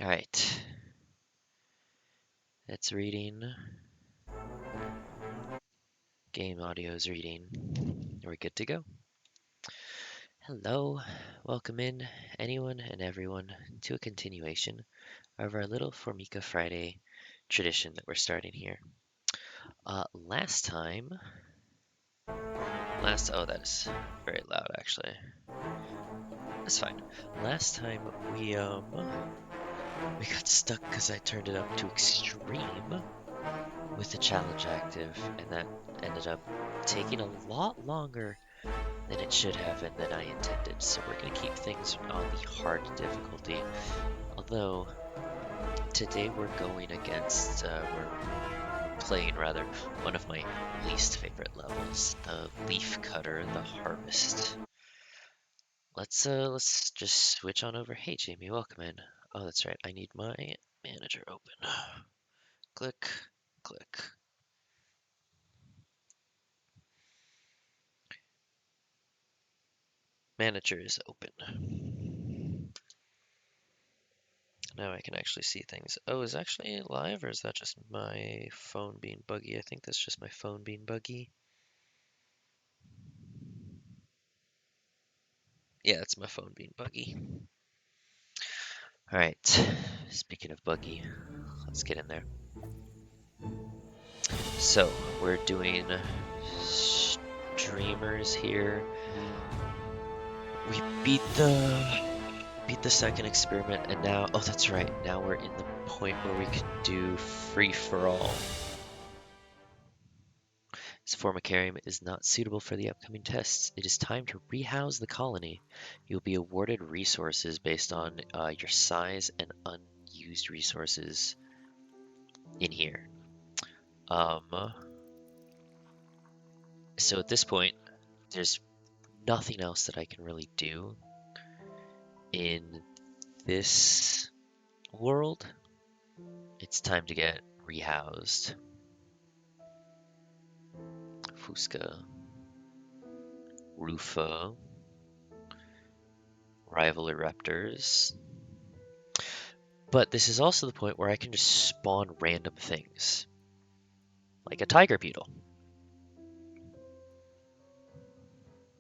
All right. It's reading. Game audio is reading. We're good to go. Hello. Welcome in, anyone and everyone, to a continuation of our little Formica Friday tradition that we're starting here. Last time, oh, that is very loud, actually. That's fine. Last time we got stuck because I turned it up to extreme with the challenge active, and that ended up taking a lot longer than it should have and than I intended. So we're gonna keep things on the hard difficulty. Although today we're playing rather one of my least favorite levels, the leaf cutter, the harvest. Let's just switch on over. Hey Jamie, welcome in. Oh, that's right. I need my manager open. Click, click. Manager is open. Now I can actually see things. Oh, is it actually live or is that just my phone being buggy? I think that's just my phone being buggy. Yeah, it's my phone being buggy. All right. Speaking of buggy, let's get in there. So we're doing streamers here. We beat the second experiment, and now, oh, that's right. Now we're in the point where we can do free for all. This formicarium is not suitable for the upcoming tests. It is time to rehouse the colony. You'll be awarded resources based on your size and unused resources in here. So at this point, there's nothing else that I can really do in this world. It's time to get rehoused. Fusca, Rufa, rival Eruptors. But this is also the point where I can just spawn random things. Like a tiger beetle.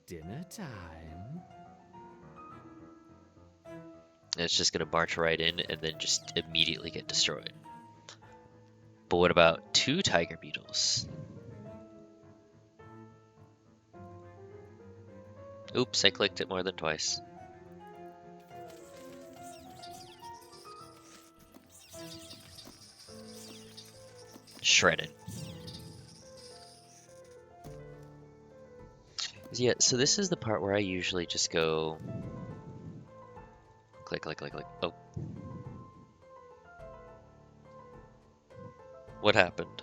Dinner time. And it's just going to march right in and then just immediately get destroyed. But what about 2 tiger beetles? Oops, I clicked it more than twice. Shredded. Yeah, so this is the part where I usually just go click, click, click, click. Oh. What happened?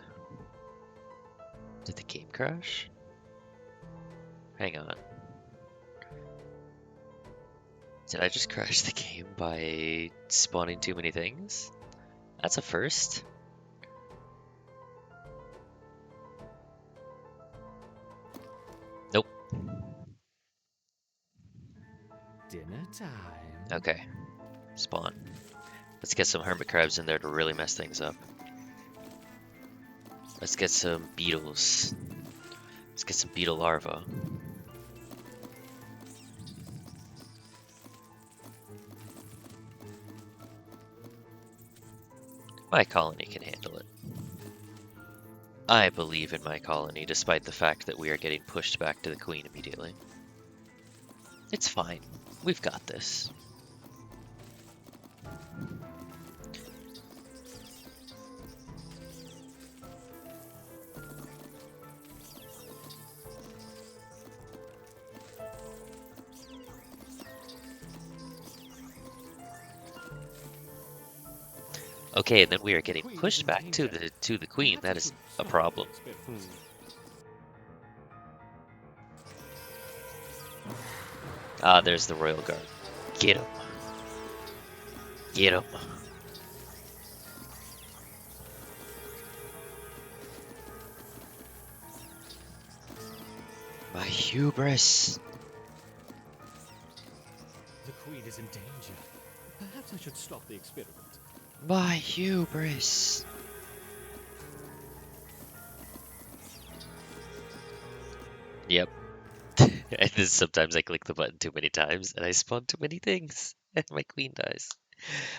Did the game crash? Hang on. Did I just crash the game by spawning too many things? That's a first. Nope. Dinner time. Okay. Spawn. Let's get some hermit crabs in there to really mess things up. Let's get some beetles. Let's get some beetle larvae. My colony can handle it. I believe in my colony, despite the fact that we are getting pushed back to the queen immediately. It's fine. We've got this. Okay, and then we are getting pushed back to the queen. That is a problem. Ah, there's the royal guard. Get him. Get him. My hubris. The Queen is in danger. Perhaps I should stop the experiment. My hubris. Yep. And then sometimes I click the button too many times and I spawn too many things and my queen dies.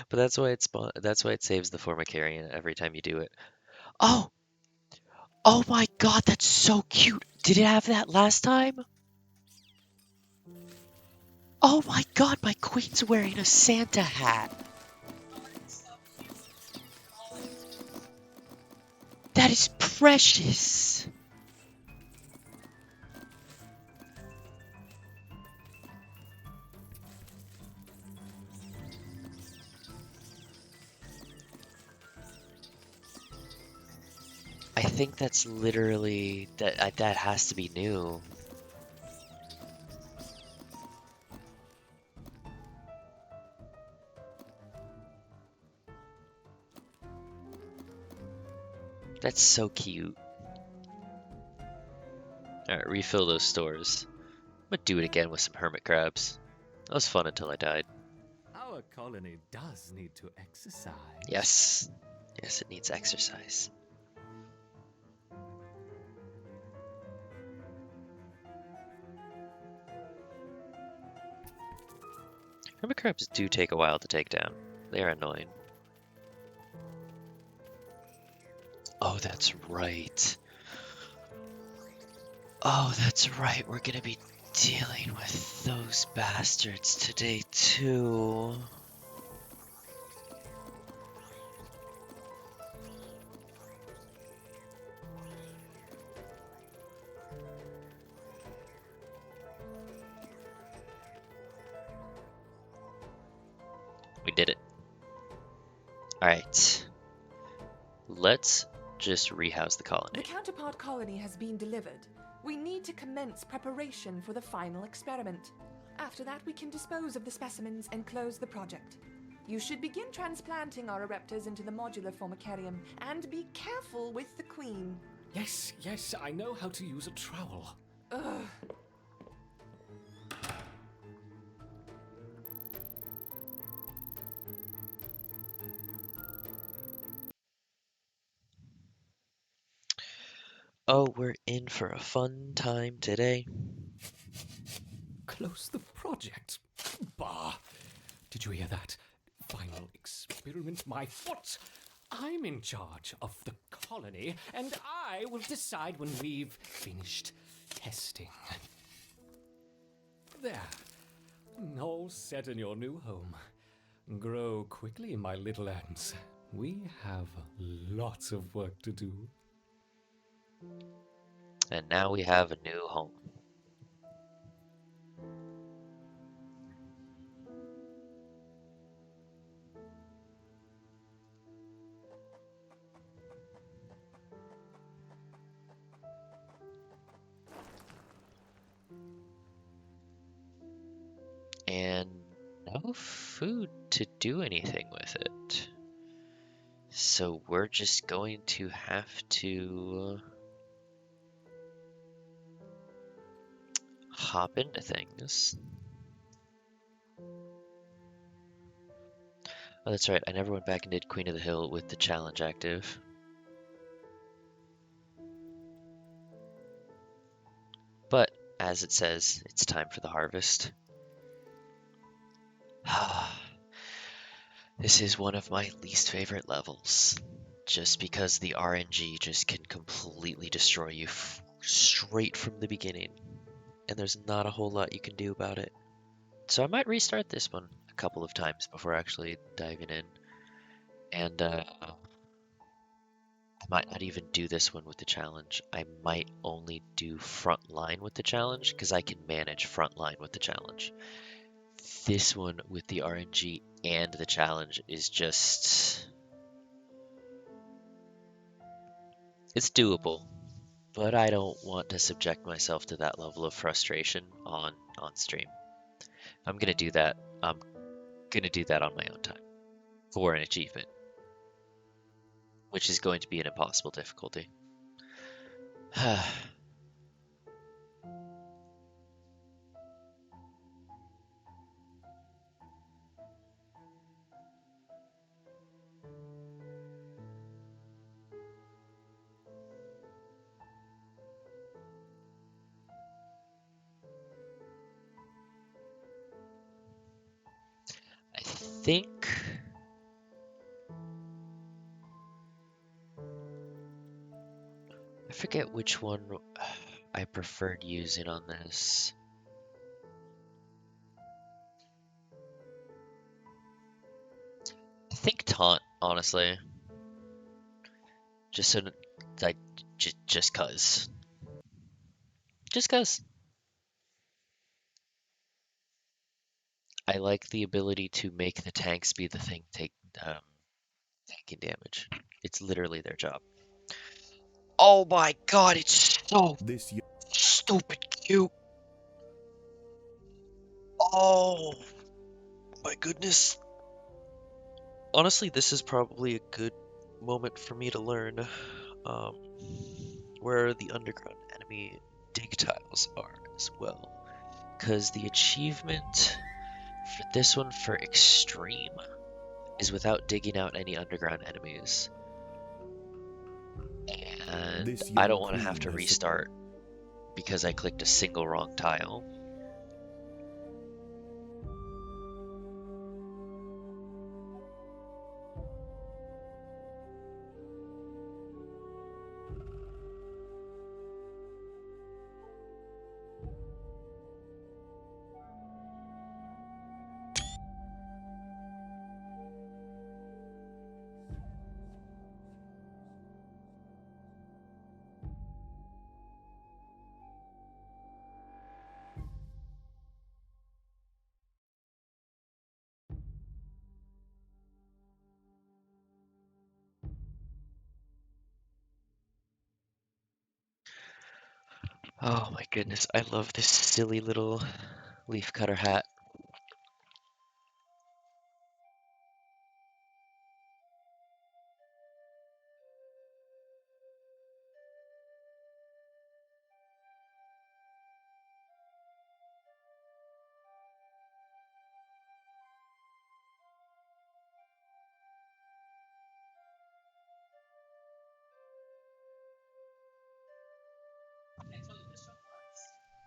But that's why it saves the Formicarian every time you do it. Oh! Oh my god, that's so cute! Did it have that last time? Oh my god, my queen's wearing a Santa hat! That is precious! I think that's literally that has to be new. That's so cute. Alright, refill those stores. I'm gonna do it again with some hermit crabs. That was fun until I died. Our colony does need to exercise. Yes. Yes, it needs exercise. Hermit crabs do take a while to take down. They are annoying. Oh, that's right. Oh, that's right. We're gonna be dealing with those bastards today, too. We did it. Alright. Let's just rehouse the The colony. counterpart colony has been delivered. We need to commence preparation for the final experiment. After that, we can dispose of the specimens and close the project. You should begin transplanting our ereptors into the modular formicarium, and be careful with the queen. Yes, yes, I know how to use a trowel. Ugh. Oh, we're in for a fun time today. Close the project? Bah! Did you hear that? Final experiment, my foot! I'm in charge of the colony, and I will decide when we've finished testing. There. All set in your new home. Grow quickly, my little ants. We have lots of work to do. And now we have a new home. And no food to do anything with it. So we're just going to have to hop into things. Oh, that's right. I never went back and did Queen of the Hill with the challenge active. But as it says, it's time for the harvest. This is one of my least favorite levels. Just because the RNG just can completely destroy you straight from the beginning. And there's not a whole lot you can do about it. So I might restart this one a couple of times before actually diving in. And I might not even do this one with the challenge. I might only do frontline with the challenge because I can manage frontline with the challenge. This one with the RNG and the challenge is just... It's doable, but I don't want to subject myself to that level of frustration on stream. I'm gonna do that. I'm gonna do that on my own time for an achievement, which is going to be an impossible difficulty. think I forget which one I preferred using on this. I think taunt, honestly. Just so like just cuz. Just cuz. I like the ability to make the tanks be the thing taking damage. It's literally their job. Oh my god, it's so This stupid cute. Oh my goodness. Honestly, this is probably a good moment for me to learn um, where the underground enemy dig tiles are as well. Because the achievement for this one for extreme is without digging out any underground enemies. And this I young don't want to have queen to has restart because I clicked a single wrong tile. Oh my goodness, I love this silly little leaf cutter hat.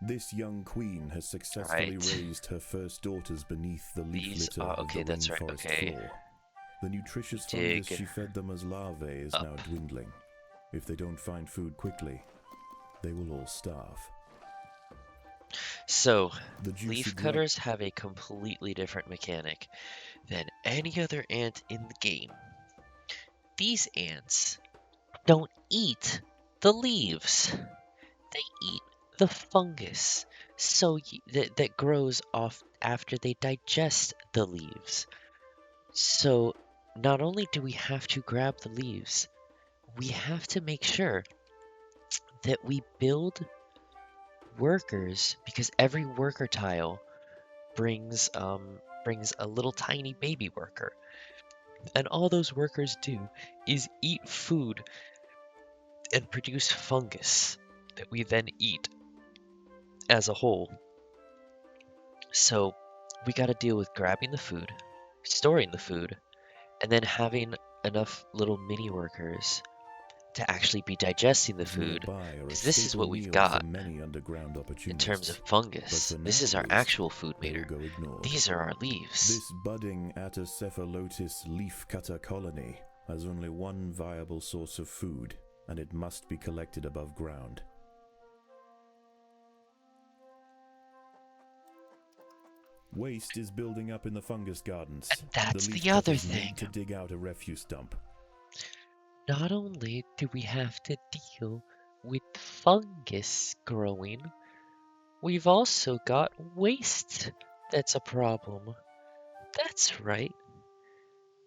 This young queen has successfully Alright, raised her first daughters beneath the leaf these litter are, of the okay, that's right, rainforest okay. floor. The nutritious fungus Dig she fed them as larvae is now up. dwindling. If they don't find food quickly, they will all starve. So, The juicy leaf grub cutters have a completely different mechanic than any other ant in the game. These ants don't eat the leaves. They eat the fungus that grows off after they digest the leaves. So, not only do we have to grab the leaves, we have to make sure that we build workers because every worker tile brings a little tiny baby worker. And all those workers do is eat food and produce fungus that we then eat as a whole. So we got to deal with grabbing the food, storing the food, and then having enough little mini workers to actually be digesting the food, nearby are a because this is staple what we've meal for got many underground in terms of opportunists. fungus. But for This is our nowadays, actual food they will meter. go ignored. These are our leaves. This budding Atacephalotis leafcutter colony has only one viable source of food, and it must be collected above ground. Waste is building up in the fungus gardens. And that's the the other leafcutters thing. need to dig out a refuse dump. Not only do we have to deal with fungus growing, we've also got waste that's a problem. That's right.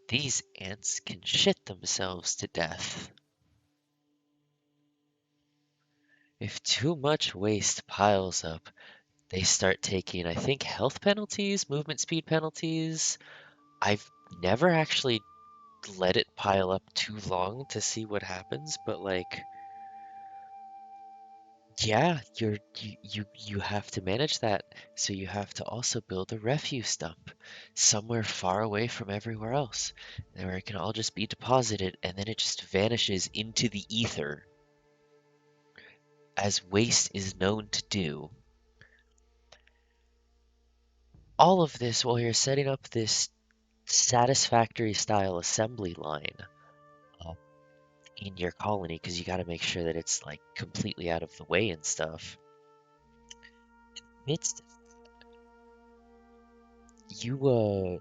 These ants can shit themselves to death. If too much waste piles up, they start taking, I think, health penalties, movement speed penalties. I've never actually let it pile up too long to see what happens, but like, yeah, you have to manage that. So you have to also build a refuse dump somewhere far away from everywhere else, where it can all just be deposited and then it just vanishes into the ether, as waste is known to do. All of this while you're setting up this satisfactory style assembly line uh, in your colony because you got to make sure that it's like completely out of the way and stuff. Midst you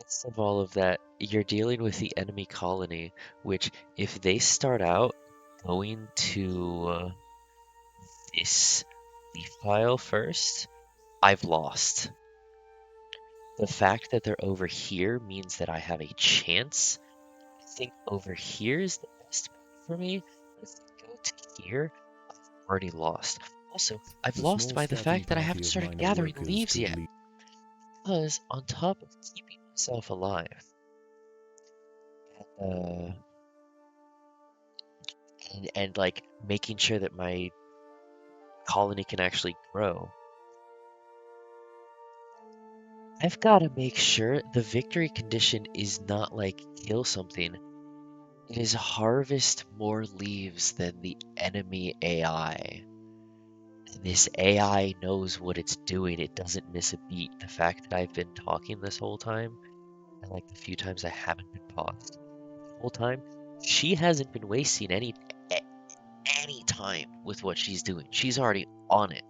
midst of all of that, you're dealing with the enemy colony, which if they start out going to this leaf pile first, I've lost. The fact that they're over here means that I have a chance. I think over here is the best bet for me. But if they go to here, I've already lost. Also, I've The lost small by the scouting fact that I party haven't of started minor gathering workers leaves could yet. lead. Because on top of keeping myself alive, uh, and like making sure that my colony can actually grow, I've got to make sure the victory condition is not like kill something. It is harvest more leaves than the enemy AI. And this AI knows what it's doing. It doesn't miss a beat. The fact that I've been talking this whole time, and like the few times I haven't been paused, the whole time, she hasn't been wasting any time with what she's doing. She's already on it.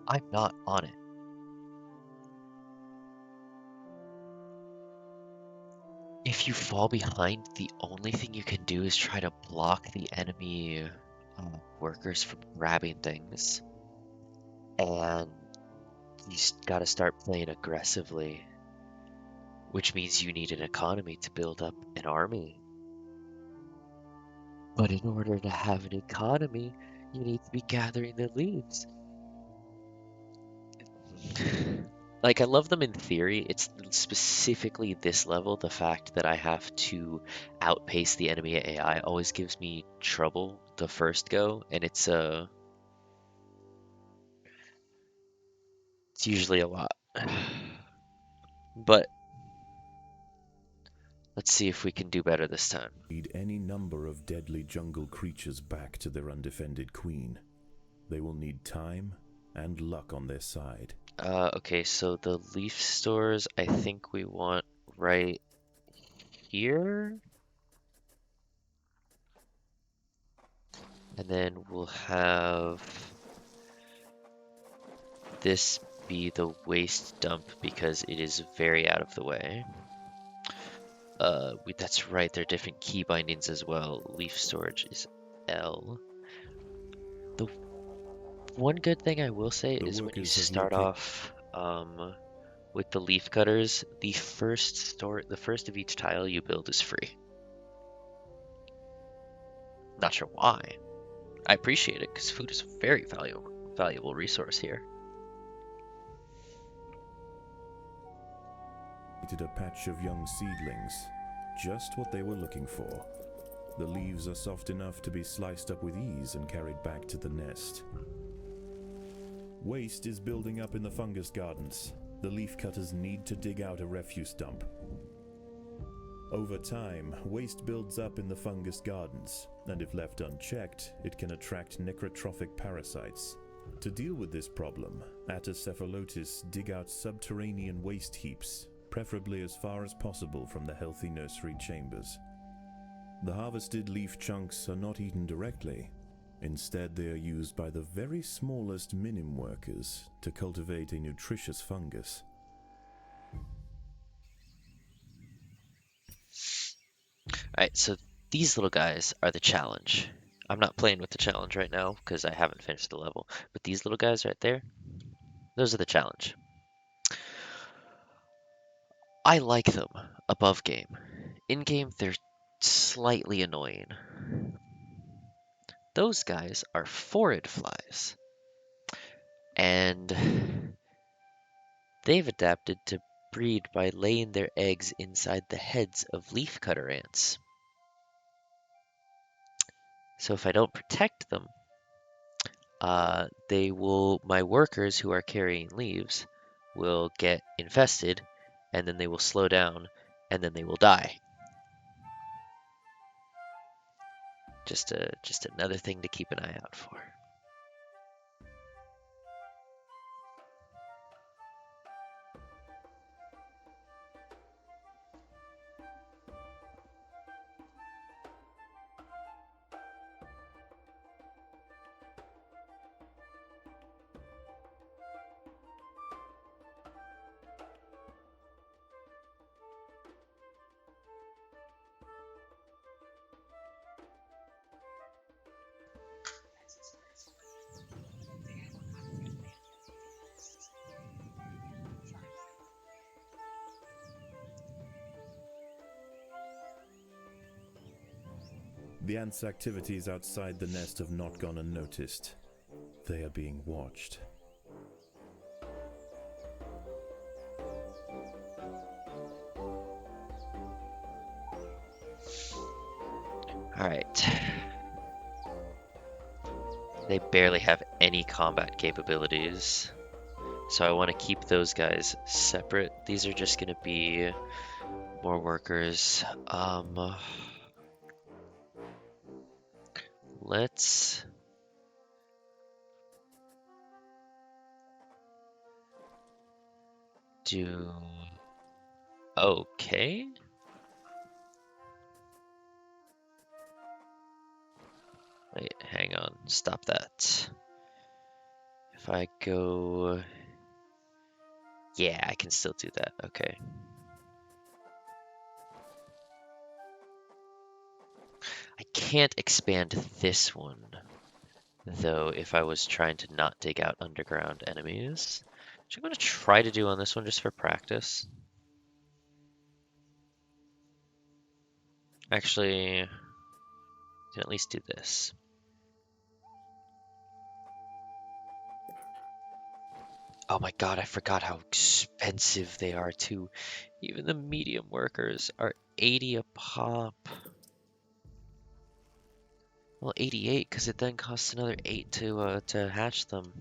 I'm not on it. If you fall behind, the only thing you can do is try to block the enemy workers from grabbing things. And you gotta start playing aggressively, which means you need an economy to build up an army. But in order to have an economy, you need to be gathering the leaves. Like, I love them in theory. It's specifically this level, the fact that I have to outpace the enemy AI always gives me trouble the first go, and it's usually a lot. But let's see if we can do better this time. Lead any number of deadly jungle creatures back to their undefended queen. They will need time and luck on their side. Okay, so the leaf stores, I think we want right here. And then we'll have this be the waste dump because it is very out of the way. That's right, there are different key bindings as well. Leaf storage is L. The one good thing I will say The is when you workers have start located off with the leaf cutters, the first of each tile you build is free. Not sure why. I appreciate it because food is a very valuable resource here. a patch of young seedlings, just what they were looking for. The leaves are soft enough to be sliced up with ease and carried back to the nest. Waste is building up in the fungus gardens. The leaf cutters need to dig out a refuse dump. Over time, waste builds up in the fungus gardens, and if left unchecked, it can attract necrotrophic parasites. To deal with this problem, Atacephalotes dig out subterranean waste heaps, preferably as far as possible from the healthy nursery chambers. The harvested leaf chunks are not eaten directly. Instead, they are used by the very smallest minim workers to cultivate a nutritious fungus. Alright, so these little guys are the challenge. I'm not playing with the challenge right now because I haven't finished the level, but these little guys right there, those are the challenge. I like them above game. In game, they're slightly annoying. Those guys are phorid flies, and they've adapted to breed by laying their eggs inside the heads of leafcutter ants. So if I don't protect them, my workers who are carrying leaves will get infested, and then they will slow down, and then they will die. Just another thing to keep an eye out for. The ants' activities outside the nest have not gone unnoticed. They are being watched. Alright. They barely have any combat capabilities. So I want to keep those guys separate. These are just going to be more workers. Let's do... Okay. Wait, hang on. Stop that. If I go... Yeah, I can still do that. Okay. I can't expand this one, though, if I was trying to not dig out underground enemies. Which I'm going to try to do on this one just for practice. Actually, I can at least do this. Oh my god, I forgot how expensive they are too. Even the medium workers are 80 a pop. Well, 88, because it then costs another 8 to hatch them.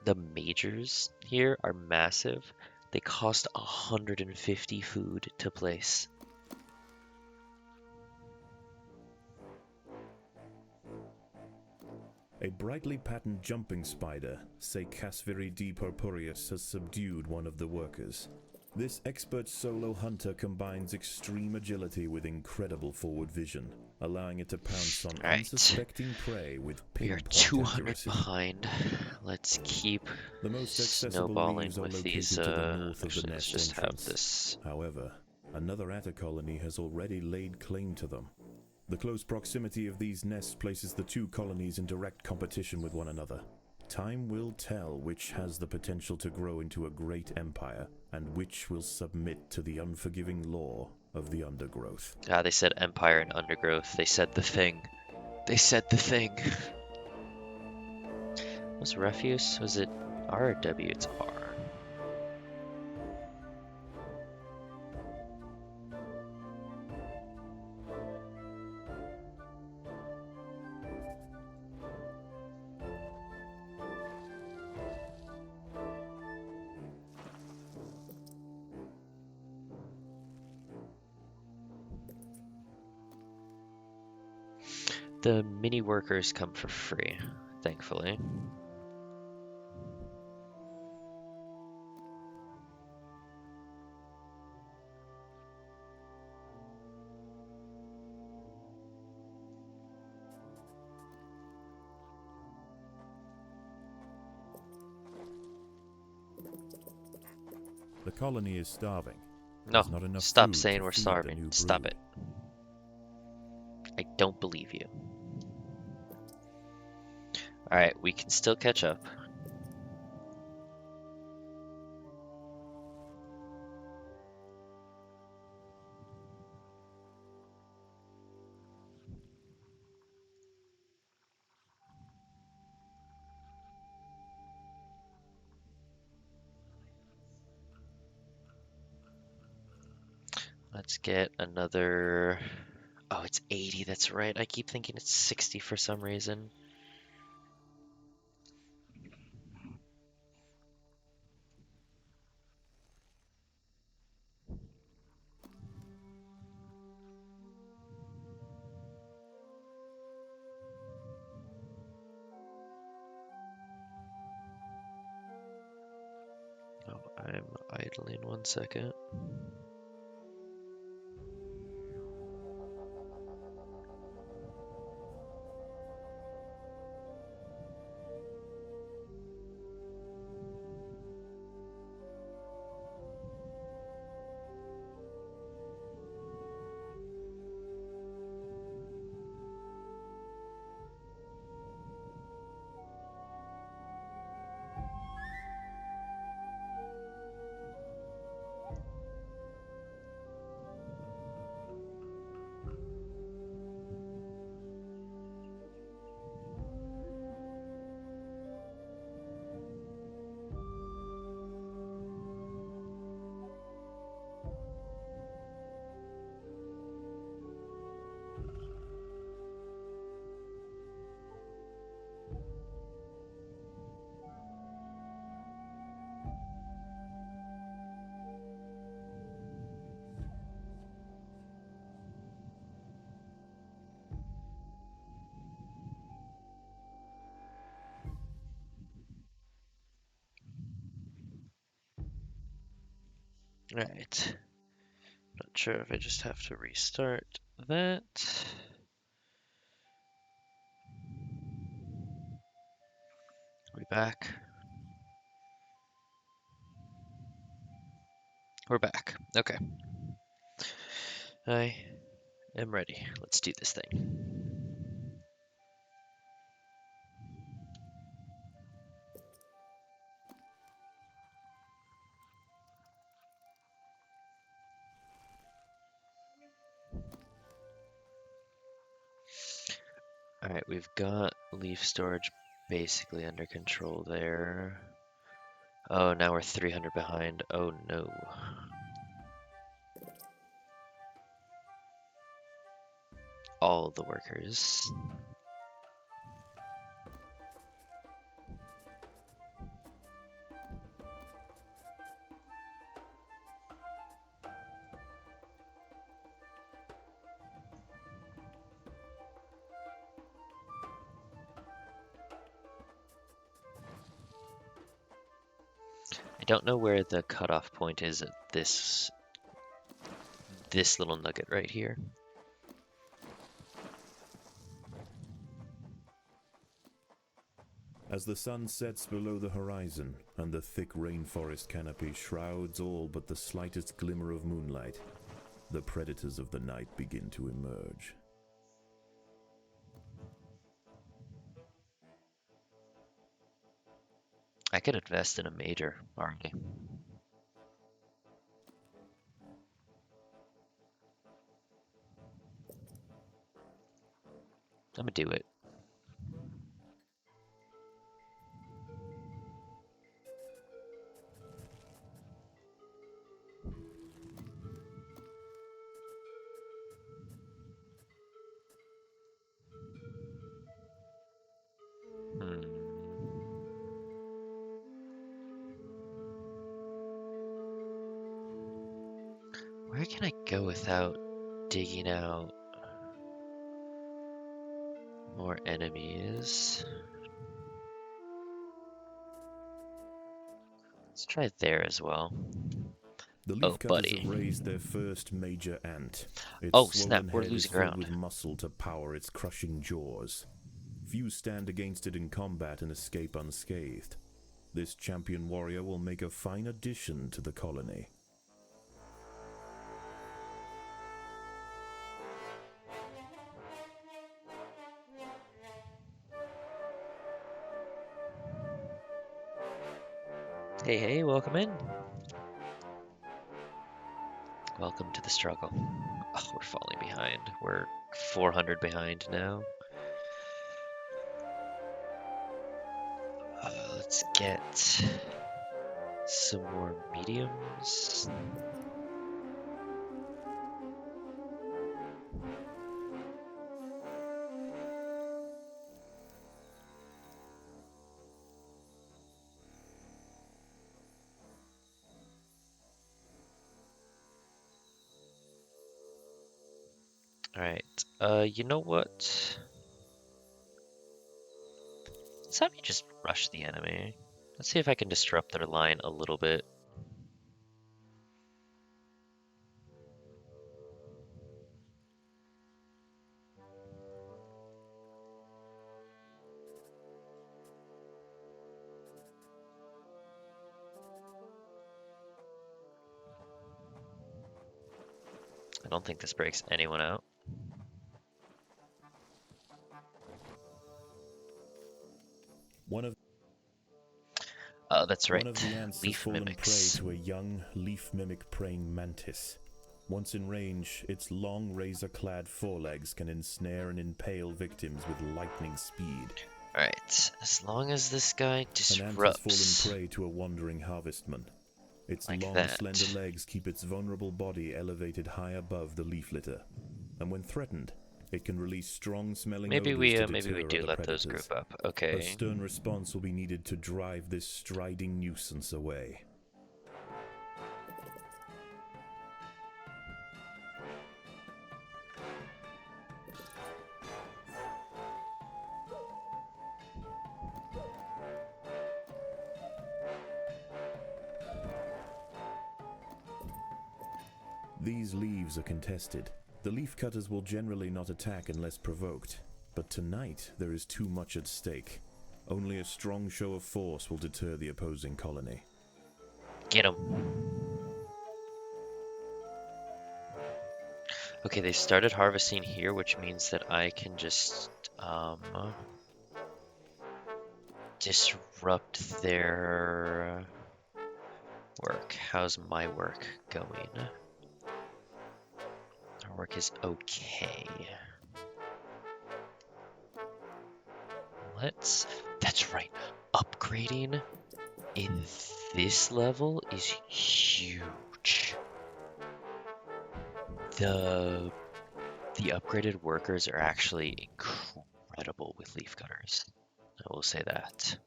The majors here are massive. They cost 150 food to place. A brightly patterned jumping spider, Casviri D. purpureus, has subdued one of the workers. This expert solo hunter combines extreme agility with incredible forward vision, allowing it to pounce on Alright. unsuspecting prey with We are pinpoint 200 accuracy. behind. Let's keep The most accessible snowballing leaves are with located these. to the north of Actually, the let's nest just entrance. have this. However, another atta colony has already laid claim to them. The close proximity of these nests places the two colonies in direct competition with one another. Time will tell which has the potential to grow into a great empire, and which will submit to the unforgiving law of the Undergrowth. Ah, they said Empire and Undergrowth. They said the thing. They said the thing. What's refuse? Was it R or W? It's R. The mini workers come for free, thankfully. The colony is starving. No, There's not enough stop food saying to we're feed the starving. new Stop brood. it. I don't believe you. Alright, we can still catch up. Let's get another... Oh, it's 80, that's right. I keep thinking it's 60 for some reason. Oh, I'm idling 1 second. Right. Not sure if I just have to restart that. We back? We're back. Okay. I am ready. Let's do this thing. Alright, we've got leaf storage basically under control there. Oh, now we're 300 behind. Oh no. All the workers. I don't know where the cutoff point is at this little nugget right here. As the sun sets below the horizon and the thick rainforest canopy shrouds all but the slightest glimmer of moonlight, the predators of the night begin to emerge. I could invest in a major army. I'm gonna do it. Hmm. Where can I go without digging out more enemies? Let's try there as well. The Oh, leafcutters buddy. have raised their first major ant. Its Oh, snap, swollen we're head is losing filled ground. with muscle to power its crushing jaws. Few stand against it in combat and escape unscathed. This champion warrior will make a fine addition to the colony. Hey, hey, welcome in. Welcome to the struggle. Oh, we're falling behind. We're 400 behind now. Let's get some more mediums. Alright, you know what? Let's have me just rush the enemy. Let's see if I can disrupt their line a little bit. I don't think this breaks anyone out. Oh, that's right. One of the ants has Leaf fallen prey mimics. to a young leaf mimic preying mantis. Once in range, its long razor-clad forelegs can ensnare and impale victims with lightning speed. Alright, as long as this guy An ant has disrupts fallen prey to a wandering harvestman. Its like long, that. slender legs keep its vulnerable body elevated high above the leaf litter, and when threatened, it can release strong-smelling odors to maybe we deter do other let those predators. group up. A Okay. stern response will be needed to drive this striding nuisance away. These leaves are contested. The leaf cutters will generally not attack unless provoked, but tonight there is too much at stake. Only a strong show of force will deter the opposing colony. Get him. Okay, they started harvesting here, which means that I can just disrupt their work. How's my work going? Our work is okay. That's right, upgrading in this level is huge. The upgraded workers are actually incredible with leaf cutters. I will say that.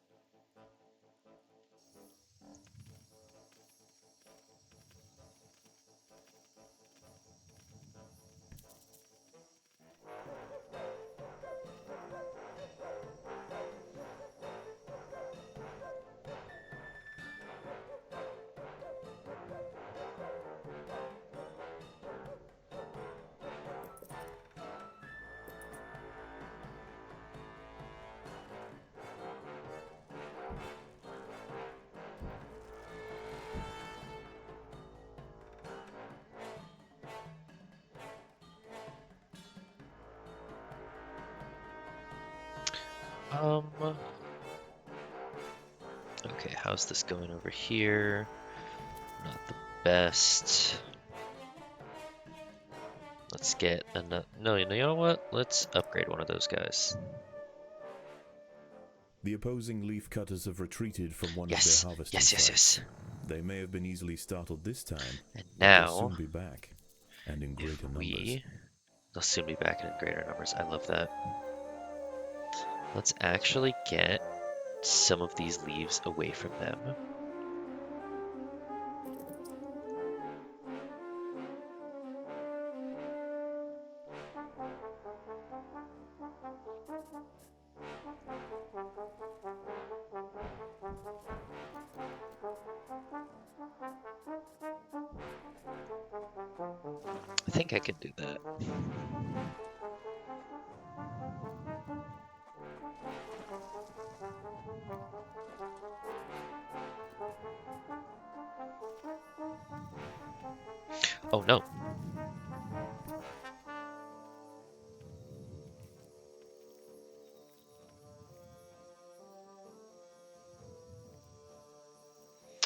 Okay, how's this going over here? Not the best. Let's get another. No, you know what? Let's upgrade one of those guys. The opposing leaf cutters have retreated from one Yes, of their harvesting yes, yes, sites. yes. They may have been easily startled this time, And but they'll now, soon be back, and in greater numbers. they'll soon be back in greater numbers. I love that. Let's actually get some of these leaves away from them. I think I could do that. Oh no.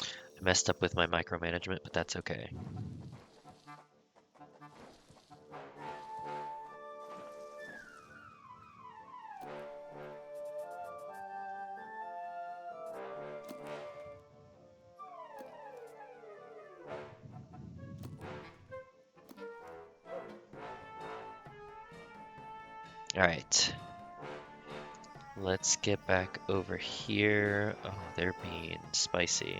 I messed up with my micromanagement, but that's okay. Alright. Let's get back over here. Oh, they're being spicy.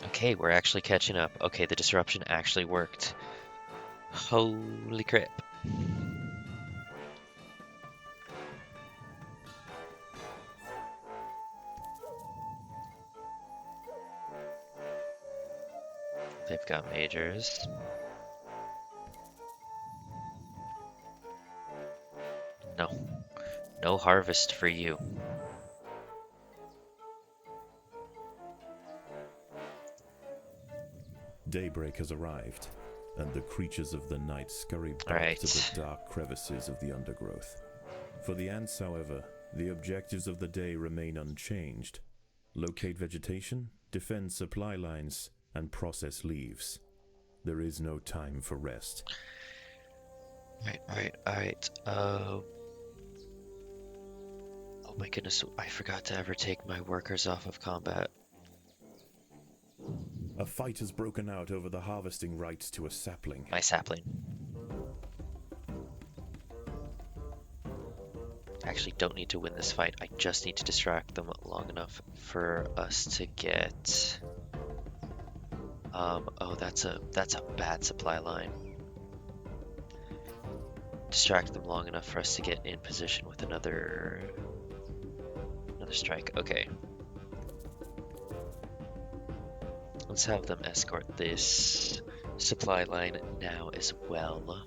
Okay, we're actually catching up. Okay, the disruption actually worked. Holy crap. They've got majors. No. No harvest for you. Daybreak has arrived, and the creatures of the night scurry back to the dark crevices of the undergrowth. For the ants, however, the objectives of the day remain unchanged. Locate vegetation, defend supply lines, and process leaves. There is no time for rest. Alright. Oh my goodness, I forgot to ever take my workers off of combat. A fight has broken out over the harvesting rights to a sapling. My sapling. I actually don't need to win this fight. I just need to distract them long enough for us to get... oh, that's a bad supply line. Distract them long enough for us to get in position with another another strike. Okay. Let's have them escort this supply line now as well.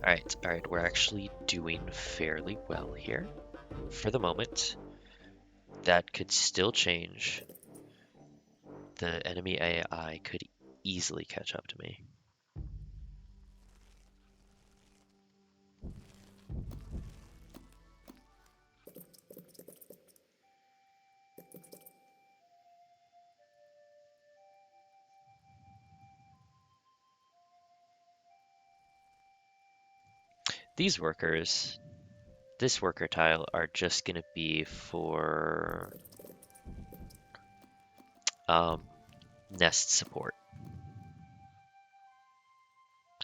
Alright, we're actually doing fairly well here for the moment. That could still change. The enemy AI could easily catch up to me. These workers, this worker tile, are just gonna be for nest support.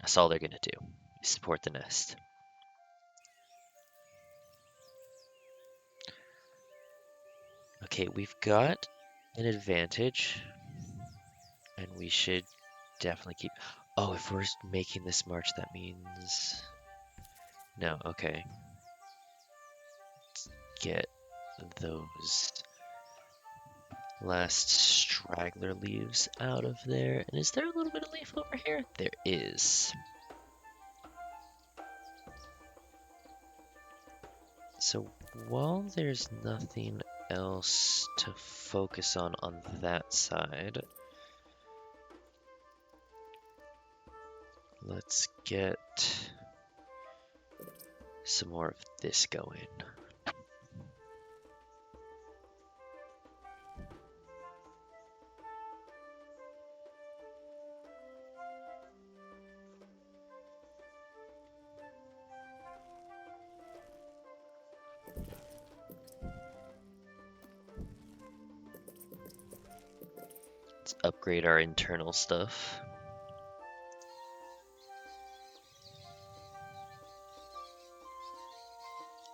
That's all they're gonna do, is support the nest. Okay, we've got an advantage, and we should definitely keep... Oh, if we're making this march, that means... No, okay. Let's get those last straggler leaves out of there. And is there a little bit of leaf over here? There is. So while there's nothing else to focus on that side, let's get some more of this going. Let's upgrade our internal stuff.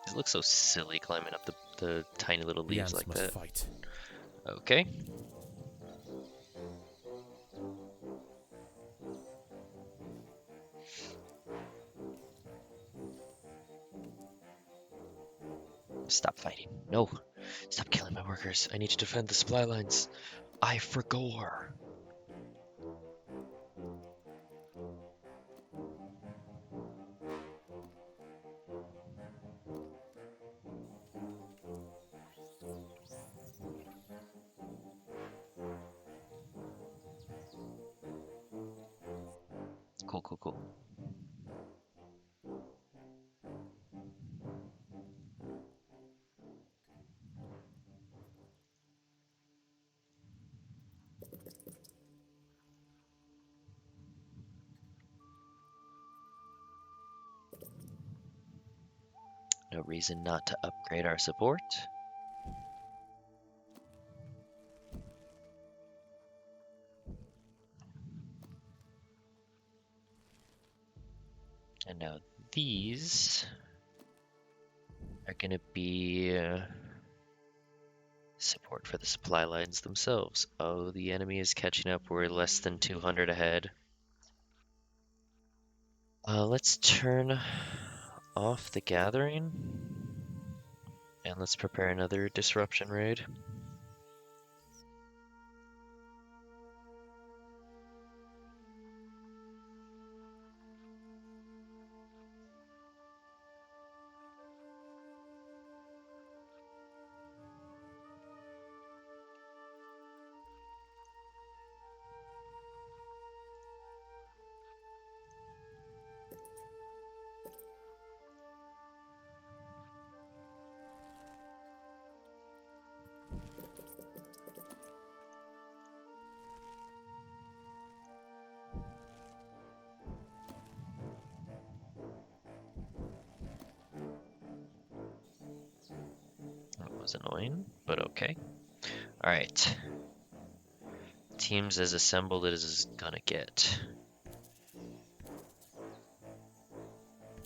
It looks so silly climbing up the tiny little The leaves ants like must that. fight. Okay. Stop fighting. No. Stop killing my workers. I need to defend the supply lines. I forgore. Cool, cool, cool. No reason not to upgrade our support. And now these are going to be support for the supply lines themselves. Oh, the enemy is catching up. We're less than 200 ahead. Let's turn off the gathering. And let's prepare another disruption raid. That was annoying, but okay. Alright. Teams as assembled as is gonna get.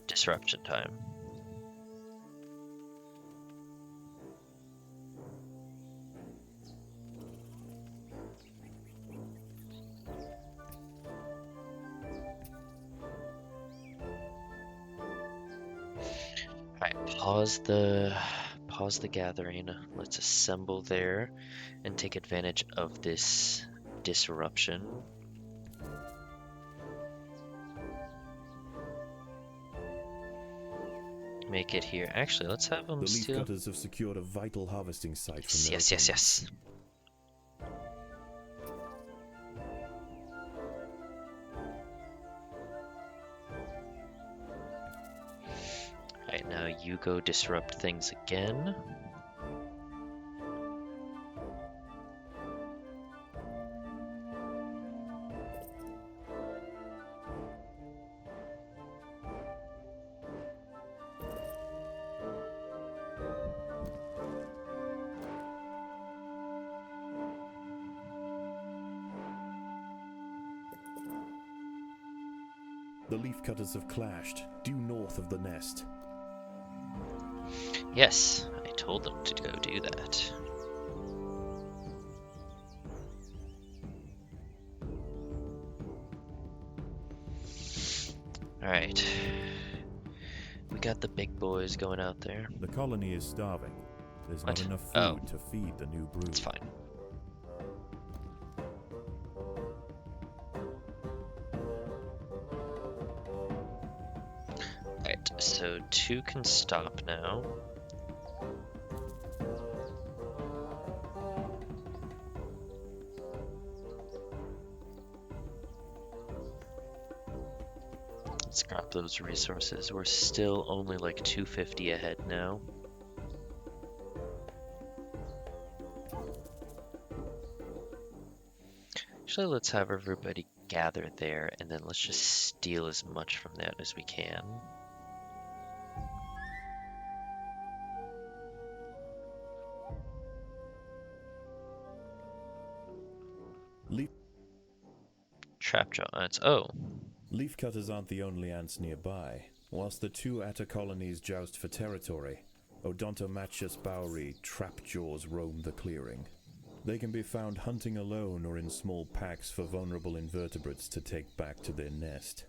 Disruption time. Alright, pause the gathering. Let's assemble there and take advantage of this disruption. Make it here. Actually, let's have them The leaf steal. cutters have secured a vital harvesting site from Yes, their yes, yes, opponents. yes. Alright, now you go disrupt things again. The leaf cutters have clashed, due north of the nest. Yes, I told them to go do that. Alright. We got the big boys going out there. The colony is starving. There's What? not enough Oh. food to feed the new brood. It's fine. Alright, so 2 can stop now. Let's grab those resources. We're still only like 250 ahead now. Actually, let's have everybody gather there, and then let's just steal as much from that as we can. Leaf Trap giants. Oh, Leaf cutters aren't the only ants nearby. Whilst the 2 Atta colonies joust for territory, Odontomachus Bowery trapjaws roam the clearing. They can be found hunting alone or in small packs for vulnerable invertebrates to take back to their nest.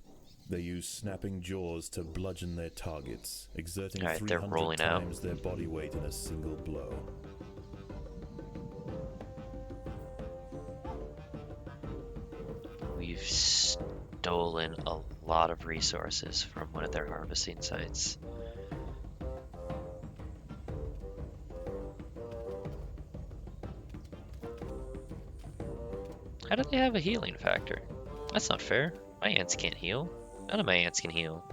They use snapping jaws to bludgeon their targets, exerting Alright, they're 300 rolling out. times their body weight in a single blow. we've stolen a lot of resources from one of their harvesting sites. How do they have a healing factor? That's not fair. My ants can't heal. None of my ants can heal.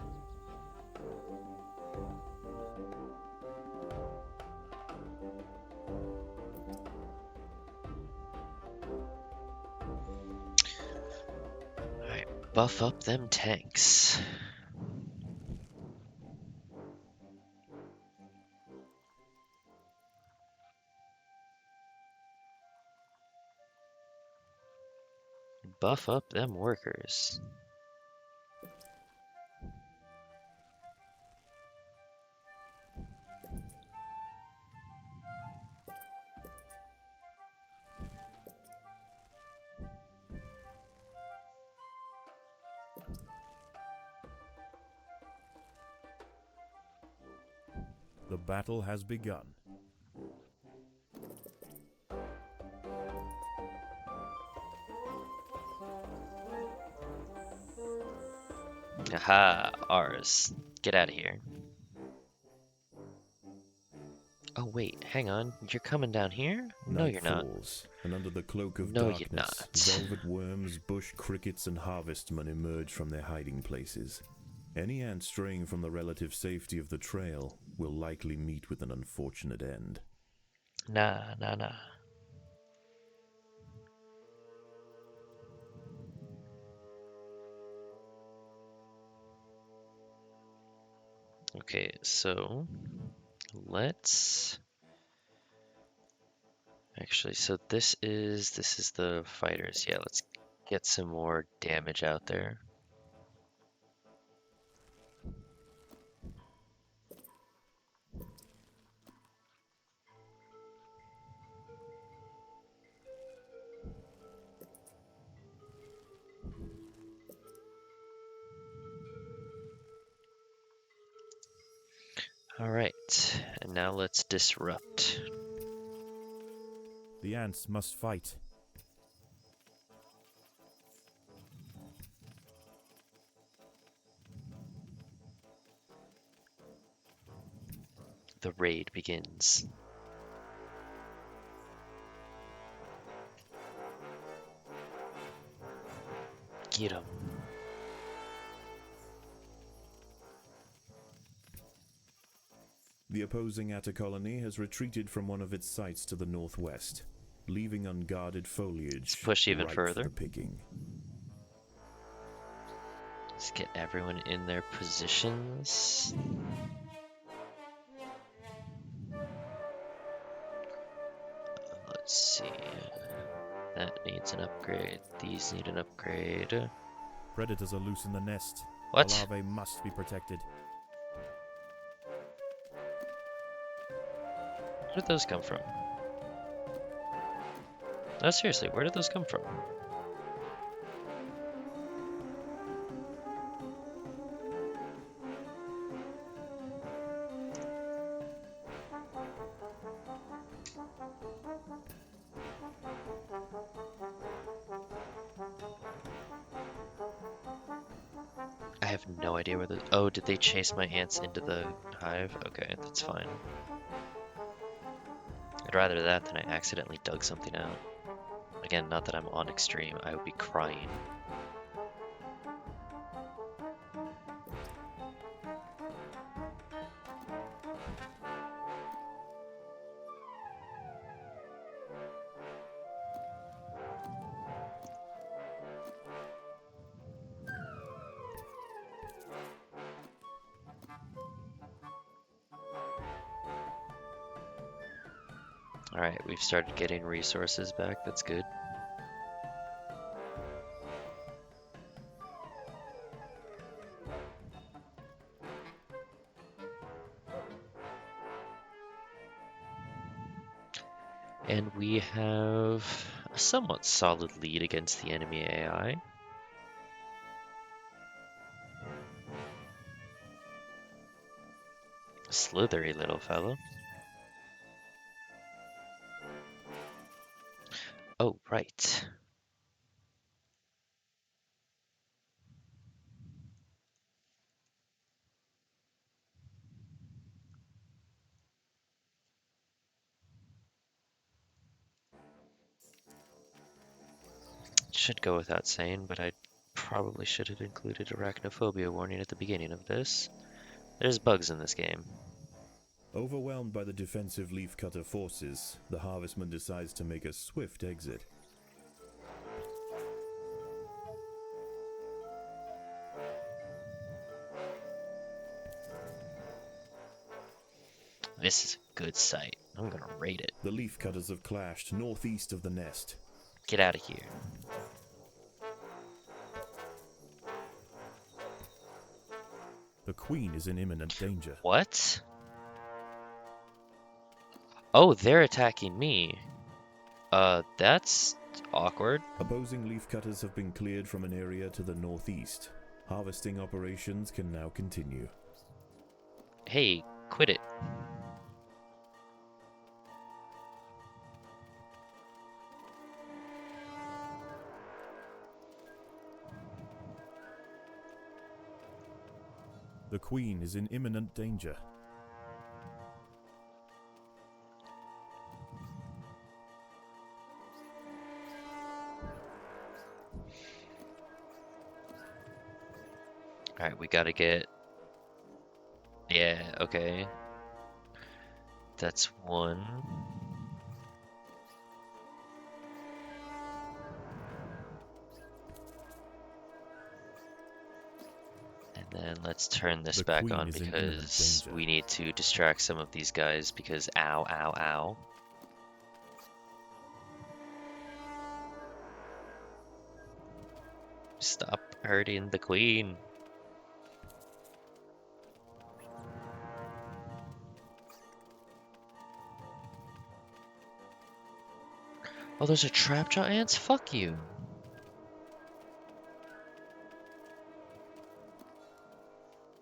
Alright, buff up them tanks. Buff up them workers. The battle has begun. Aha, ours. Get out of here. Oh wait, hang on. You're coming down here? No, Night you're not. falls, and under the cloak of No, you're darkness, not. velvet worms, bush crickets, and harvestmen emerge from their hiding places. Any ant straying from the relative safety of the trail will likely meet with an unfortunate end. Nah, nah, nah. Okay, so let's actually, so this is the fighters. Yeah, let's get some more damage out there. Alright, and now let's disrupt. The ants must fight. The raid begins. Get 'em. The opposing Atta colony has retreated from one of its sites to the northwest, leaving unguarded foliage Let's push even ripe further. for the picking. Let's get everyone in their positions. Let's see. That needs an upgrade. These need an upgrade. Predators are loose in the nest. What? The larvae must be protected. Where did those come from? No, seriously, where did those come from? I have no idea where the... Oh, did they chase my ants into the hive? Okay, that's fine. I'd rather that than I accidentally dug something out. Again, not that I'm on extreme, I would be crying. Alright, we've started getting resources back, that's good. And we have a somewhat solid lead against the enemy AI. Slithery little fellow. Oh, right. Should go without saying, but I probably should have included arachnophobia warning at the beginning of this. There's bugs in this game. Overwhelmed by the defensive leafcutter forces, the harvestman decides to make a swift exit. This is a good site. I'm gonna raid it. The leafcutters have clashed northeast of the nest. Get out of here. The queen is in imminent danger. What? Oh, they're attacking me. That's awkward. Opposing leafcutters have been cleared from an area to the northeast. Harvesting operations can now continue. Hey, quit it. The queen is in imminent danger. Alright, we gotta get... Yeah, okay. That's one. And then let's turn this The back queen on is in imminent because danger. we need to distract some of these guys because ow, ow, ow. Stop hurting the queen. Oh, those are trapjaw ants? Fuck you.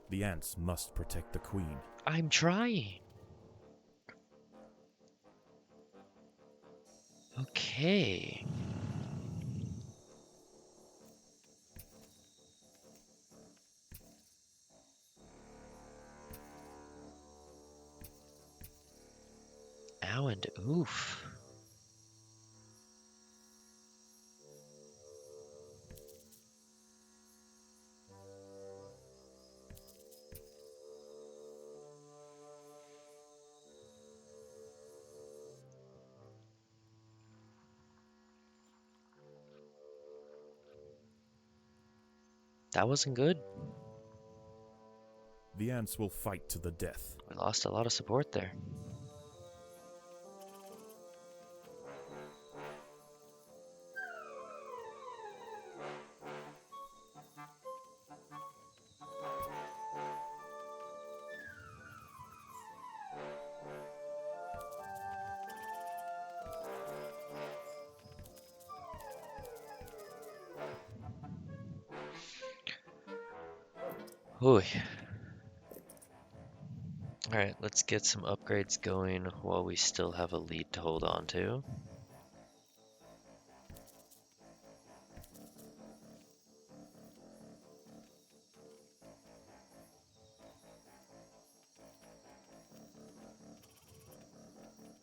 The ants must protect the queen. I'm trying. Okay. Ow and oof. That wasn't good. The ants will fight to the death. We lost a lot of support there. Ooh. Alright, let's get some upgrades going while we still have a lead to hold on to.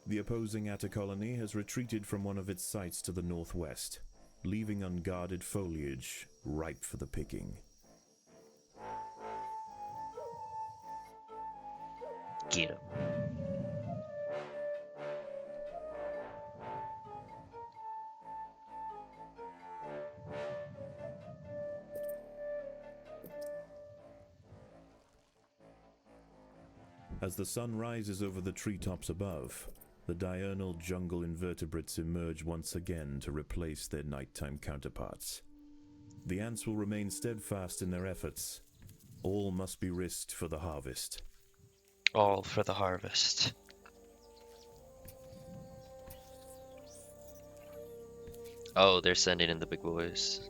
The opposing Atta colony has retreated from one of its sites to the northwest, leaving unguarded foliage ripe for the picking. Get 'em. As the sun rises over the treetops above, the diurnal jungle invertebrates emerge once again to replace their nighttime counterparts. The ants will remain steadfast in their efforts. All must be risked for the harvest. All for the harvest. Oh, they're sending in the big boys.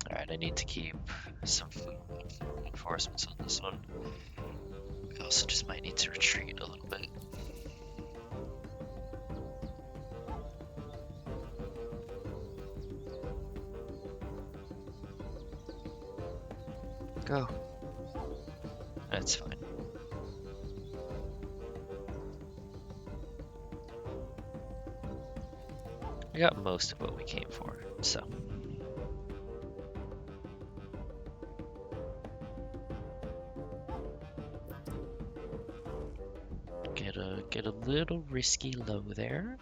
Alright, I need to keep some food reinforcements on this one. We also just might need to retreat a little bit. Go. That's fine. We got most of what we came for, so. Get a little risky low there.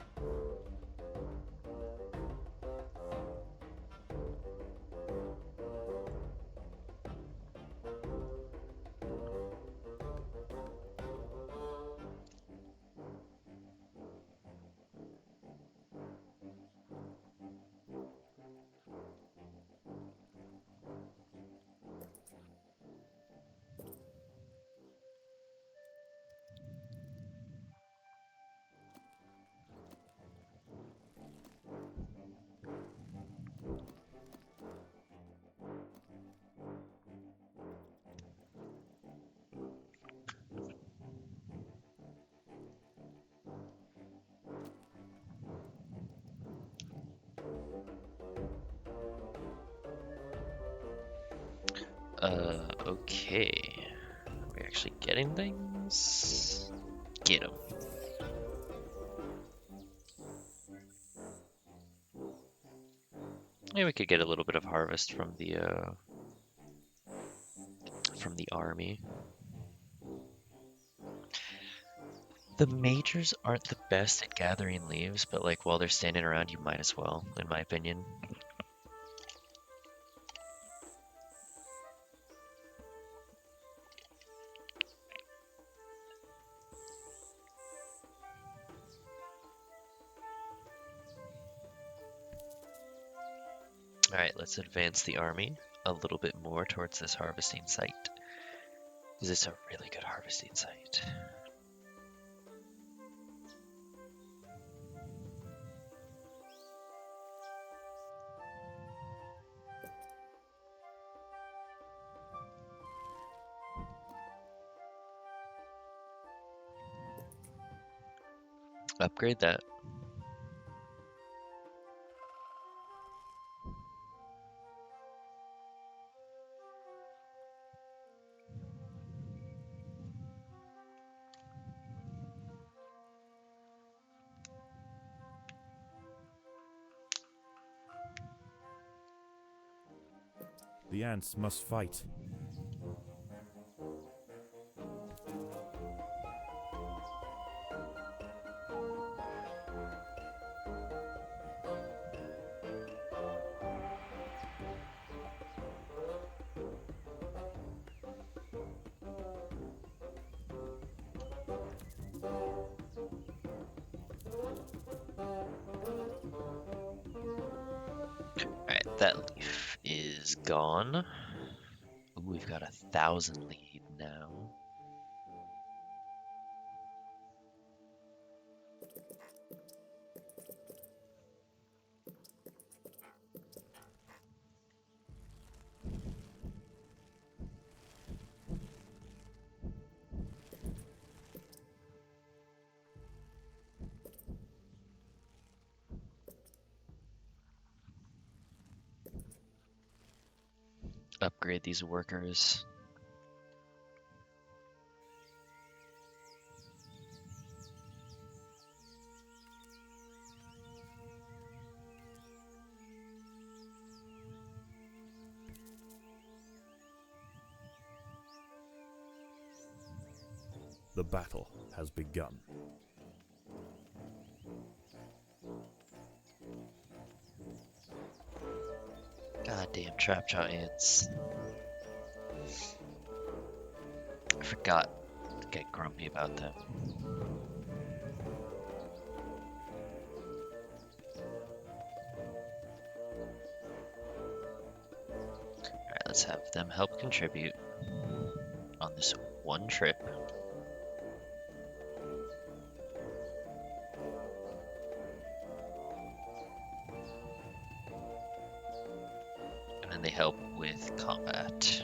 Okay. Are we actually getting things? Get them. Maybe we could get a little bit of harvest from the army. The majors aren't the best at gathering leaves, but like while they're standing around, you might as well, in my opinion. Alright, let's advance the army a little bit more towards this harvesting site. Because it's a really good harvesting site. Upgrade that. The ants must fight. Alright, that leaf is gone. Ooh, we've got 1,000 lead now. Upgrade these workers. The battle has begun. Goddamn trapjaw ants. I forgot to get grumpy about them. Alright, let's have them help contribute on this one trip. And then they help with combat.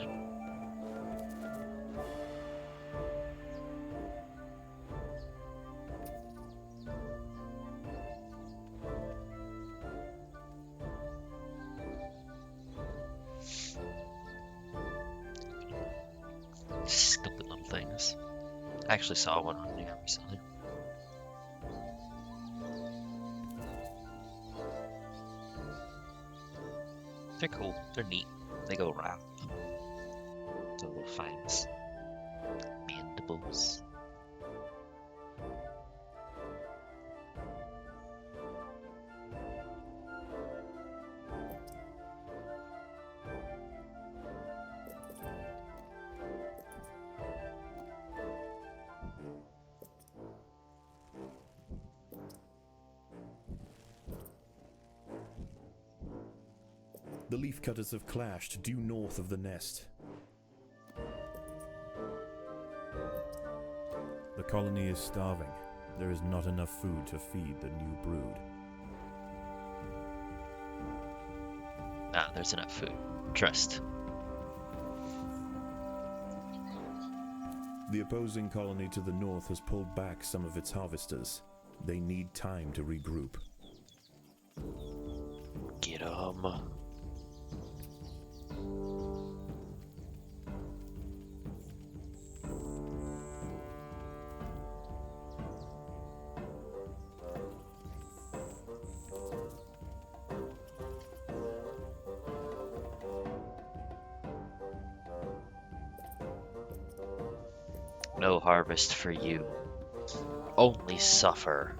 Stupid little things. I actually saw one on there recently. They're cool. They're neat. They go around. The little fangs. Mandibles. The leafcutters have clashed due north of the nest. The colony is starving. There is not enough food to feed the new brood. Ah, there's enough food. Trust. The opposing colony to the north has pulled back some of its harvesters. They need time to regroup. Get 'em. No harvest for you. Only suffer.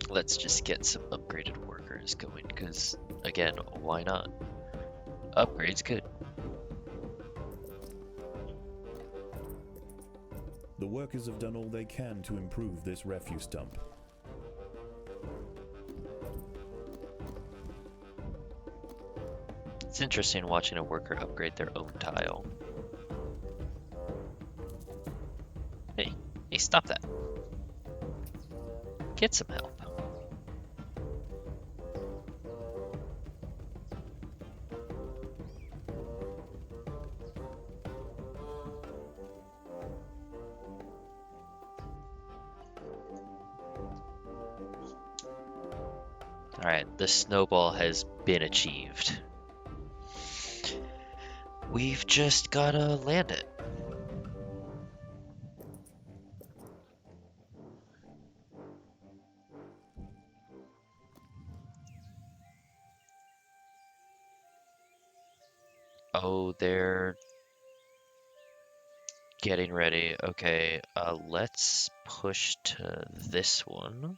Let's just get some upgraded workers going, because, again, why not? Upgrade's good. The workers have done all they can to improve this refuse dump. It's interesting watching a worker upgrade their own tile. Hey, stop that. Get some help. Alright, the snowball has been achieved. We've just gotta land it. Oh, they're getting ready. Okay, let's push to this one.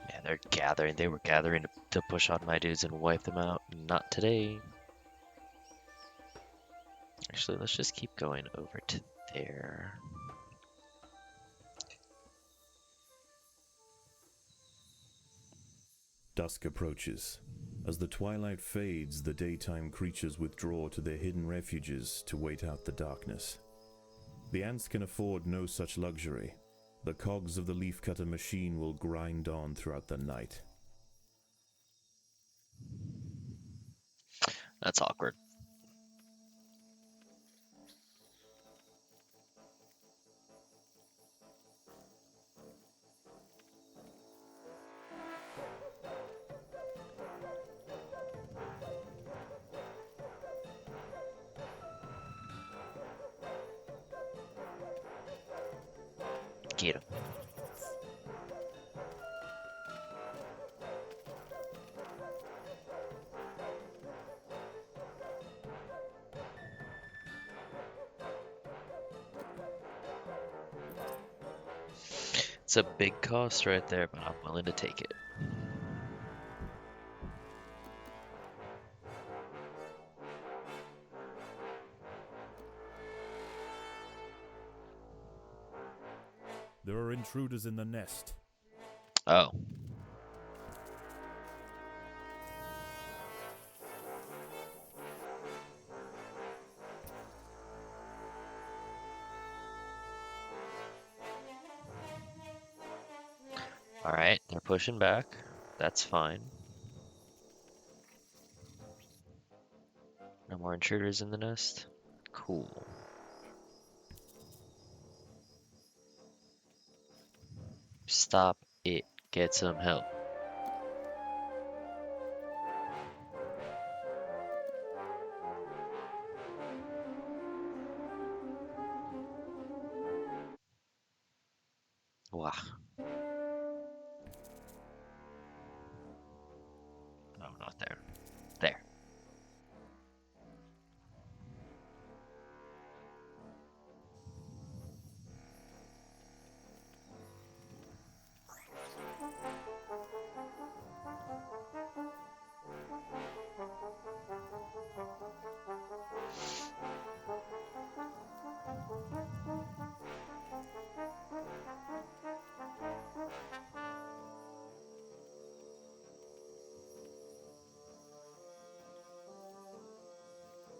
Yeah, they're gathering. They were gathering to push on my dudes and wipe them out. Not today. Actually, let's just keep going over to there. Dusk approaches. As the twilight fades, the daytime creatures withdraw to their hidden refuges to wait out the darkness. The ants can afford no such luxury. The cogs of the leafcutter machine will grind on throughout the night. That's awkward. Get him. It's a big cost right there, but I'm willing to take it. There are intruders in the nest. Oh. Alright, they're pushing back. That's fine. No more intruders in the nest. Cool. Stop it. Get some help. Wow. No, not there. There.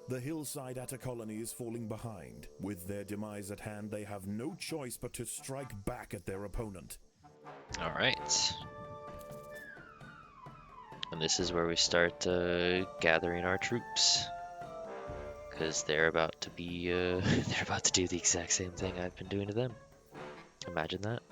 The hillside at a colony is falling behind. With their demise at hand, they have no choice but to strike back at their opponent. Alright. And this is where we start gathering our troops. Because they're about to be, they're about to do the exact same thing I've been doing to them. Imagine that.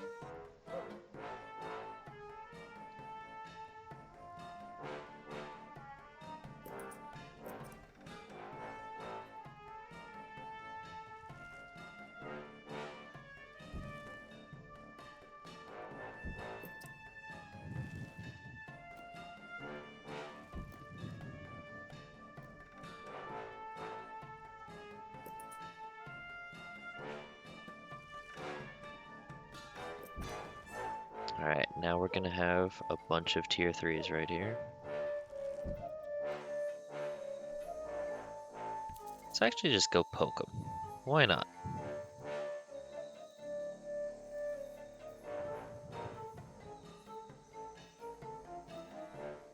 Alright, now we're gonna have a bunch of tier 3s right here. Let's actually just go poke them. Why not?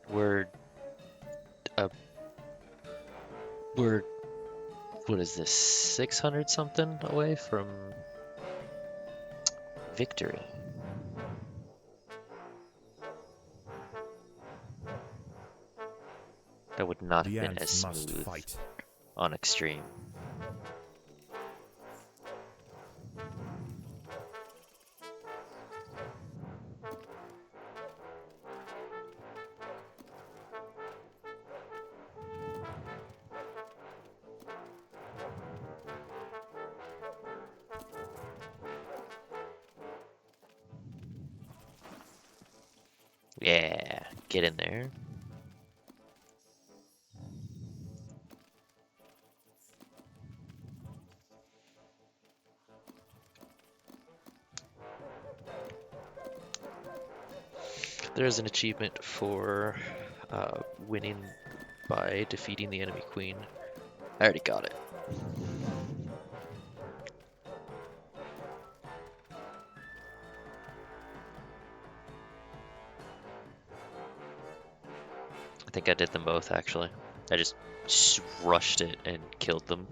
We're uh, we're what is this, 600 something away from victory. That would not have The been ants as must smooth fight. on extreme. Yeah, get in there. There's an achievement for winning by defeating the enemy queen. I already got it. I think I did them both actually. I just rushed it and killed them.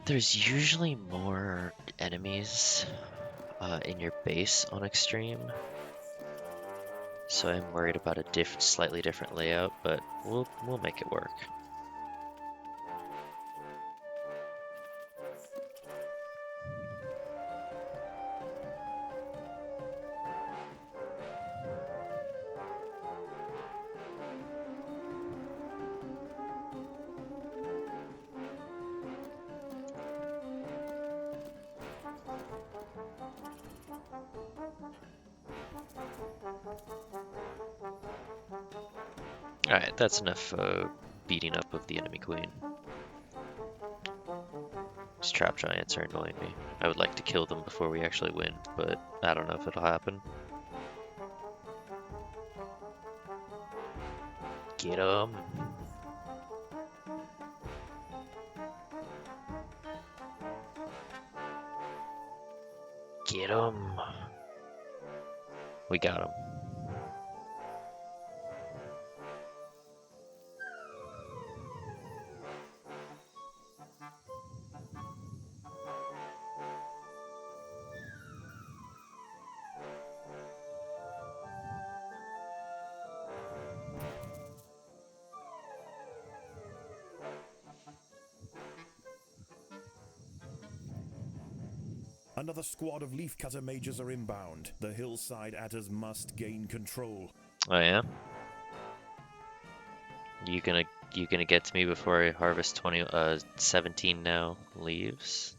There's usually more enemies in your base on extreme, so I'm worried about a slightly different layout, but we'll make it work. Alright, that's enough beating up of the enemy queen. These trap giants are annoying me. I would like to kill them before we actually win, but I don't know if it'll happen. Get 'em! Get 'em! We got 'em. Another squad of leafcutter mages are inbound. The hillside atters must gain control. Oh yeah? You gonna get to me before I harvest 17 now leaves?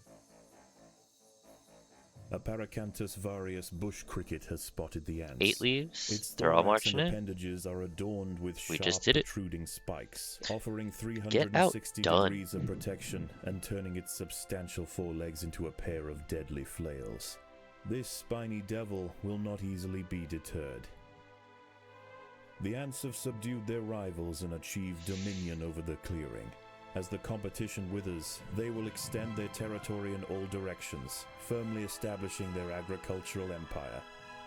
A Paracanthus varius bush cricket has spotted the ants. 8 leaves? Its They're all thorax and marching in? appendages are adorned with We sharp, just did it. protruding spikes, offering Get out, 360 done. degrees of protection and turning its substantial forelegs into a pair of deadly flails. This spiny devil will not easily be deterred. The ants have subdued their rivals and achieved dominion over the clearing. As the competition withers, they will extend their territory in all directions, firmly establishing their agricultural empire.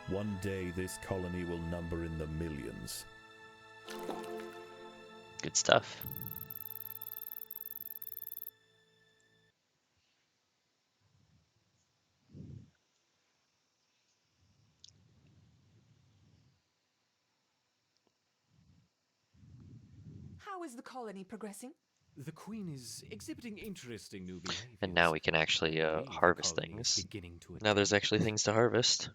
One day this colony will number in the millions. Good stuff. How is the colony progressing? The queen is exhibiting interesting new behaviors. And now we can actually I believe the harvest colony is things. beginning to Now there's adapt. actually things to harvest.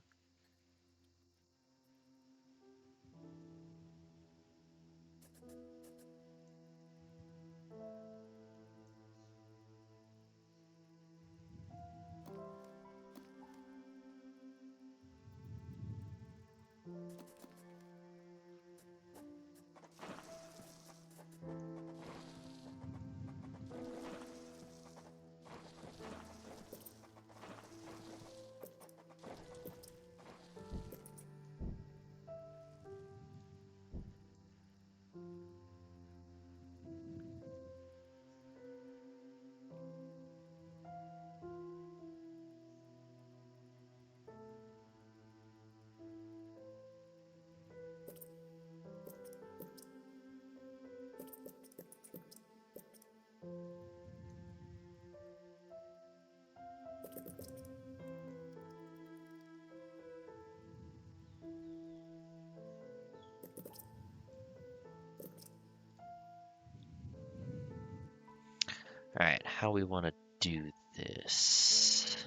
Alright, how we want to do this.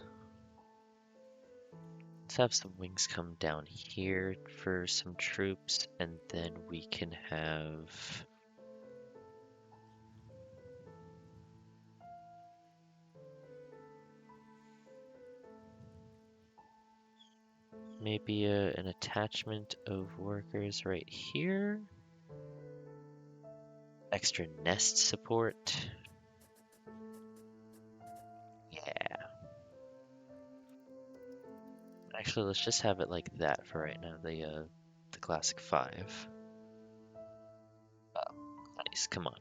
Let's have some wings come down here for some troops, and then we can have... maybe an attachment of workers right here. Extra nest support. Yeah. Actually, let's just have it like that for right now. The classic 5. Oh, nice. Come on.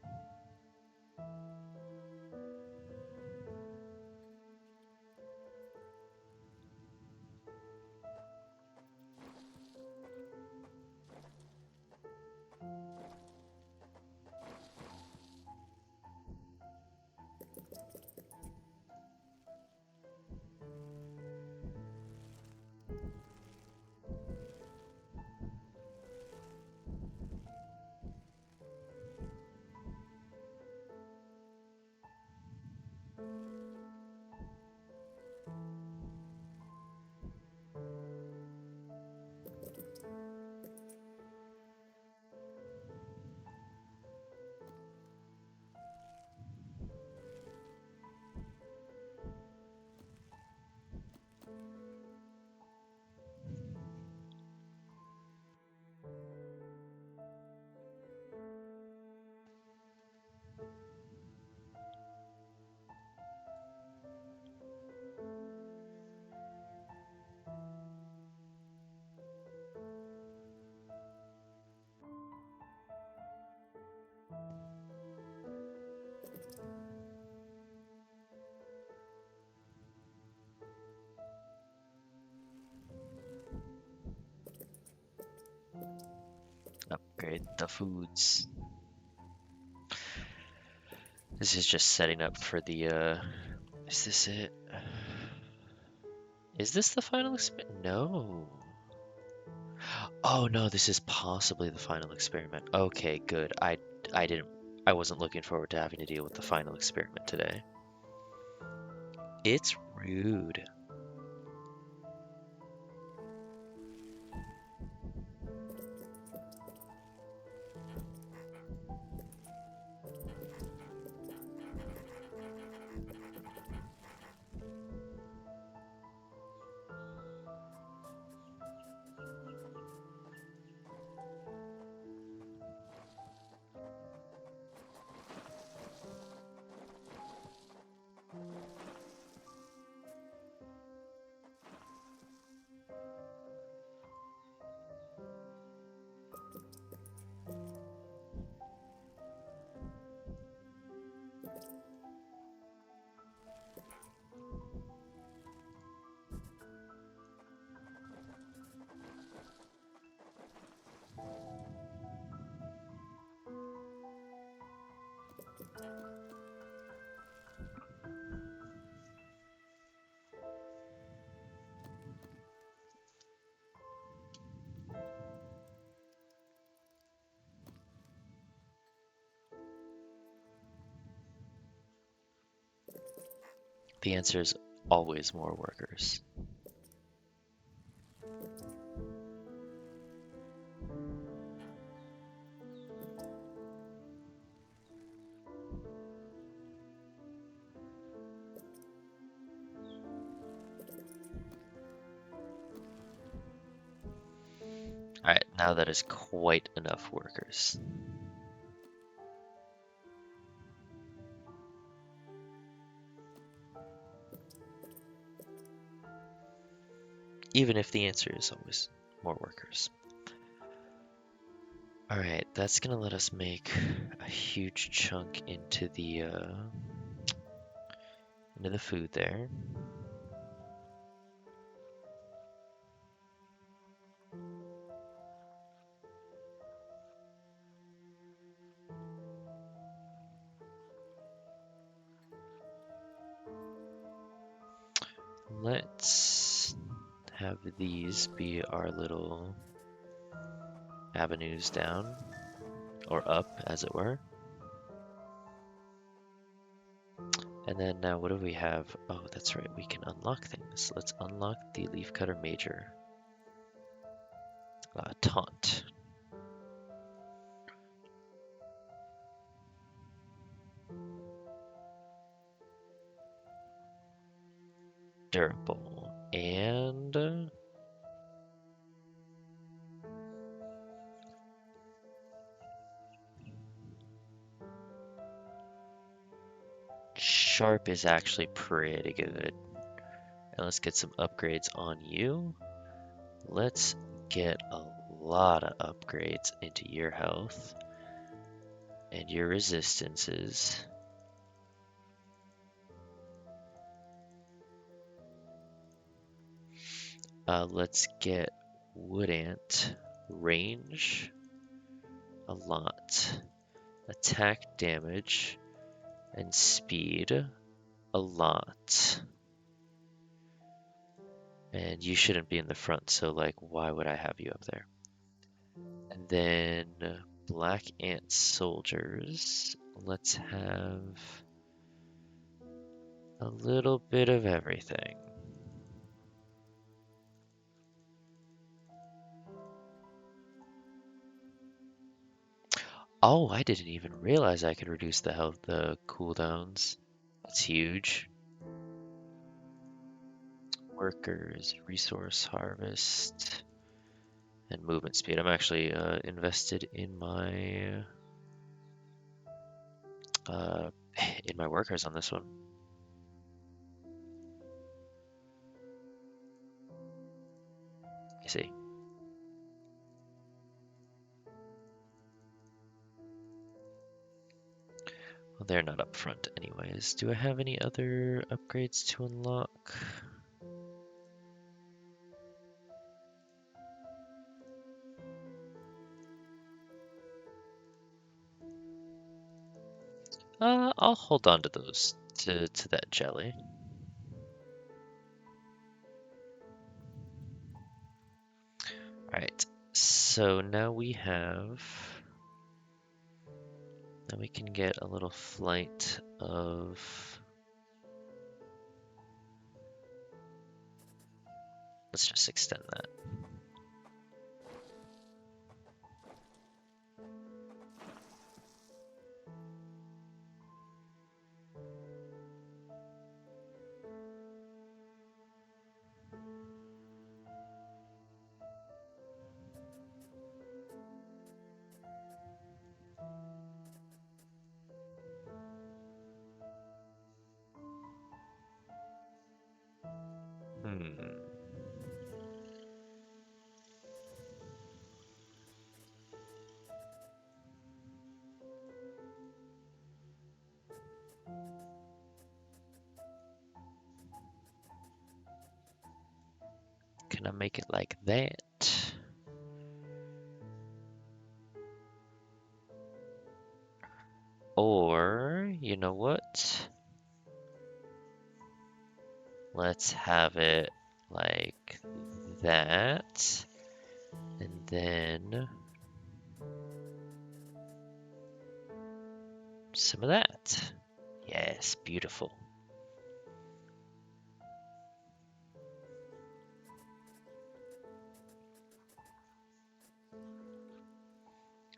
Upgrade the foods. This is just setting up for the, is this it? Is this the final experiment? No. Oh no, this is possibly the final experiment. Okay, good. I wasn't looking forward to having to deal with the final experiment today. It's rude. The answer is always more workers. Alright, now that is quite enough workers. Even if the answer is always more workers. Alright, that's gonna let us make a huge chunk into the food there. Let's have these be our little avenues down, or up, as it were. And then now what do we have? Oh, that's right, we can unlock things. Let's unlock the Leafcutter Major. Taunt. Durable. And... Sharp is actually pretty good. And let's get some upgrades on you. Let's get a lot of upgrades into your health and your resistances. Let's get Wood Ant range a lot, attack damage and speed a lot. And you shouldn't be in the front, so like, why would I have you up there? And then Black Ant soldiers. Let's have a little bit of everything. Oh, I didn't even realize I could reduce the cooldowns. That's huge. Workers, resource harvest, and movement speed. I'm actually invested in my uh, in my workers on this one. You see. Well, they're not up front anyways. Do I have any other upgrades to unlock? I'll hold on to those, to that jelly. Alright, so now we have... Now we can get a little flight of... Let's just extend that. Hmm. Can I make it like that? Or, you know what? Let's have it like that. And then some of that. Yes, beautiful.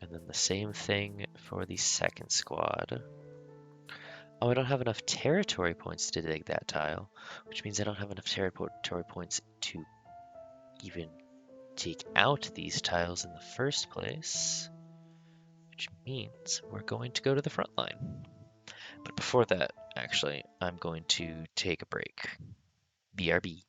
And then the same thing for the second squad. Oh, I don't have enough territory points to dig that tile, which means I don't have enough territory points to even take out these tiles in the first place, which means we're going to go to the front line. But before that, actually, I'm going to take a break. BRB.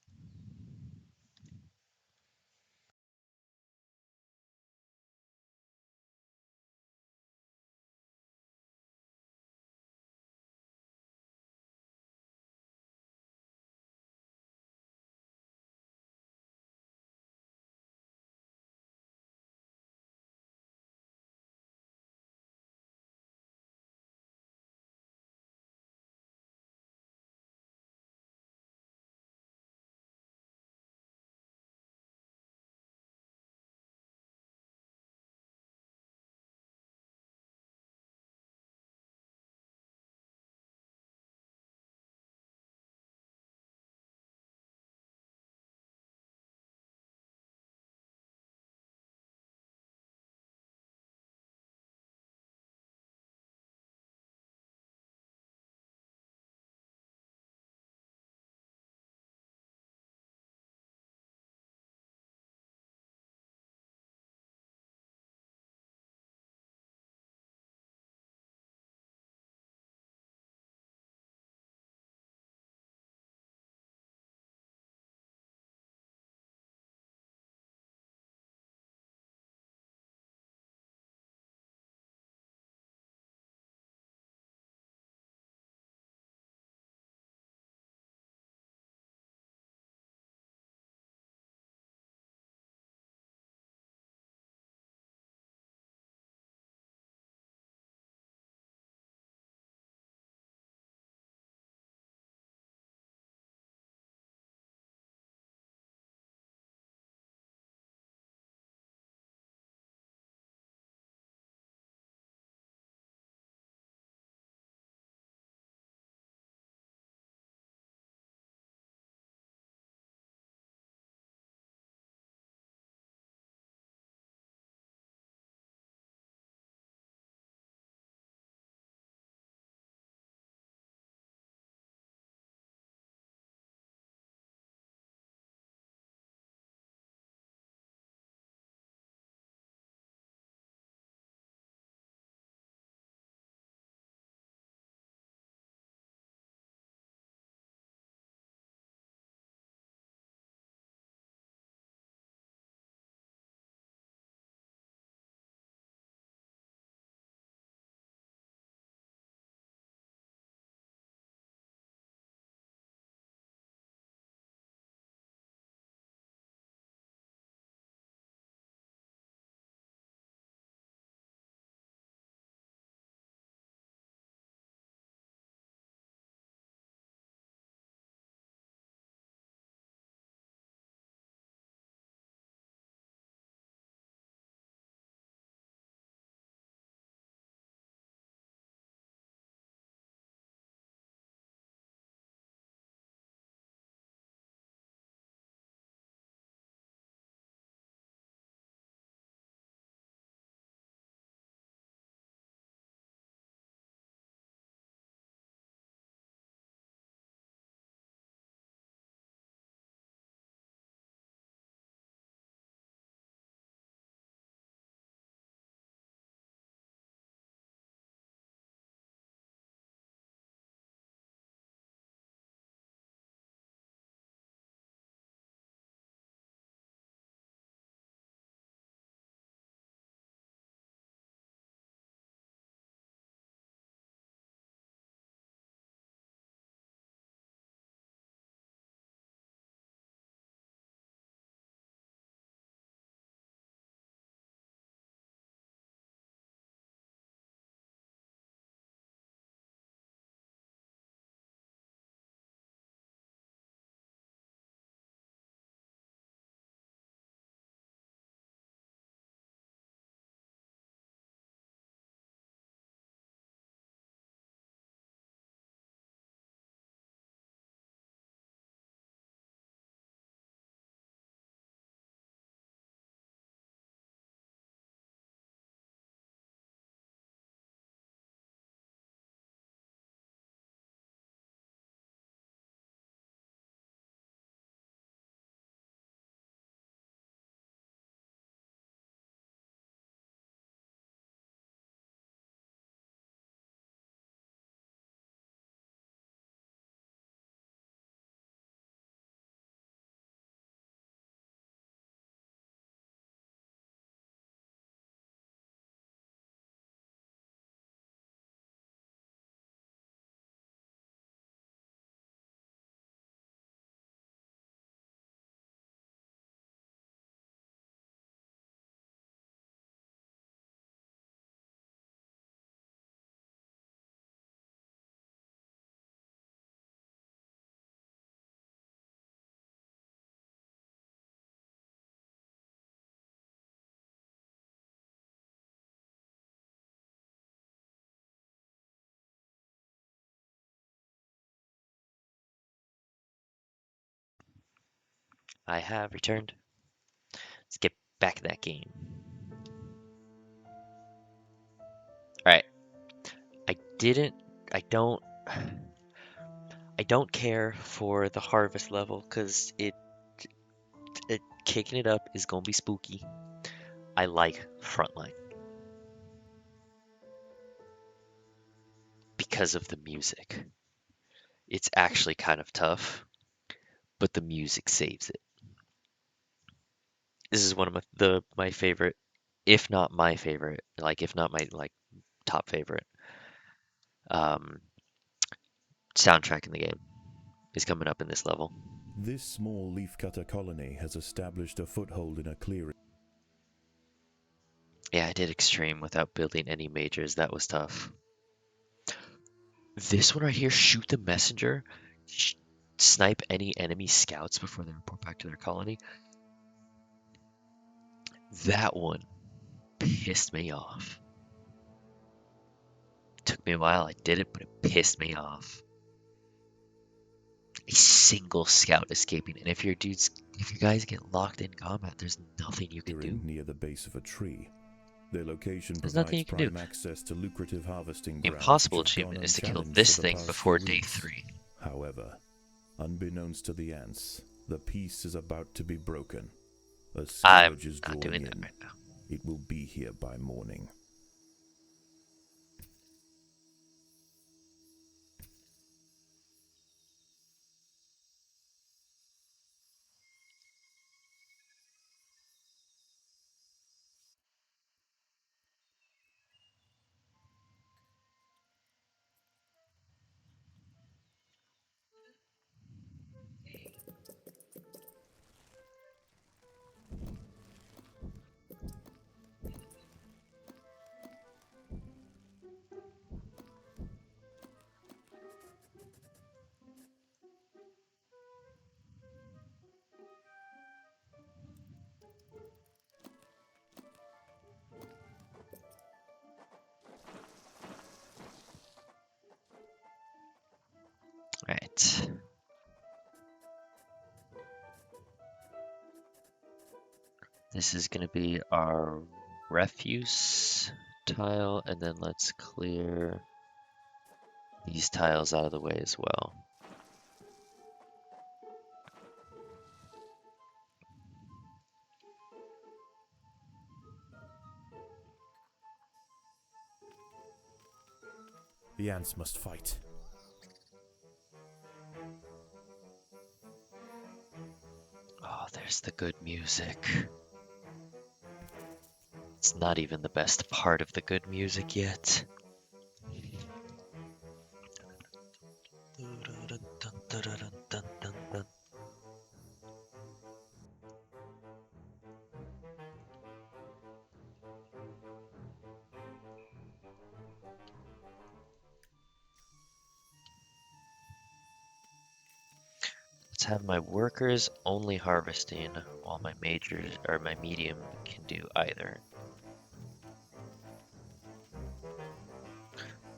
I have returned. Let's get back to that game. Alright. I don't care for the harvest level because it kicking it up is gonna be spooky. I like frontline because of the music. It's actually kind of tough, but the music saves it. This is one of my favorite, if not my favorite, like if not my like top favorite um, soundtrack in the game is coming up in this level. This small leafcutter colony has established a foothold in a clearing. Yeah, I did extreme without building any majors. That was tough. This one right here, shoot the messenger, snipe any enemy scouts before they report back to their colony. That one pissed me off. Took me a while, I did it, but it pissed me off. A single scout escaping, and if your guys get locked in combat, there's nothing you can do. Near the base of a tree. Their location There's nothing provides you can do. prime access to lucrative harvesting The grounds. impossible which have gone achievement is to kill unchallenged this for the thing past before few day weeks. 3. However, unbeknownst to the ants, the peace is about to be broken. A I'm scourge is not drawing doing that in. right now. It will be here by morning. Right. This is going to be our refuse tile, and then let's clear these tiles out of the way as well. The ants must fight. Oh, there's the good music. It's not even the best part of the good music yet. Let's have my workers only harvesting while my majors or my medium can do either.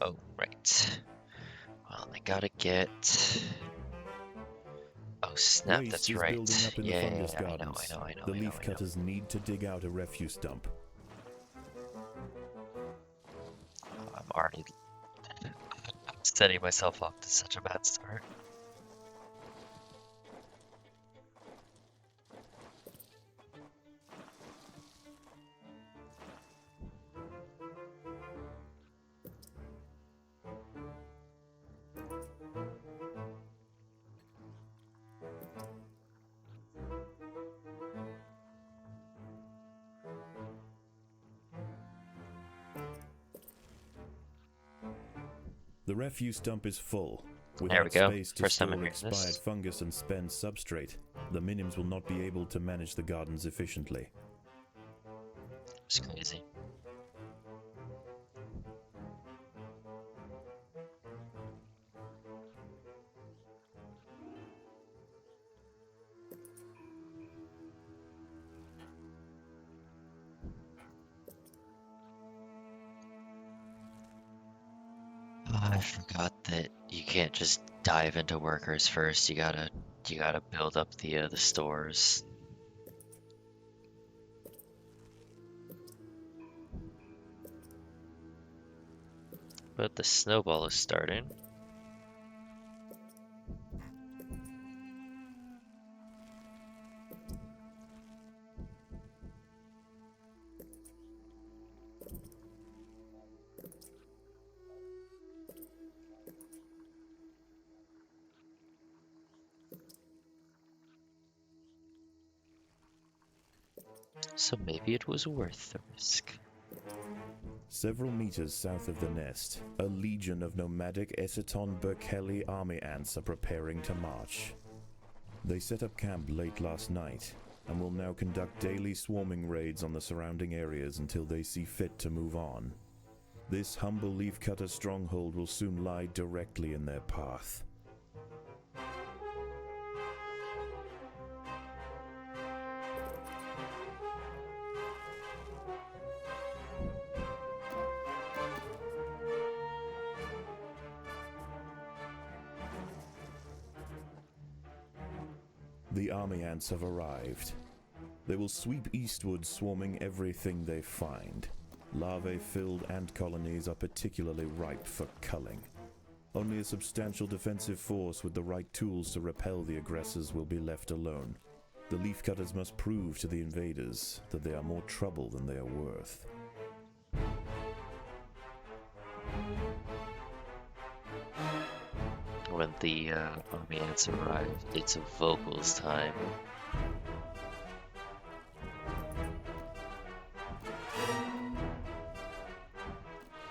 Oh, right. Well, I gotta get. Oh snap! Waste That's is right. building up in the Yeah, fungus I know. gardens. I know. The leaf cutters need to dig out a refuse dump. I'm already setting myself up to such a bad start. The refuse dump is full. There we Without go. space to First time store I'm hearing expired this. fungus and spend substrate, the minims will not be able to manage the gardens efficiently. It's crazy. Oh, I forgot that you can't just dive into workers first. You gotta You gotta build up the stores. But the snowball is starting. So maybe it was worth the risk. Several meters south of the nest, a legion of nomadic Essiton Berkeley army ants are preparing to march. They set up camp late last night and will now conduct daily swarming raids on the surrounding areas until they see fit to move on. This humble leafcutter stronghold will soon lie directly in their path. The army ants have arrived. They will sweep eastward, swarming everything they find. Larvae-filled ant colonies are particularly ripe for culling. Only a substantial defensive force with the right tools to repel the aggressors will be left alone. The leafcutters must prove to the invaders that they are more trouble than they are worth. When the army ants arrive, it's vocals time.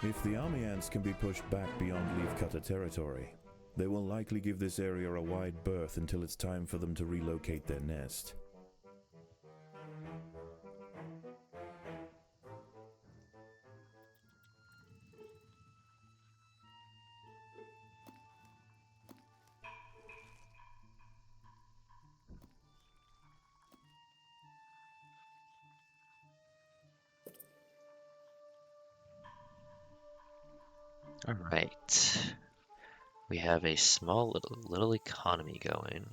If the army ants can be pushed back beyond leafcutter territory, they will likely give this area a wide berth until it's time for them to relocate their nest. Alright. We have a small little economy going.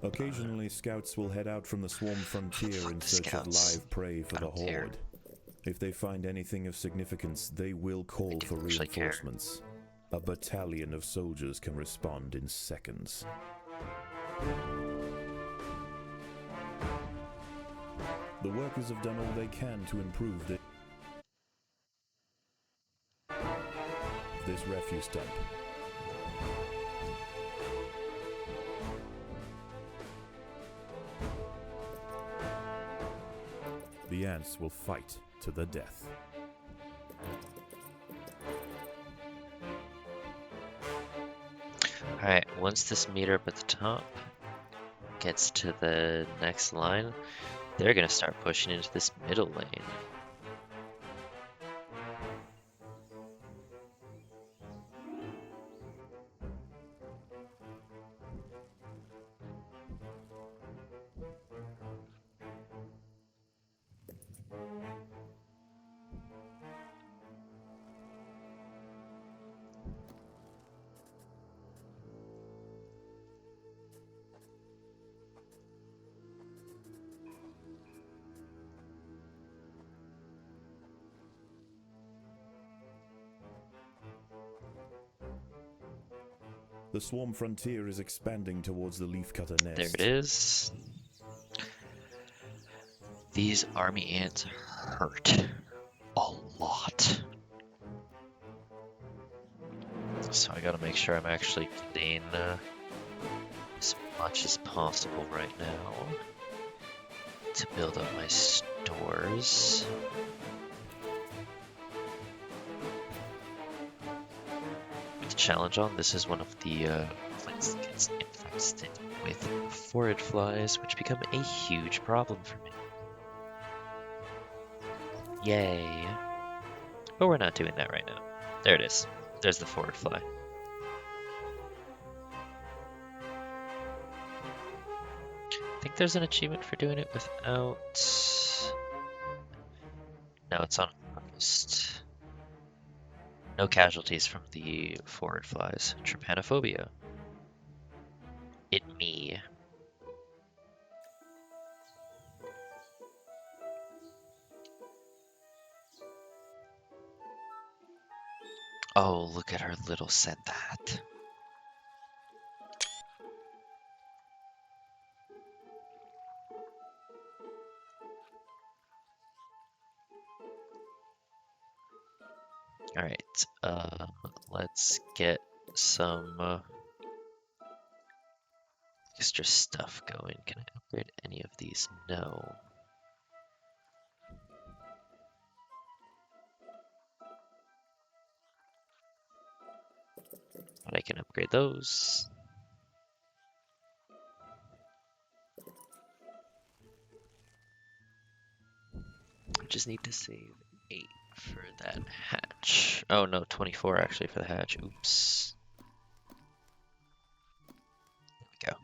Occasionally, scouts will head out from the swarm frontier Fuck in the search of scouts. live prey for I the don't care. horde. If they find anything of significance, they will call do for actually care. reinforcements. A battalion of soldiers can respond in seconds. The workers have done all they can to improve this refuse dump. The ants will fight to the death. Alright, once this meter up at the top gets to the next line, they're gonna start pushing into this middle lane. The swarm frontier is expanding towards the leafcutter nest. There it is. These army ants hurt a lot. So I gotta make sure I'm actually getting as much as possible right now to build up my stores. With the challenge on, this is one of the plants that gets infested with forage flies, which become a huge problem for me. Yay. But we're not doing that right now. There it is. There's the forward fly. I think there's an achievement for doing it without No, it's on August. No casualties from the forward flies. Trypanophobia. It me. Oh, look at her little Sentat. Alright, let's get some extra stuff going. Can I upgrade any of these? No. But I can upgrade those. I just need to save 8 for that hatch. Oh no, 24 actually for the hatch. Oops. There we go.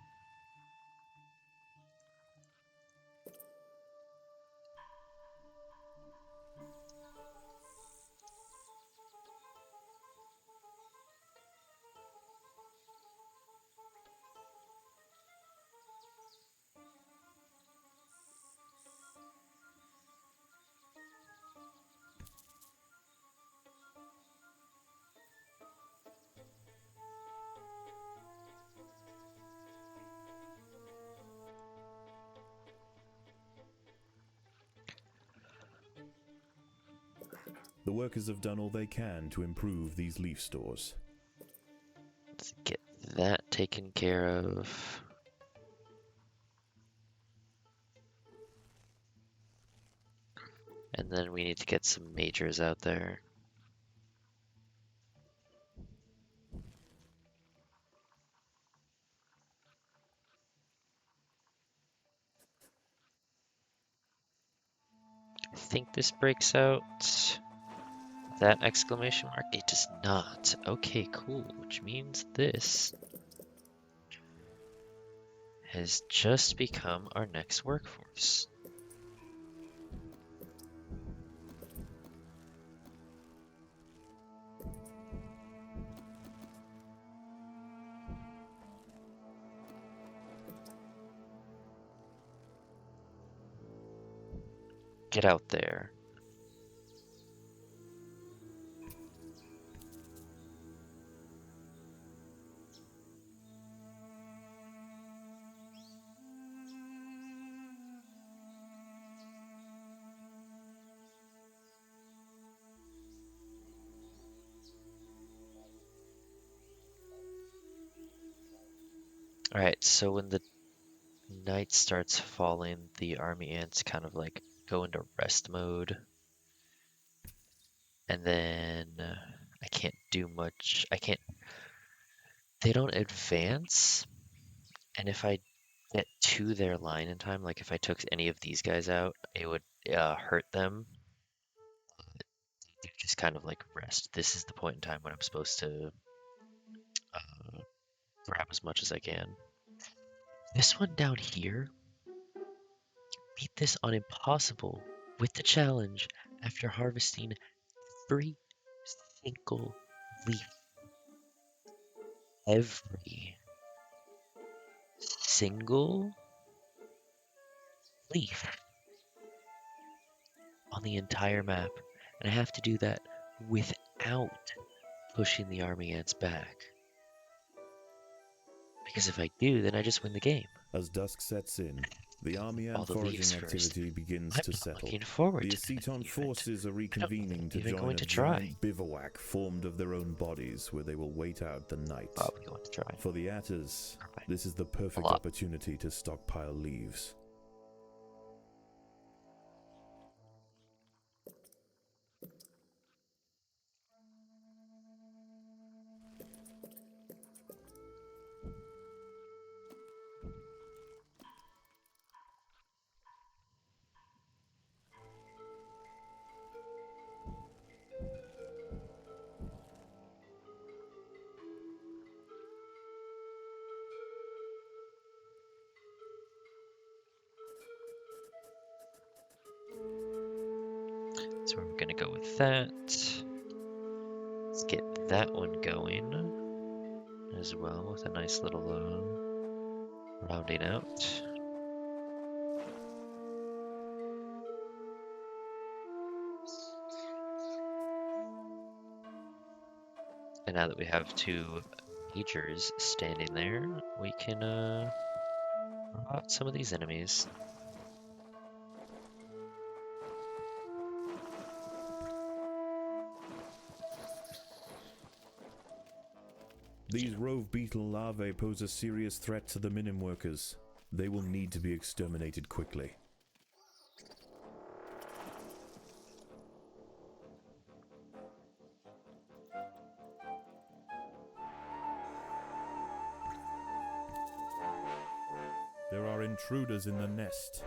The workers have done all they can to improve these leaf stores. Let's get that taken care of. And then we need to get some majors out there. I think this breaks out. That exclamation mark? It does not. Okay, cool. Which means this has just become our next workforce. Get out there. Alright, so when the night starts falling, the army ants kind of like go into rest mode. And then I can't do much. They don't advance. And if I get to their line in time, like if I took any of these guys out, it would hurt them. They just kind of like rest. This is the point in time when I'm supposed to grab as much as I can. This one down here, beat this on impossible with the challenge after harvesting every single leaf. Every single leaf on the entire map. And I have to do that without pushing the army ants back. Because if I do, then I just win the game. As dusk sets in, the army All ant the leaves foraging first. activity begins I'm to not settle. looking forward The to that Aceton event. forces are reconvening to even join going a to try. giant bivouac formed of their own bodies where they will wait out the night. Probably going to try. For the Atters, Try. this is the perfect lot. opportunity to stockpile leaves. with that. Let's get that one going as well with a nice little rounding out. And now that we have two majors standing there, we can rob out some of these enemies. These rove beetle larvae pose a serious threat to the minim workers. They will need to be exterminated quickly. There are intruders in the nest.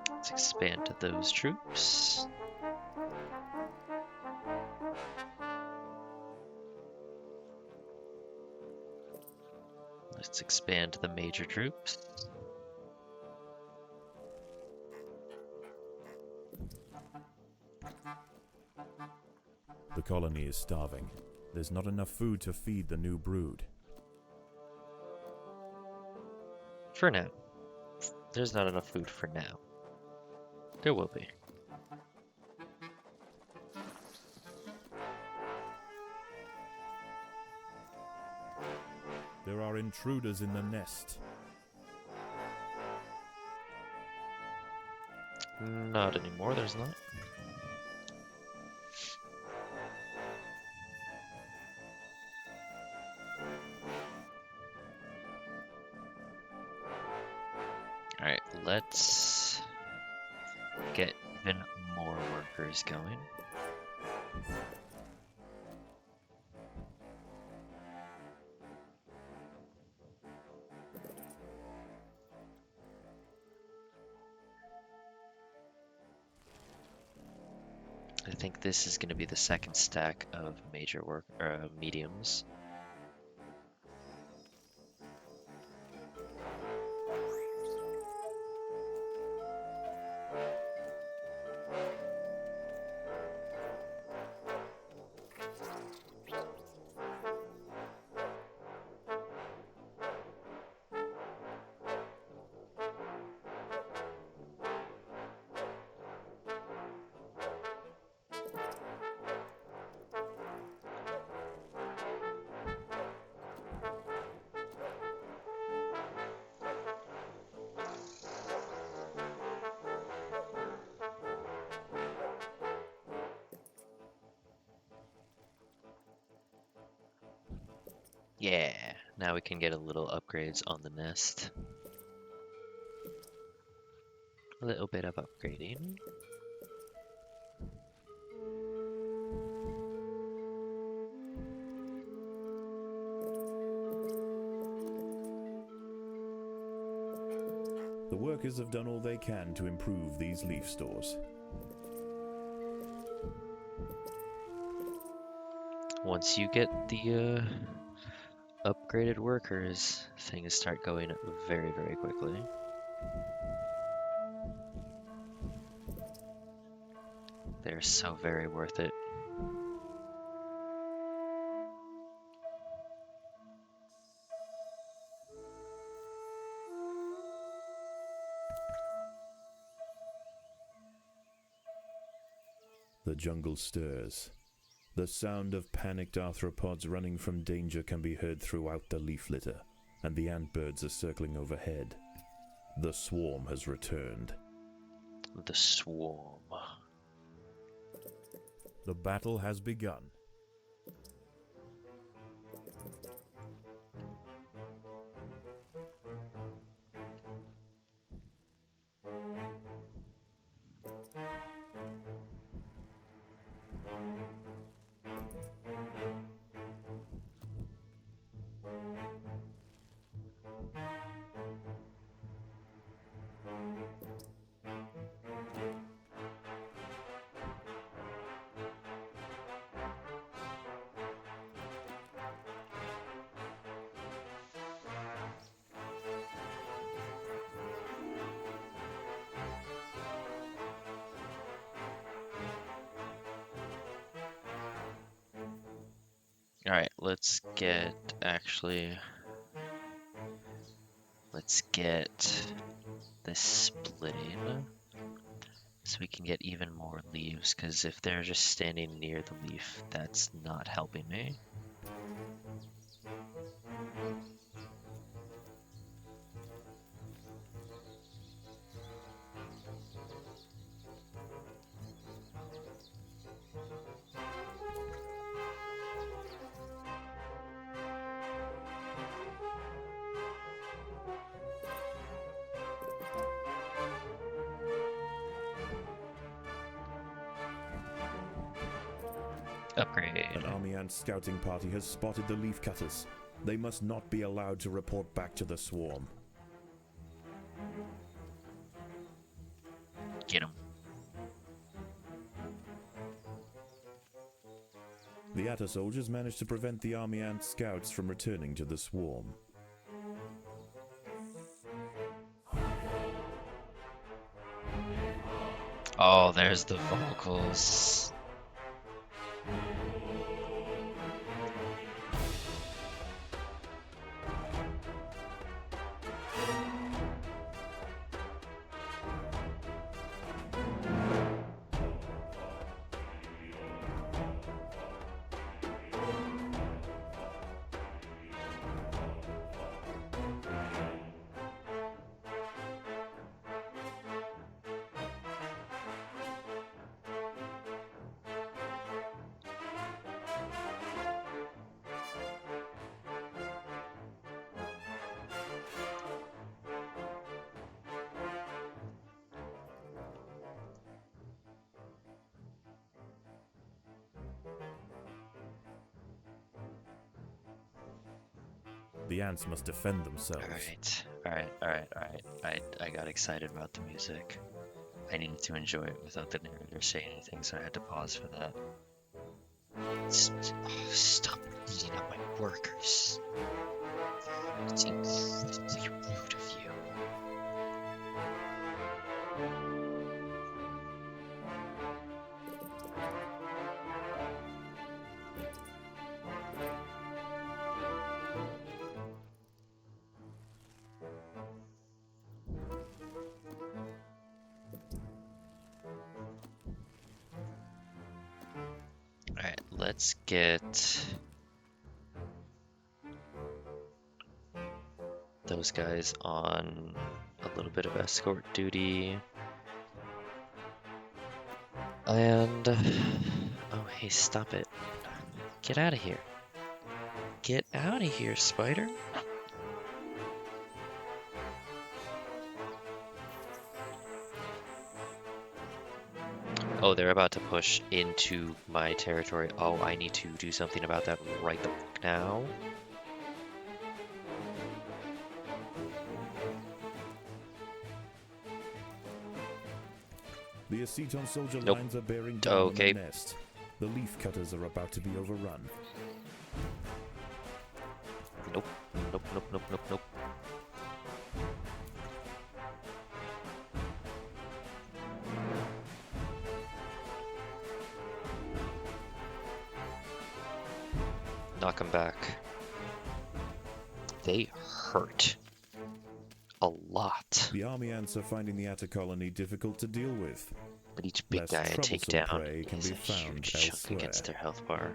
Let's expand those troops. Let's expand the major troops. The colony is starving. There's not enough food to feed the new brood. For now. There's not enough food for now. There will be. There are intruders in the nest. Not anymore, there's not. Alright, let's get even more workers going. I think this is going to be the second stack of major work mediums. Yeah, now we can get a little upgrades on the nest. A little bit of upgrading. The workers have done all they can to improve these leaf stores. Once you get the upgraded workers, things start going very, very quickly. They're so very worth it. The jungle stirs. The sound of panicked arthropods running from danger can be heard throughout the leaf litter, and the antbirds are circling overhead. The swarm has returned. The swarm. The battle has begun. let's get, actually, let's get this splitting so we can get even more leaves, because if they're just standing near the leaf, that's not helping me. Upgrade. An army ant scouting party has spotted the leaf cutters. They must not be allowed to report back to the swarm. Get him. The Atta soldiers managed to prevent the army ant scouts from returning to the swarm. Oh, there's the vocals. The ants must defend themselves. Alright. I got excited about the music. I needed to enjoy it without the narrator saying anything, so I had to pause for that. Stop eating up my workers. It seems really rude of you. Alright, let's get those guys on a little bit of escort duty. And oh hey, stop it. Get out of here. Get out of here, spider. Oh, they're about to push into my territory. Oh, I need to do something about that right the fuck now. The Aceton soldier Nope. lines are bearing down Okay. on the nest. The leaf cutters are about to be overrun. Nope. Nope. Knock them back. They hurt. A lot. The army ants are finding the Atta colony difficult to deal with. But each big Less guy I take troublesome down prey can is be a found huge chunk elsewhere. against their health bar.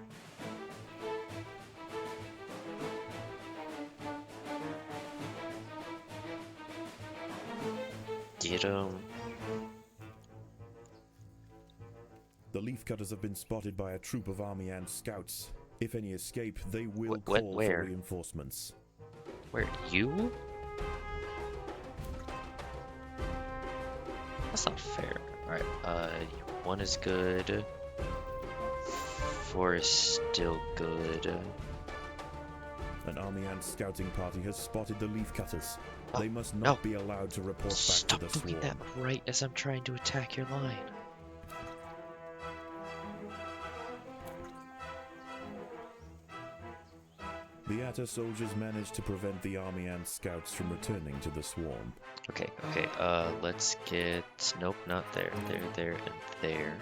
Get 'em. The leaf cutters have been spotted by a troop of army ant scouts. If any escape, they will What- call where? for reinforcements. Where? You? That's not fair. Alright, one is good. Four is still good. An army ant scouting party has spotted the leaf cutters. Oh, They must no. not be allowed to report Stop back to the doing swarm. that right as I'm trying to attack your line. The Atta soldiers managed to prevent the army ant scouts from returning to the swarm. Okay, let's get... Nope, not there. There, and there.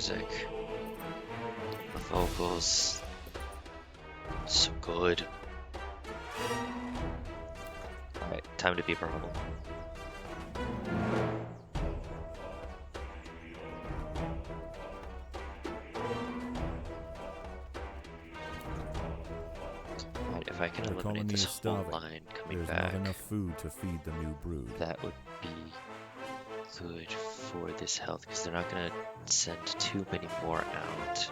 music. The vocals. So good. Alright, time to be purple. Alright, if I can The eliminate colony this is whole starving. line coming There's back, not enough food to feed the new brood. that would be good for this health, because they're not gonna send too many more out.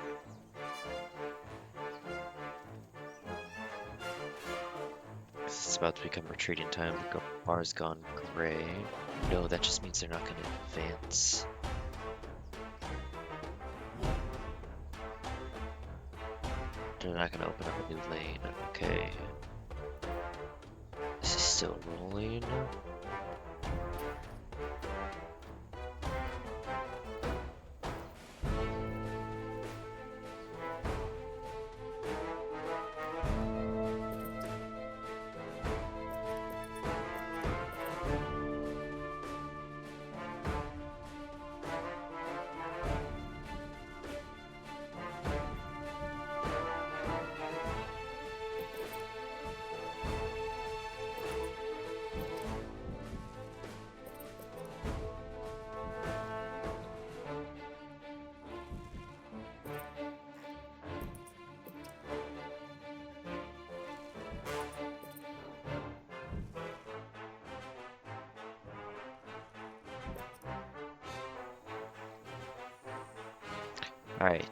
It's about to become retreating time. The bar's gone gray. No, that just means they're not gonna advance. They're not gonna open up a new lane. Okay. This is still rolling. Alright.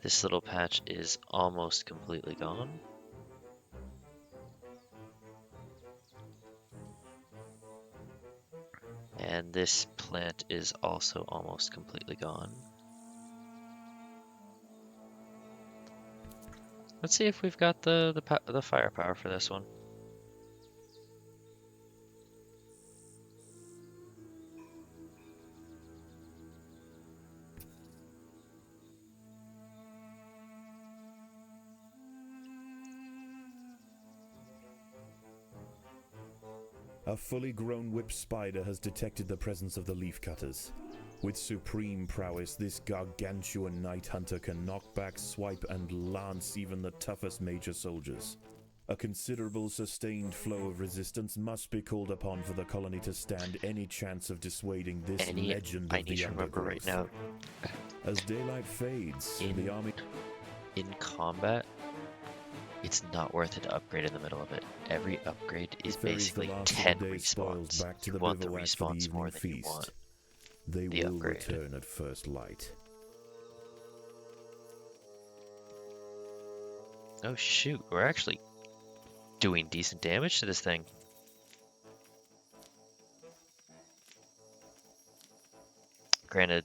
This little patch is almost completely gone. And this plant is also almost completely gone. Let's see if we've got the firepower for this one. A fully grown whip spider has detected the presence of the leaf cutters. With supreme prowess, this gargantuan night hunter can knock back, swipe, and lance even the toughest major soldiers. A considerable sustained flow of resistance must be called upon for the colony to stand any chance of dissuading this legend I of need the to remember right Undergrowth. now, As daylight fades, the army... in combat, it's not worth it to upgrade in the middle of it. Every upgrade is ferries the basically last of the 10 day's spoils respawns. back to You the want the bivouac for the respawns more evening than you feast. want They the will upgrade. return at first light. Oh shoot, we're actually doing decent damage to this thing. Granted,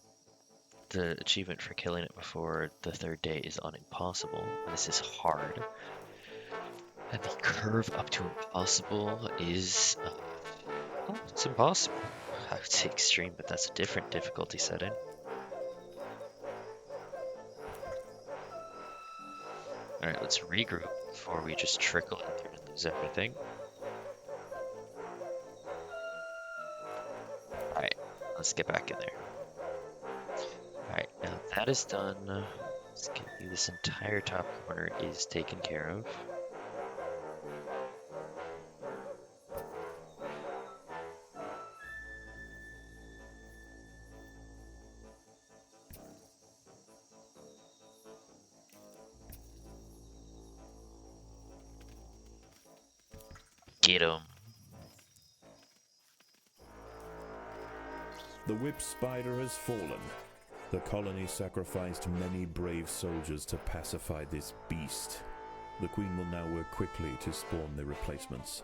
the achievement for killing it before the third day is on impossible. This is hard. And the curve up to impossible is... well, it's impossible. I would say extreme, but that's a different difficulty setting. Alright, let's regroup before we just trickle in there and lose everything. Alright, let's get back in there. Alright, now that is done. Let's get you this entire top corner is taken care of. Get him. The whip spider has fallen. The colony sacrificed many brave soldiers to pacify this beast. The queen will now work quickly to spawn the replacements.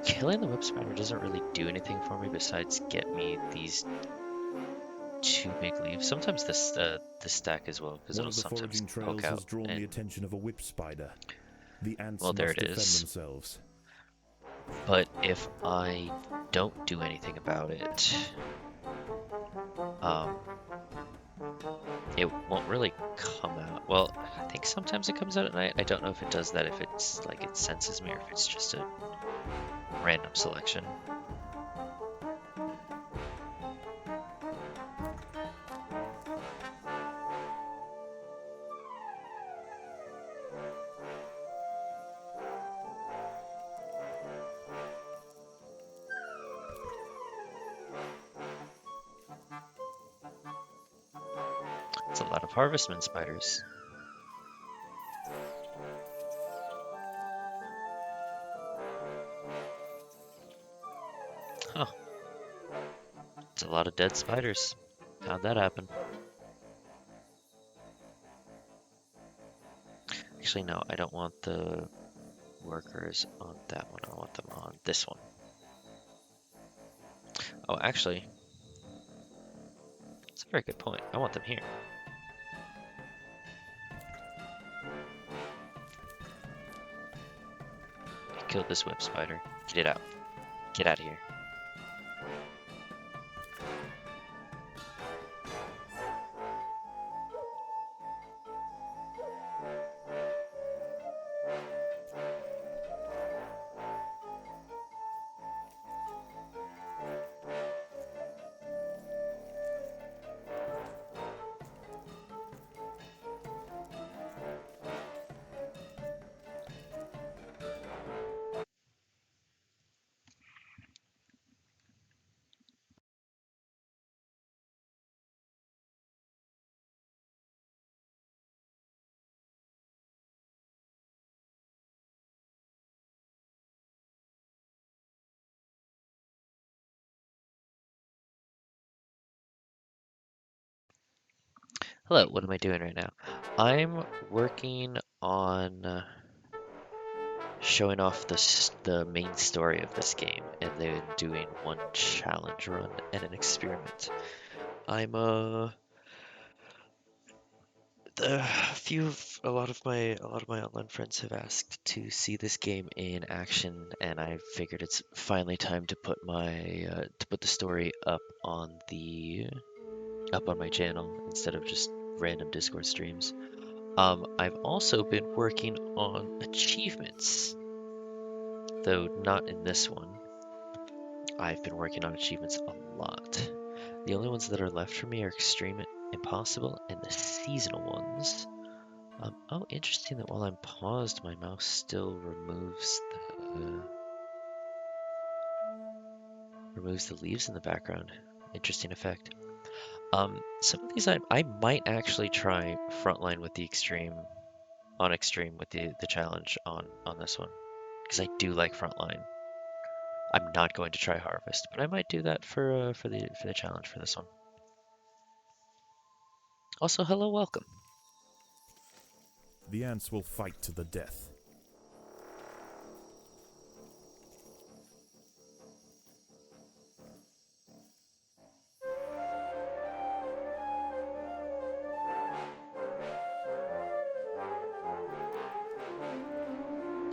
Killing the whip spider doesn't really do anything for me besides get me these 2 big leaves. Sometimes this stack as well, because One it'll of the sometimes foraging poke trails out. has drawn the And attention of a whip spider. The ants Well, there must it defend is. themselves. But if I don't do anything about it, um, it won't really come out. Well, I think sometimes it comes out at night. I don't know if it does that, if it's like it senses me or if it's just a random selection. It's a lot of harvestman spiders. Huh. It's a lot of dead spiders. How'd that happen? Actually, no, I don't want the workers on that one. I want them on this one. Oh, actually, it's a very good point. I want them here. Kill this whip spider. Get it out. Get out of here. Hello, what am I doing right now? I'm working on showing off the main story of this game, and then doing one challenge run and an experiment. I'm a lot of my online friends have asked to see this game in action, and I figured it's finally time to put the story up on my channel instead of just random Discord streams. I've also been working on achievements, though not in this one. I've been working on achievements a lot. The only ones that are left for me are Extreme Impossible and the seasonal ones. Oh, interesting that while I'm paused, my mouse still removes the leaves in the background. Interesting effect. Some of these I might actually try frontline with the extreme with the challenge on this one, because I do like frontline. I'm not going to try harvest, but I might do that for the challenge for this one. Also, hello, welcome. The ants will fight to the death.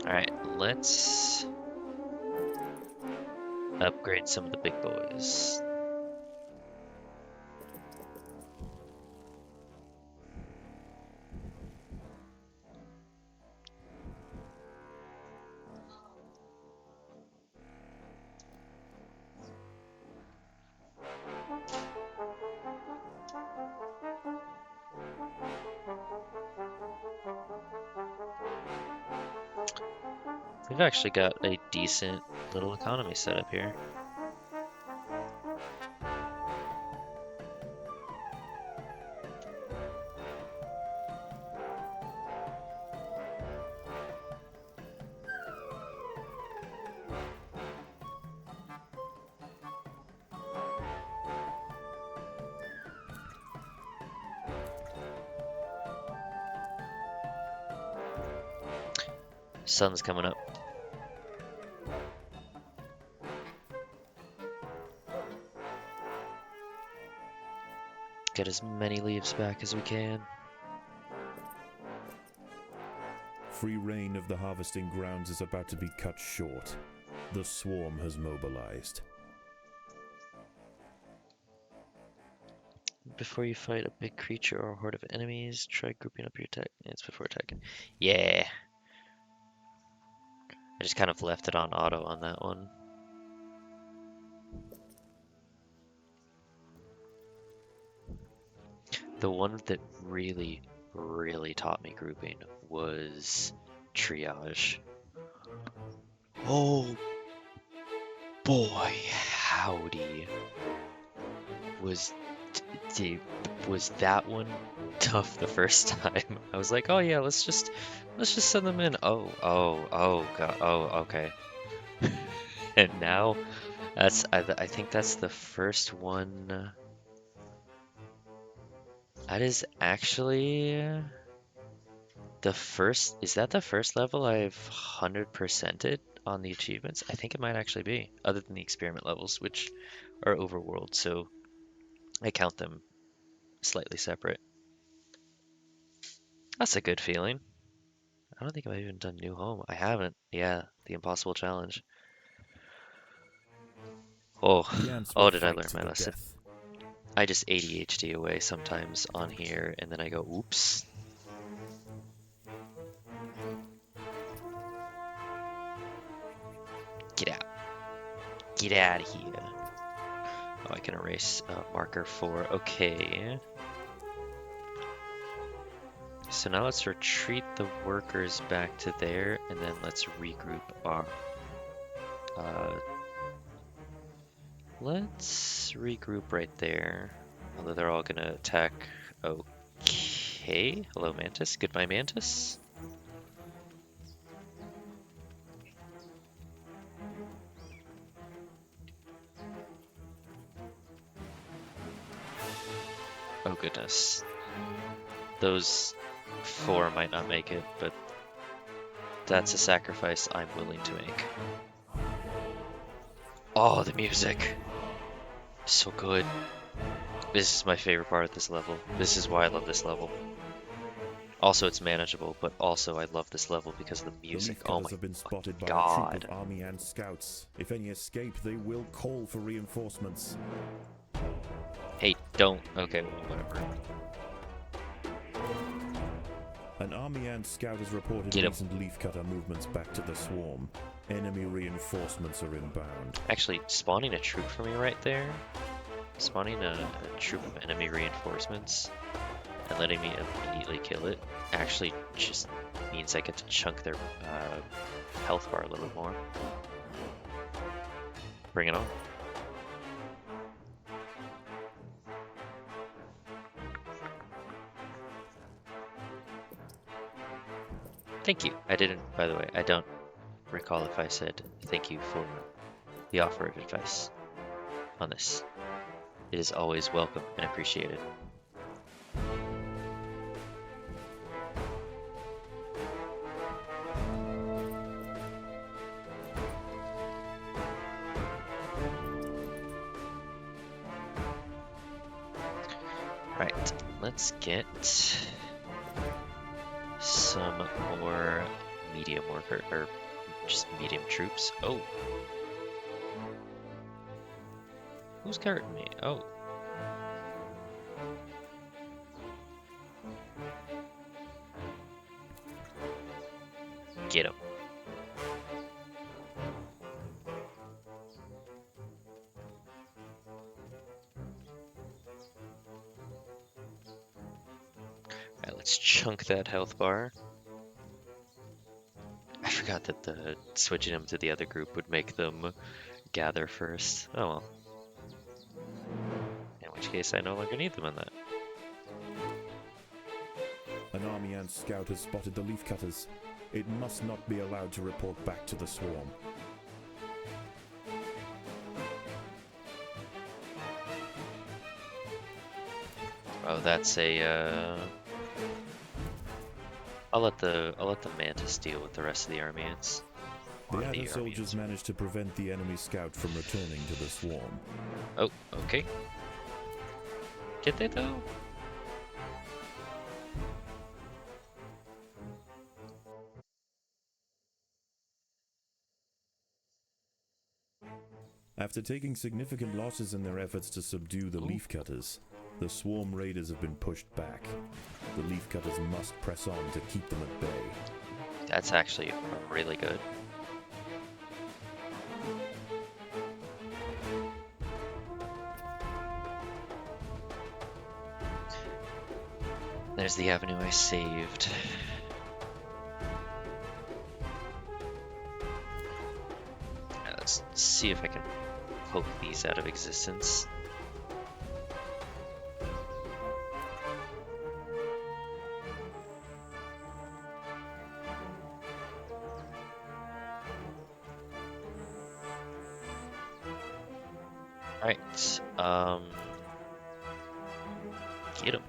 All right, let's upgrade some of the big boys. We've actually got a decent little economy set up here. Sun's coming up. Get as many leaves back as we can. free reign of the harvesting grounds is about to be cut short. The swarm has mobilized. Before you fight a big creature or a horde of enemies, try grouping up your attack units before attacking. Yeah. I just kind of left it on auto on that one. The one that really, really taught me grouping was triage. Oh boy, howdy. Was was that one tough the first time? I was like, oh yeah, let's just send them in. Oh god, oh okay. And now I think that's the first one. That is actually the first. Is that the first level I've 100%ed on the achievements? I think it might actually be, other than the experiment levels, which are overworld, so I count them slightly separate. That's a good feeling. I don't think I've even done New Home. I haven't. Yeah, the impossible challenge. Oh, The ants will oh, did I fight learn to my the lesson? death. I just ADHD away sometimes on here, and then I go, oops. Get out. Get out of here. Oh, I can erase marker 4. Okay. So now let's retreat the workers back to there, and then let's regroup our... let's regroup right there. Although they're all gonna attack. Okay. Hello, Mantis. Goodbye, Mantis. Oh, goodness. Those 4 might not make it, but that's a sacrifice I'm willing to make. Oh, the music. So good. This is my favorite part of this level. This is why I love this level. Also, it's manageable, but also I love this level because of the The music. leaf Oh cutters my have been spotted by a god. troop of army and scouts. If any escape, they will call for reinforcements. Hey, don't. Okay, well, whatever. An army and scout has reported Get 'em. recent leafcutter movements back to the swarm. Enemy reinforcements are inbound. Actually, spawning a troop for me right there, spawning a troop of enemy reinforcements, and letting me immediately kill it, actually just means I get to chunk their health bar a little bit more. Bring it on. Thank you. I didn't, by the way, I don't recall if I said thank you for the offer of advice on this. It is always welcome and appreciated. Right, let's get some more medium worker, or just medium troops. Oh. Who's guarding me? Oh. Get him. Alright, let's chunk that health bar. I forgot that the switching them to the other group would make them gather first. Oh well. In which case I no longer need them in that. An army and scout has spotted the leafcutters. It must not be allowed to report back to the swarm. Oh, that's a I'll let the Mantis deal with the rest of the army ants. The Or other army soldiers ants. managed to prevent the enemy scout from returning to the swarm. Oh, okay. Did they though? After taking significant losses in their efforts to subdue the leafcutters, the swarm raiders have been pushed back. The leafcutters must press on to keep them at bay. That's actually really good. There's the avenue I saved. Let's see if I can poke these out of existence. Alright, get him.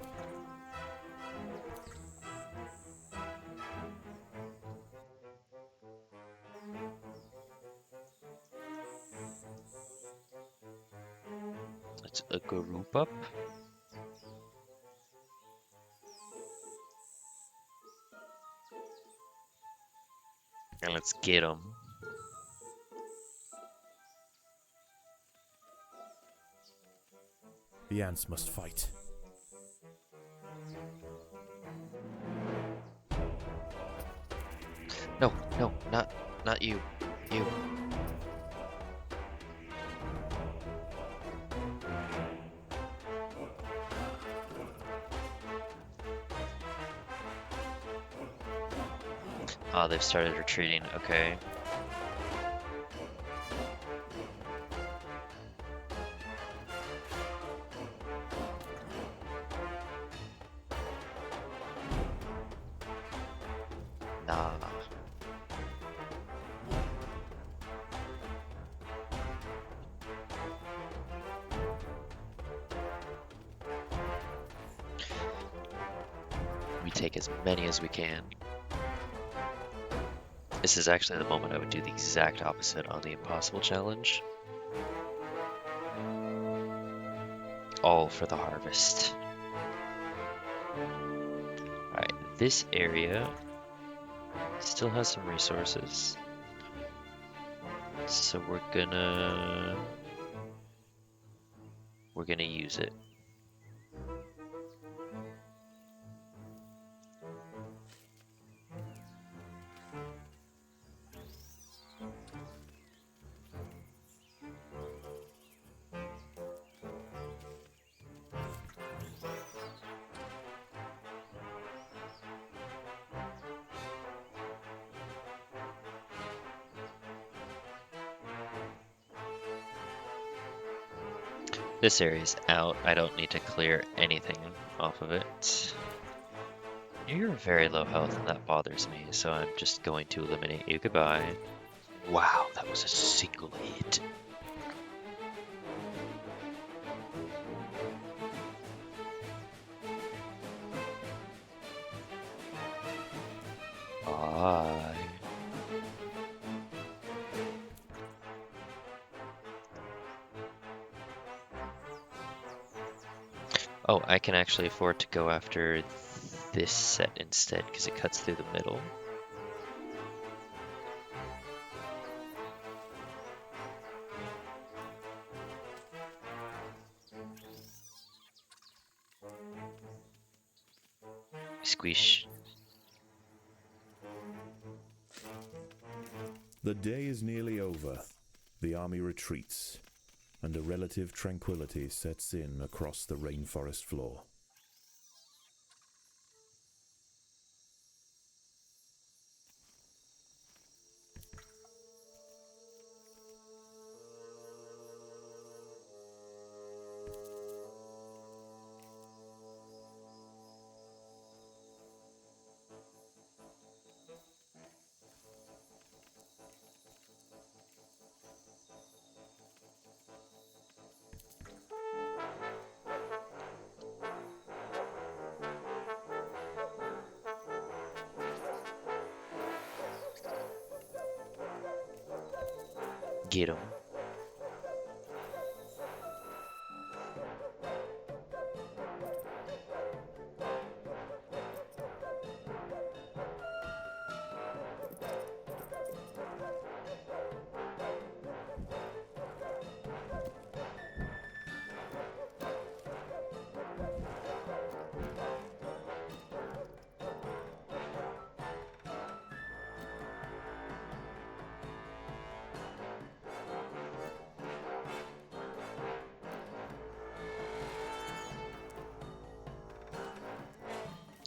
Let's group up. And let's get him. The ants must fight. No, no, not you. You. Ah, they've started retreating. Okay. Nah. We take as many as we can. This is actually the moment I would do the exact opposite on the impossible challenge. All for the harvest. Alright, this area still has some resources. So we're gonna use it. This area's out. I don't need to clear anything off of it. You're very low health and that bothers me, so I'm just going to eliminate you. Goodbye. Wow, that was a single hit. Bye. Oh, I can actually afford to go after this set instead because it cuts through the middle. Squish. The day is nearly over. The army retreats, and a relative tranquility sets in across the rainforest floor. Get him.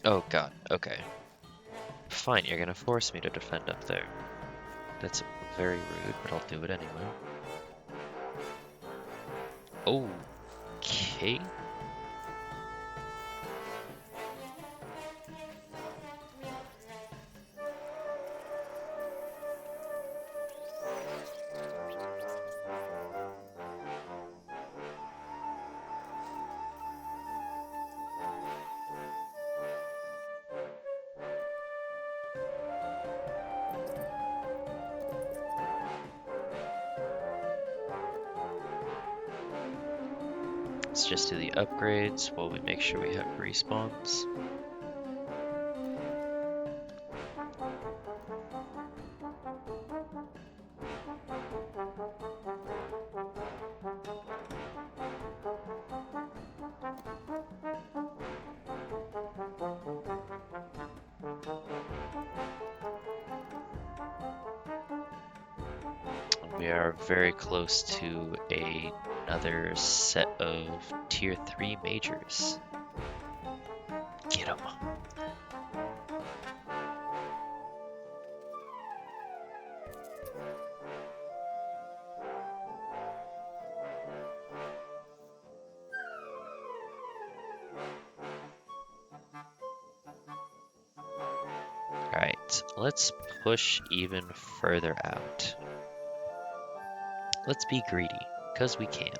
Oh god, okay. Fine, you're gonna force me to defend up there. That's very rude, but I'll do it anyway. Okay. Let's just do the upgrades while we make sure we have respawns. We are very close to another set of tier 3 majors. Get 'em. Alright, let's push even further out. Let's be greedy, because we can.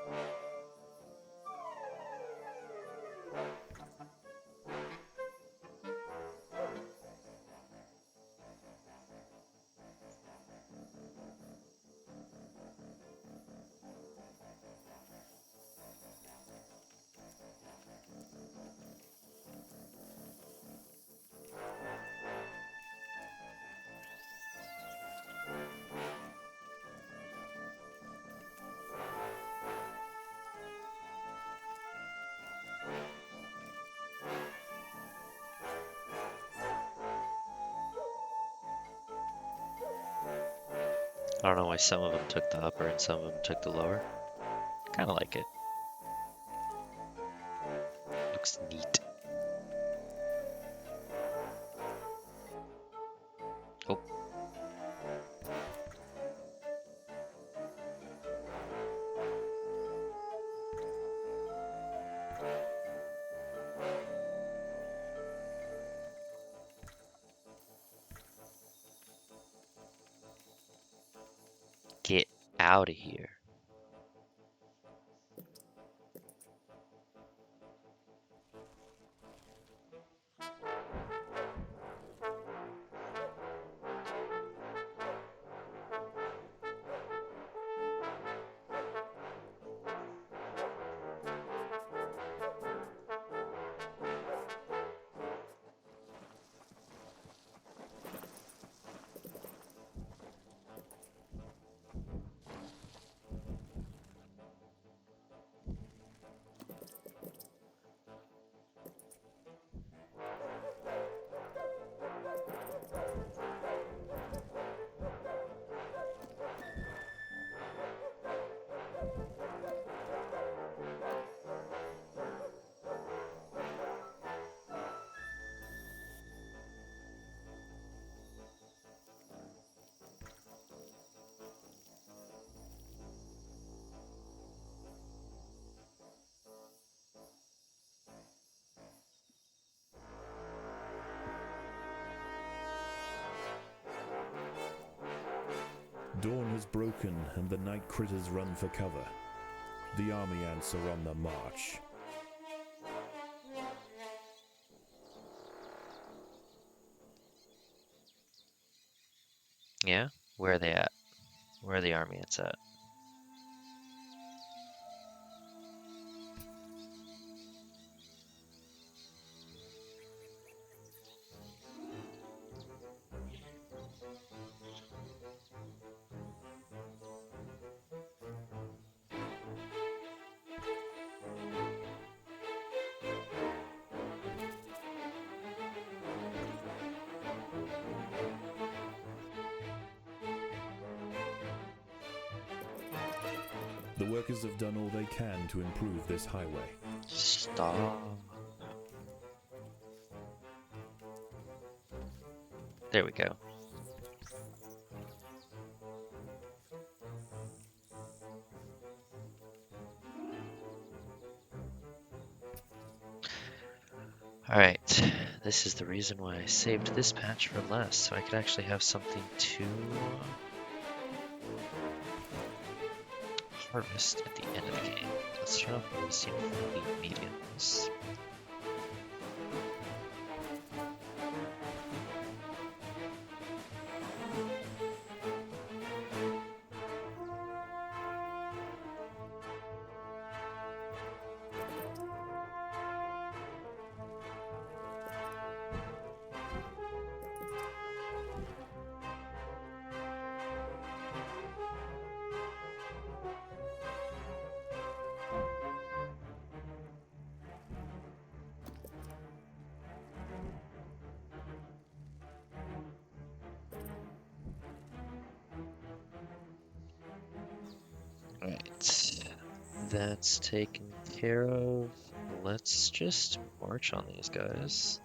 I don't know why some of them took the upper and some of them took the lower. Kinda like it. Looks neat. Oh. Get out of here. Dawn has broken and the night critters run for cover. The army ants are on the march. Yeah? Where are they at? Where are the army ants at? The workers have done all they can to improve this highway. Stop. There we go. Alright, this is the reason why I saved this patch for last, so I could actually have something to harvest at the end of the game. Let's turn off harvesting for the mediums. Right, that's taken care of. Let's just march on these guys.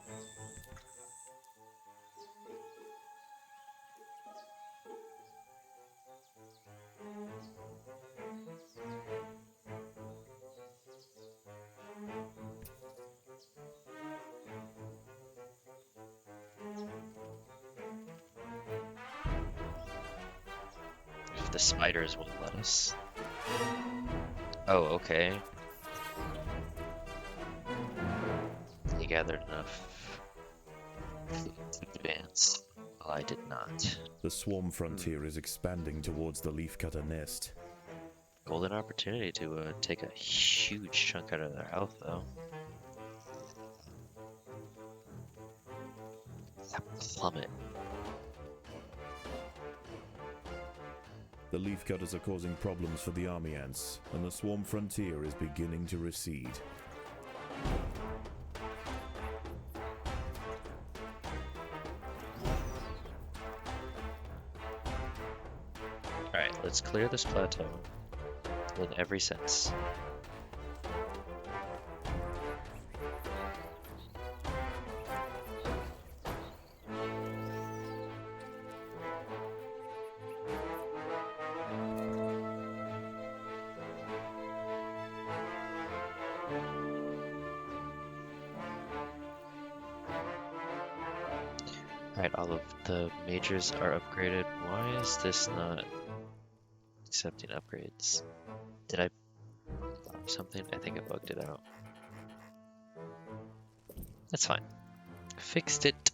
If the spiders will let us. Oh, okay. They gathered enough food to advance. Well, I did not. The swarm frontier is expanding towards the leafcutter nest. Golden opportunity to take a huge chunk out of their health, though. That plummet. The leafcutters are causing problems for the army ants, and the swarm frontier is beginning to recede. Alright, let's clear this plateau in every sense. Alright, all of the majors are upgraded. Why is this not accepting upgrades? Did I bug something? I think I bugged it out. That's fine. Fixed it.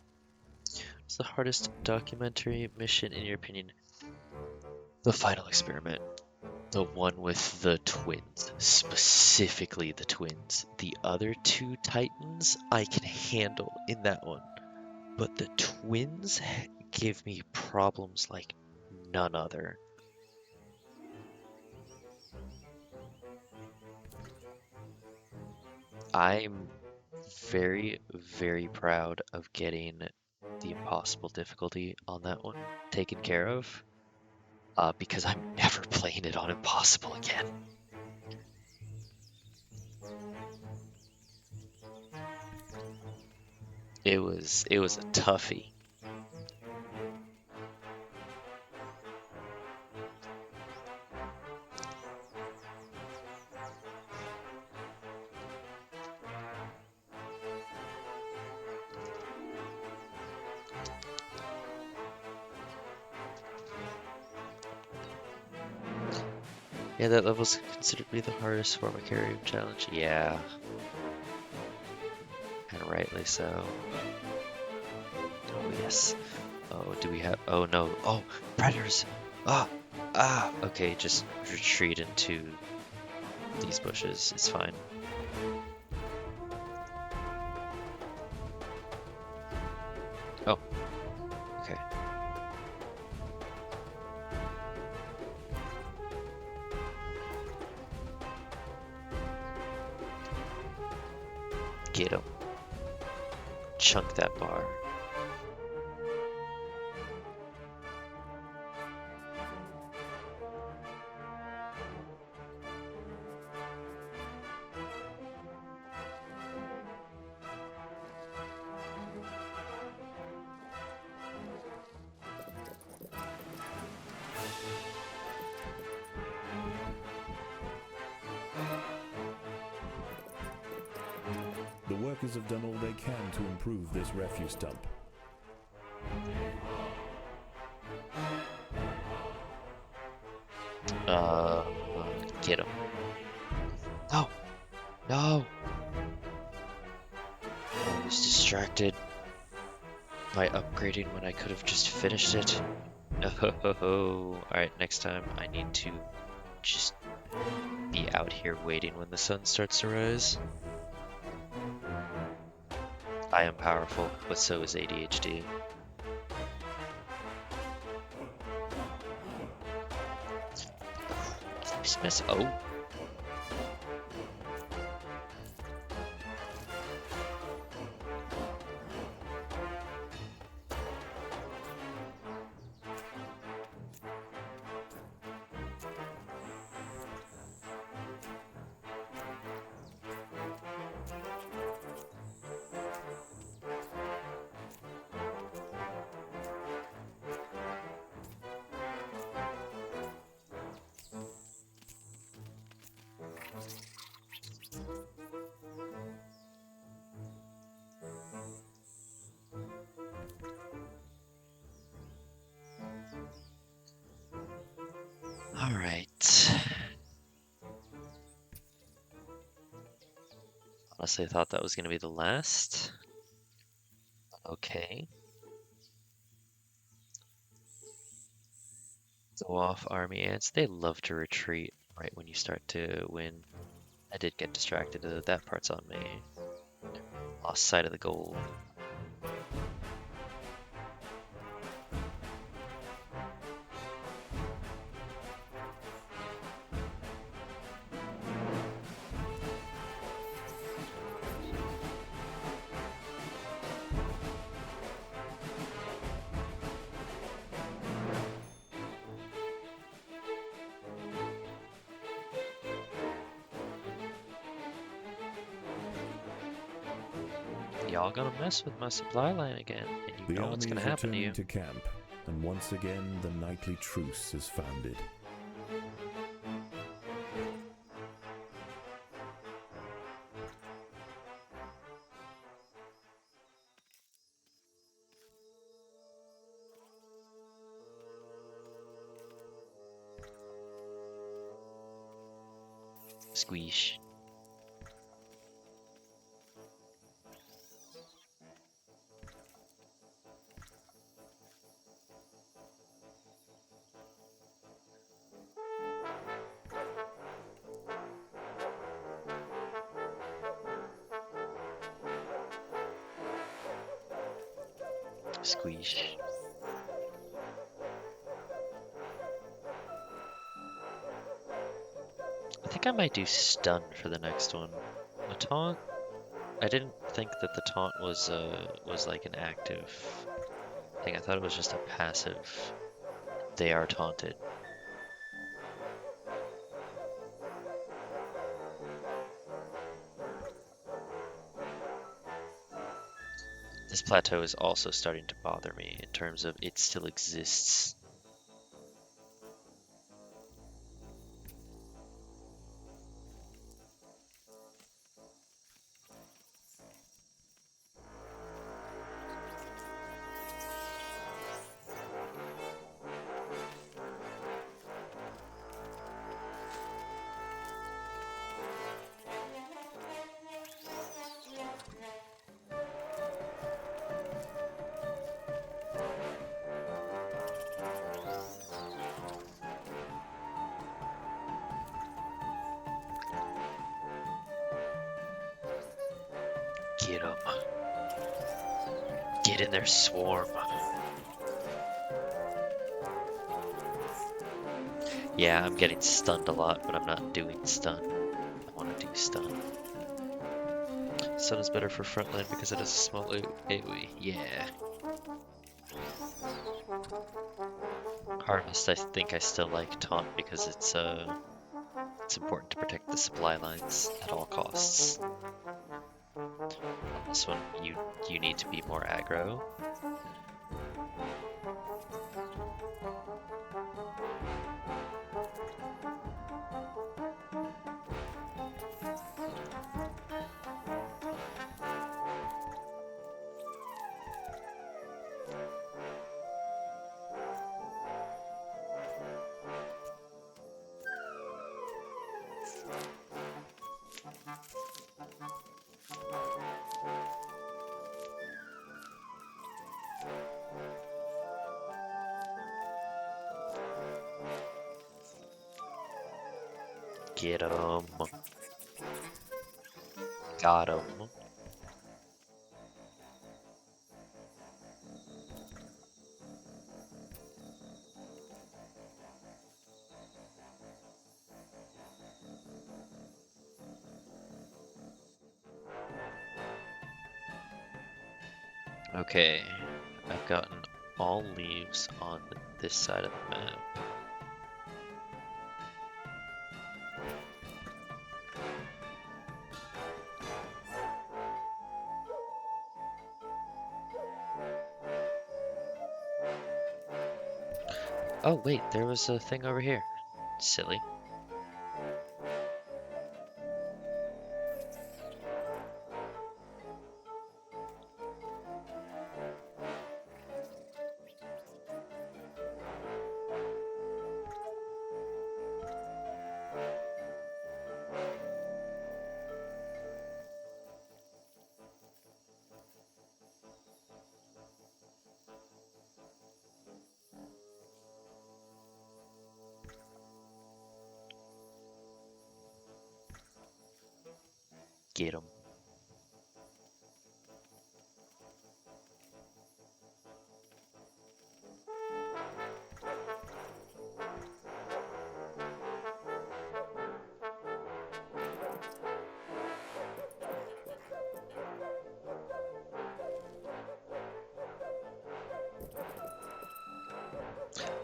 What's the hardest documentary mission in your opinion? The final experiment. The one with the twins. Specifically the twins. The other two titans I can handle in that one. But the twins give me problems like none other. I'm very, very proud of getting the impossible difficulty on that one taken care of, because I'm never playing it on impossible again. It was a toughie. Yeah, that level's considered to be the hardest form of carry challenge. Yeah. And rightly so. Oh, yes. Oh, do we have... Oh, no. Oh, predators! Okay, just retreat into these bushes. It's fine. Oh. Okay. Get him. Chunk that bar. workers have done all they can to improve this refuse dump. Uh, get him. No! No! I was distracted by upgrading when I could have just finished it. Oh, alright, next time I need to just be out here waiting when the sun starts to rise. I am powerful, but so is ADHD. Smith. Oh. All right. Honestly, I thought that was going to be the last. Okay. Go off, army ants. They love to retreat right when you start to win. I did get distracted. That part's on me. Lost sight of the goal. Y'all gonna mess with my supply line again, and you The know army what's is gonna happen to returning you. to camp, and once again the nightly truce is founded. Squeeze. Squeeze. I think I might do stun for the next one. A taunt? I didn't think that the taunt was like an active thing. I thought it was just a passive. They are taunted. This plateau is also starting to bother me in terms of it still exists. Get 'em. Get in their swarm. Yeah, I'm getting stunned a lot, but I'm not doing stun. I want to do stun. Stun is better for frontline because it has a small AoE. Yeah. Harvest, I think I still like taunt because it's important to protect the supply lines at all costs. On this one, you need to be more aggro. Get 'em. Got 'em. Okay, I've gotten all leaves on this side of the map. Oh wait, there was a thing over here. Silly. Get 'em.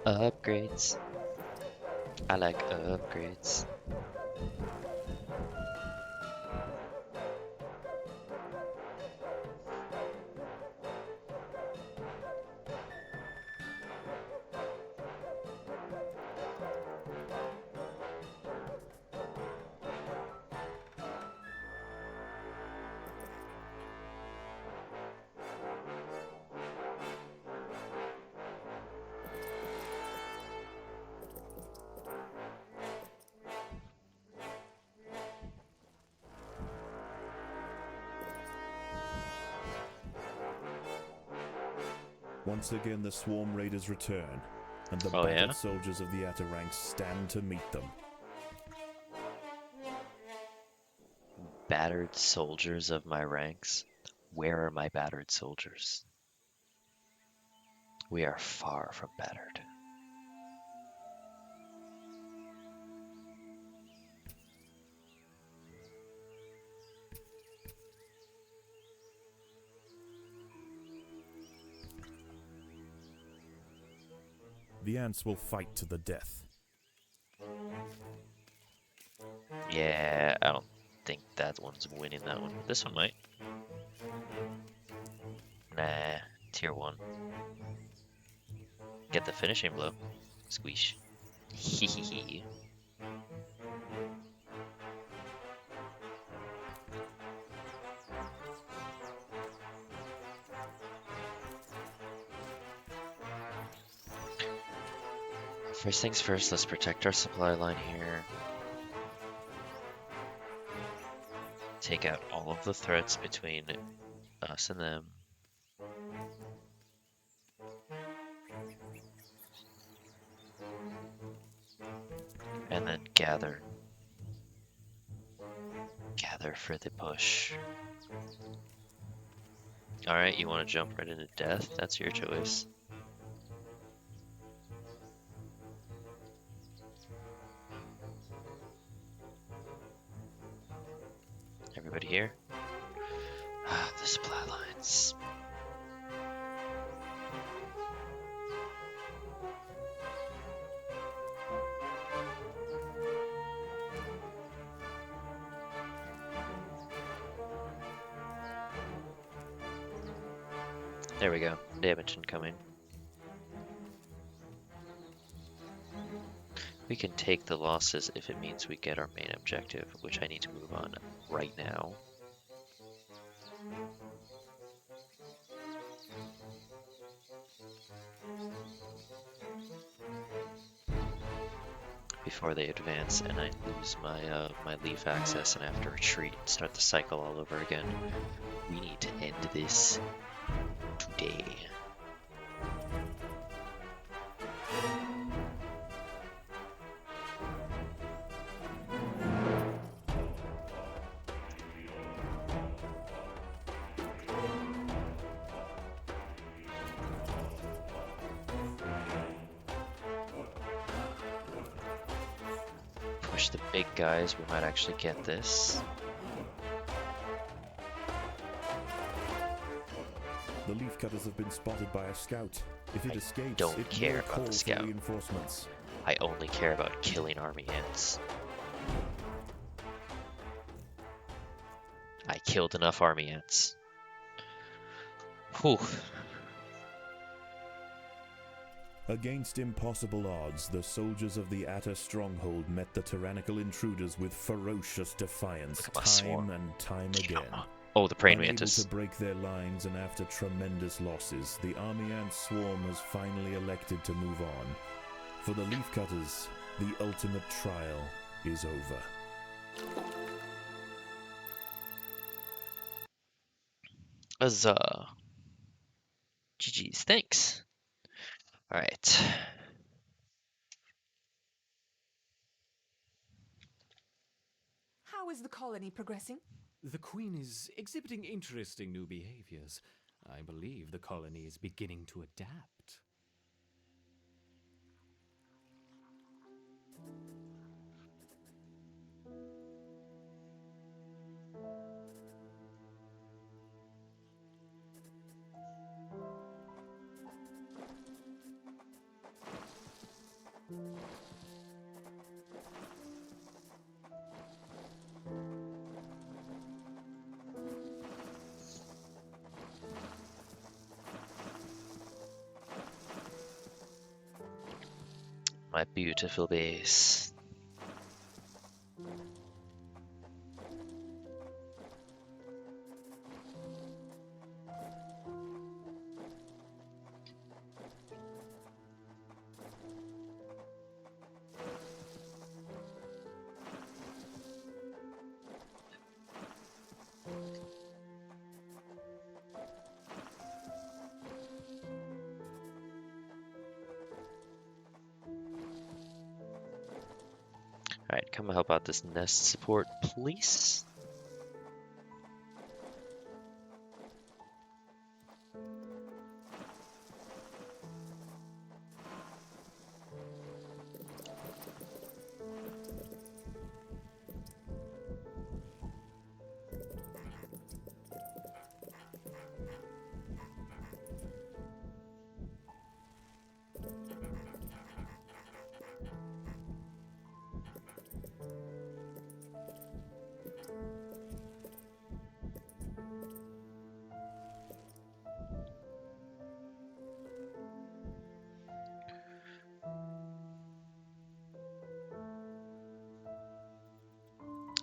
Upgrades. I like upgrades. Once again, the swarm raiders return, and the Oh, battered yeah? soldiers of the outer ranks stand to meet them. Battered soldiers of my ranks. Where are my battered soldiers? We are far from battered. The ants will fight to the death. Yeah, I don't think that one's winning that one. This one might. Nah, tier 1. Get the finishing blow. Squeesh. Hehehe. First things first, let's protect our supply line here. Take out all of the threats between us and them. And then gather. Gather for the push. Alright, you want to jump right into death? That's your choice. Everybody here? Ah, the supply lines. There we go. Damage incoming. We can take the losses if it means we get our main objective, which I need to move on right now. Before they advance and I lose my my leaf access and have to retreat and start the cycle all over again. We need to end this today. push the big guys, we might actually get this. The leafcutters have been spotted by a scout. If it I escapes, don't it care will about call the for scout. reinforcements. I only care about killing army ants. I killed enough army ants. Whew. Against impossible odds, the soldiers of the Atta stronghold met the tyrannical intruders with ferocious defiance, Look at my time swarm. and time again. Oh, the praying Unable mantis. to break their lines, and after tremendous losses, the army ant swarm has finally elected to move on. For the leafcutters, the ultimate trial is over. Huzzah. GG's, thanks. Alright. How is the colony progressing? The Queen is exhibiting interesting new behaviors. I believe the colony is beginning to adapt. My beautiful base. Alright, come help out this nest support, please.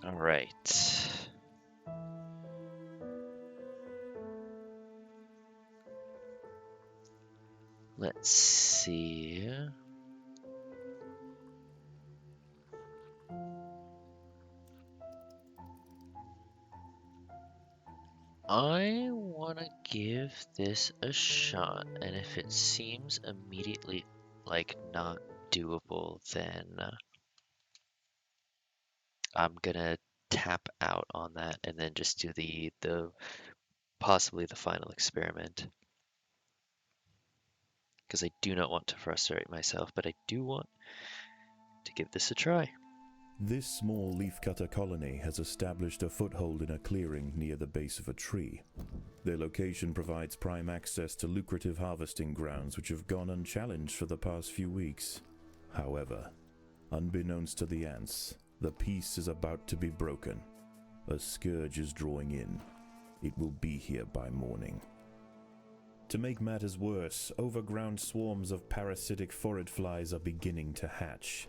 All right. Let's see. I want to give this a shot, and if it seems immediately like not doable, then I'm gonna tap out on that and then just do the possibly the final experiment. Because I do not want to frustrate myself, but I do want to give this a try. This small leafcutter colony has established a foothold in a clearing near the base of a tree. Their location provides prime access to lucrative harvesting grounds which have gone unchallenged for the past few weeks. However, unbeknownst to the ants, the peace is about to be broken. A scourge is drawing in. It will be here by morning. To make matters worse, overground swarms of parasitic phorid flies are beginning to hatch.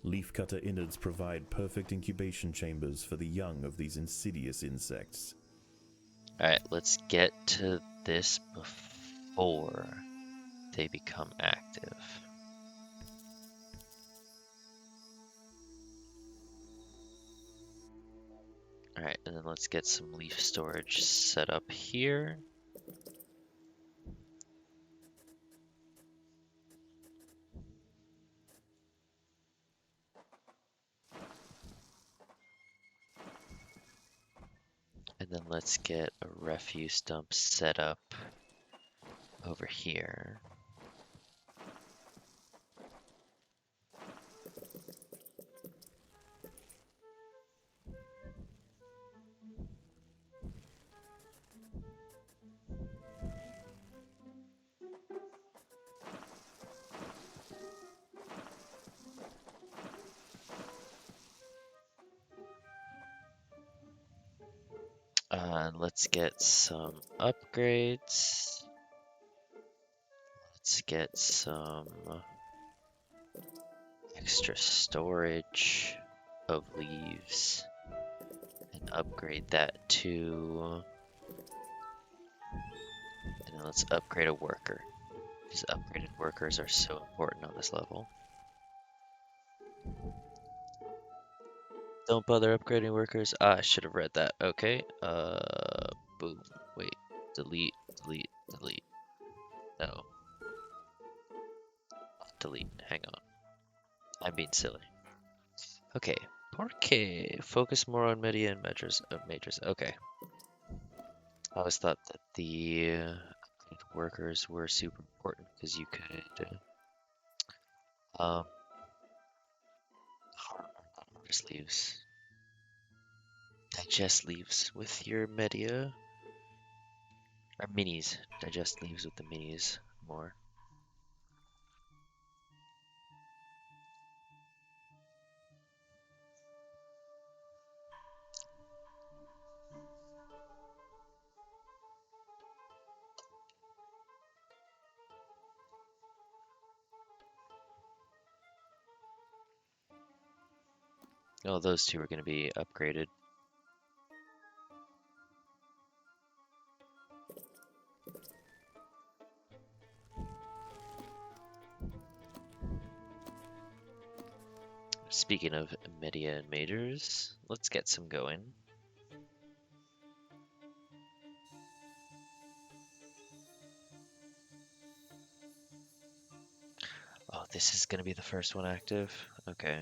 Leafcutter innards provide perfect incubation chambers for the young of these insidious insects. Alright, let's get to this before they become active. Alright, and then let's get some leaf storage set up here. And then let's get a refuse dump set up over here. Let's get some upgrades. Let's get some extra storage of leaves and upgrade that too. And then let's upgrade a worker. These upgraded workers are so important on this level. Don't bother upgrading workers. Ah, I should have read that. Okay. Boom. Wait. Delete. Delete. Delete. No. Delete. Hang on. I'm being silly. Okay. Porque. Focus more on media and majors. Okay. I always thought that the upgraded workers were super important because you could um harvest leaves. Digest leaves with your media. Or minis. Digest leaves with the minis more. Oh, those two are going to be upgraded. Speaking of media and majors, let's get some going. Oh, this is going to be the first one active? Okay.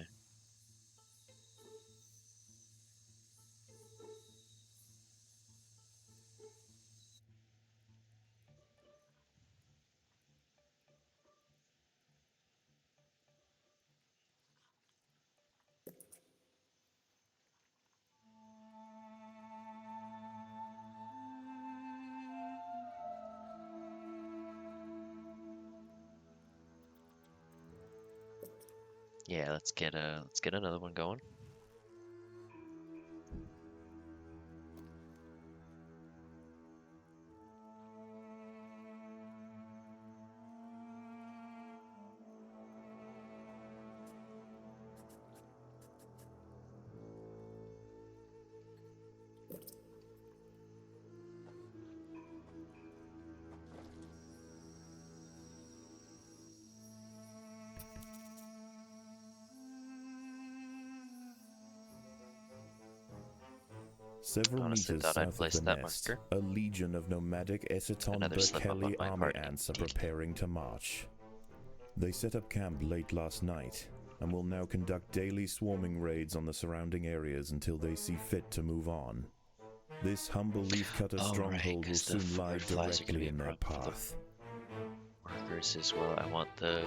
Yeah, let's get another one going. Several Honestly meters thought I'd south of the placed that nest, marker. a legion of nomadic Essiton Another slip up on Berkeley my army part, ants are indeed. preparing to march. They set up camp late last night and will now conduct daily swarming raids on the surrounding areas until they see fit to move on. This humble leafcutter Oh, right, stronghold will 'cause the soon lie fruit flies are going to directly be a in their problem for path. the workers as well. I want the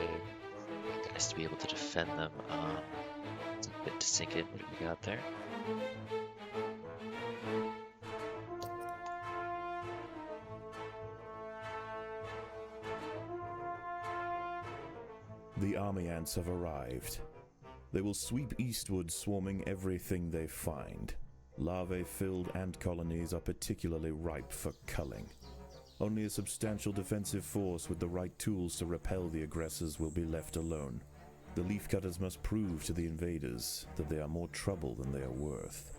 guys to be able to defend them. It's a bit to sink in. What do we got there? The army ants have arrived. They will sweep eastward, swarming everything they find. Larvae-filled ant colonies are particularly ripe for culling. Only a substantial defensive force with the right tools to repel the aggressors will be left alone. The leafcutters must prove to the invaders that they are more trouble than they are worth.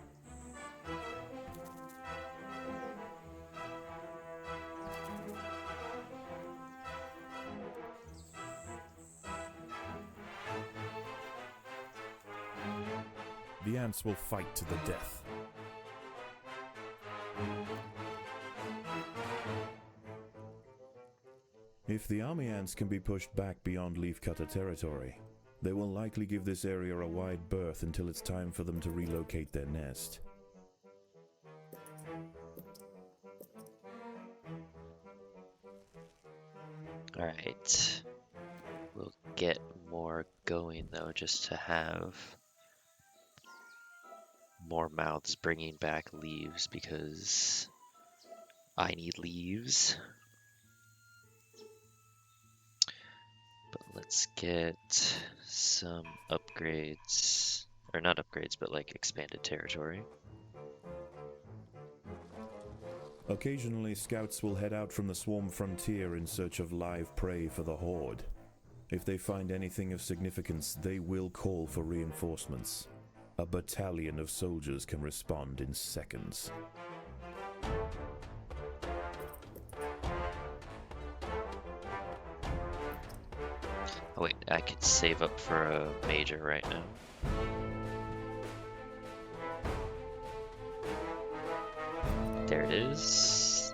The ants will fight to the death. If the army ants can be pushed back beyond leafcutter territory, they will likely give this area a wide berth until it's time for them to relocate their nest. Alright. We'll get more going though, just to have more mouths bringing back leaves because I need leaves. But let's get some upgrades, or not upgrades, but like expanded territory. Occasionally, scouts will head out from the swarm frontier in search of live prey for the Horde. If they find anything of significance, they will call for reinforcements. A battalion of soldiers can respond in seconds. Oh wait, I could save up for a major right now. There it is.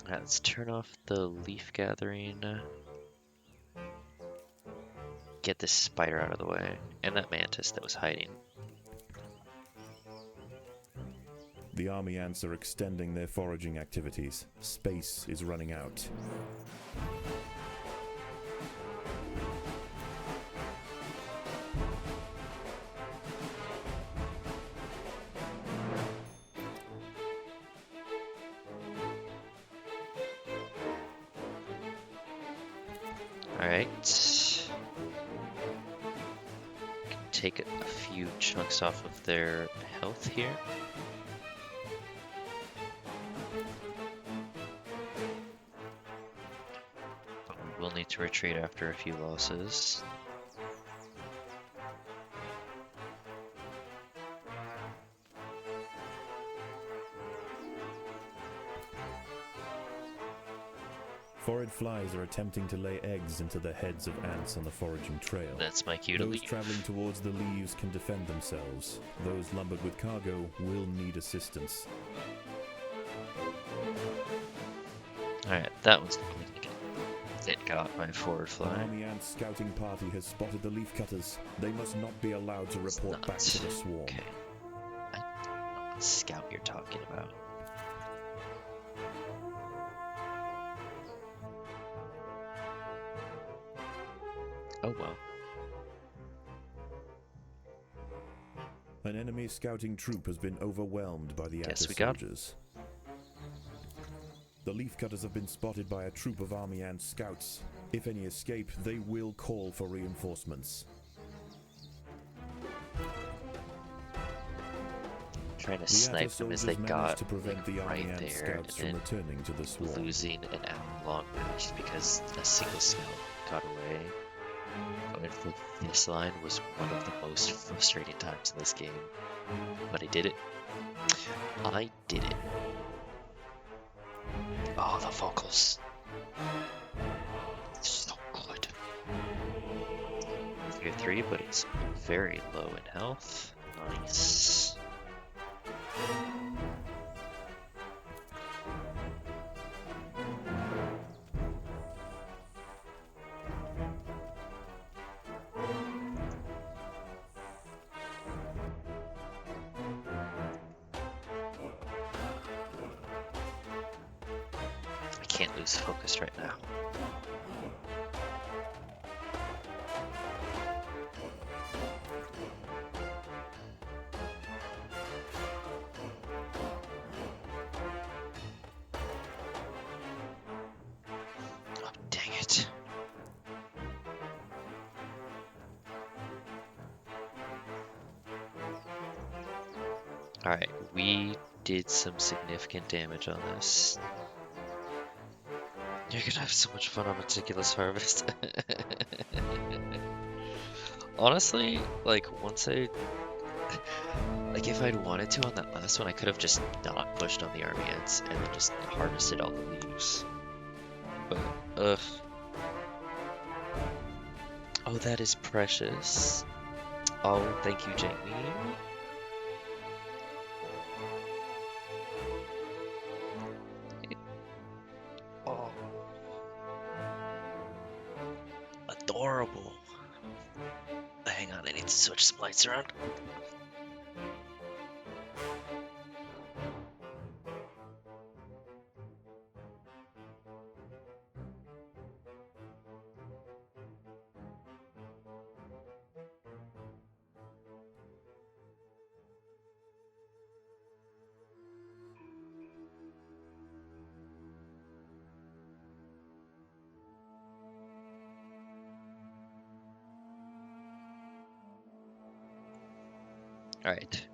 Alright, let's turn off the leaf gathering. Get this spider out of the way. And that mantis that was hiding. The army ants are extending their foraging activities. Space is running out. Alright. Take a few chunks off of their health here. But we will need to retreat after a few losses. Foraged flies are attempting to lay eggs into the heads of ants on the foraging trail. That's my cue to Those leave. traveling towards the leaves can defend themselves. Those lumbered with cargo will need assistance. Alright, that one's it got my forward An fly. army ant scouting party has spotted the leaf cutters. They must not be allowed to It's report back to the not. swarm. Okay. I don't know what scout you're talking about. Oh well. An enemy scouting troop has been overwhelmed by the Guess Atta we got soldiers. The leaf cutters have been spotted by a troop of army ant scouts. If any escape, they will call for reinforcements. Trying to The Atta snipe them as they soldiers managed got to prevent the army right ant there scouts from and returning to the swarm. losing an hour-long match because a single scout got away. Going for this line was one of the most frustrating times in this game. But I did it. I did it. Oh, the vocals. So good. 3-3, but it's very low in health. Nice. I can't lose focus right now. Oh, dang it. Alright, we did some significant damage on this. You're gonna have so much fun on Meticulous Harvest. Honestly, like, once I... Like, if I'd wanted to on that last one, I could have just not pushed on the army ants and then just harvested all the leaves. But, ugh. Oh, that is precious. Oh, thank you, Jamie. Oh. Adorable. Hang on, I need to switch some lights around. All right.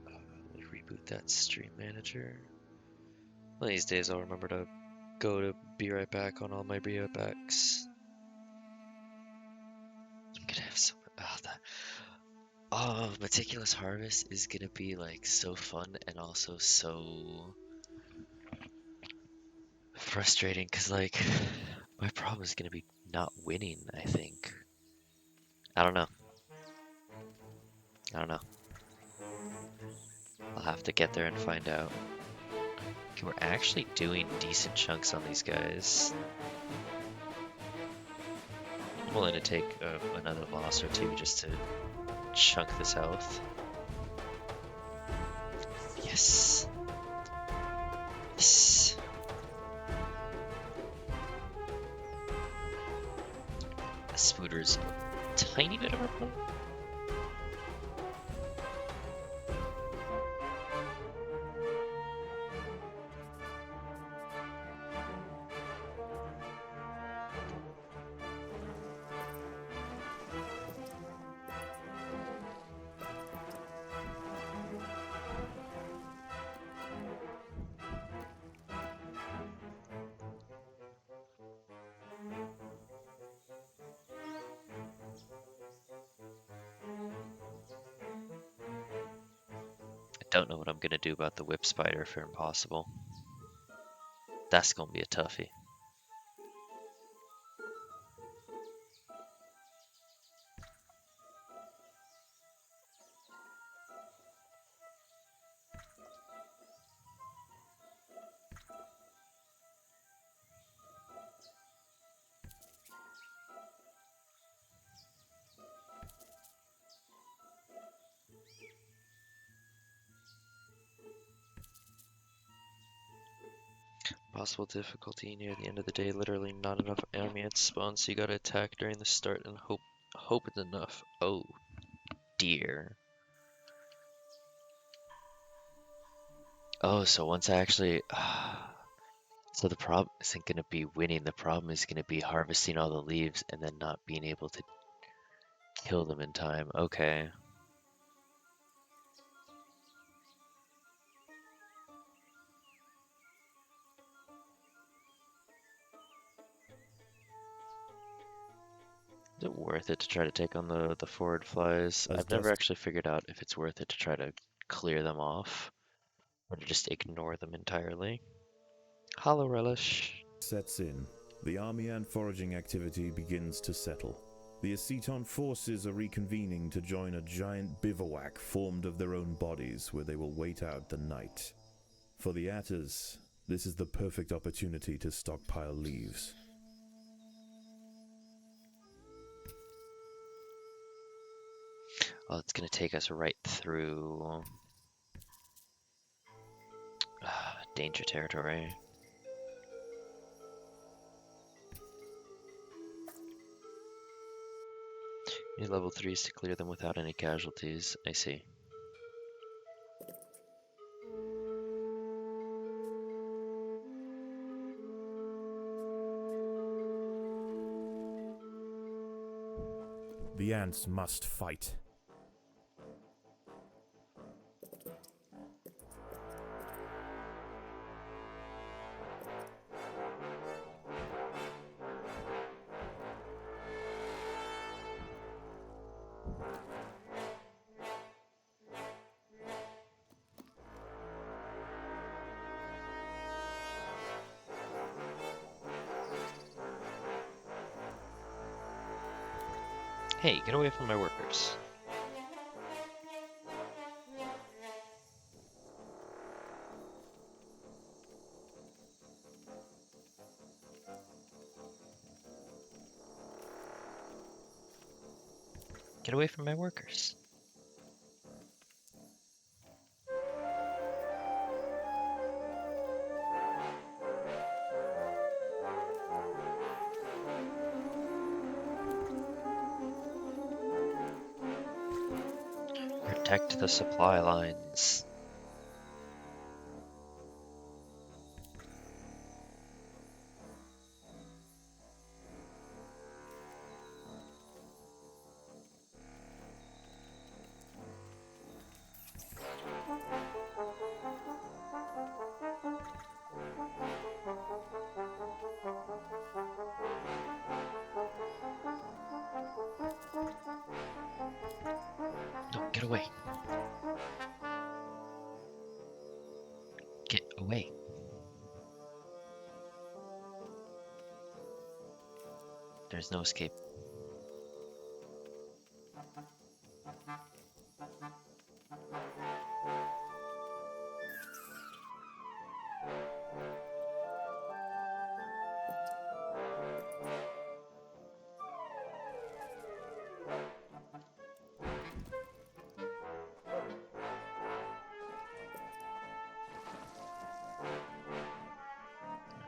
Let me reboot that stream manager. One of these days I'll remember to go to be right back on all my be right backs. I'm gonna have so Meticulous Harvest is gonna be like so fun and also so frustrating because like my problem is gonna be not winning, I think. I don't know. I don't know. I'll have to get there and find out. Okay, we're actually doing decent chunks on these guys. I'm willing to take another loss or two just to chunk this health. Yes. Yes. The Spooter's a tiny bit of a problem. I don't know what I'm gonna do about the whip spider for impossible. That's gonna be a toughie. Possible difficulty near the end of the day. Literally not enough army ants spawn, so you gotta attack during the start and hope it's enough. Oh dear. Oh, so once I actually so the problem isn't gonna be winning, the problem is gonna be harvesting all the leaves and then not being able to kill them in time. Okay. Is it worth it to try to take on the forward flies? As I've never dusk actually figured out if it's worth it to try to clear them off or to just ignore them entirely. Hollow Relish. sets in, the army and foraging activity begins to settle. The Aceton forces are reconvening to join a giant bivouac formed of their own bodies where they will wait out the night. For the Atters, this is the perfect opportunity to stockpile leaves. Oh, it's gonna take us right through danger territory. Need level 3s to clear them without any casualties. I see. The ants must fight. Hey, get away from my workers. Get away from my workers. Protect the supply lines. away. Get away. There's no escape.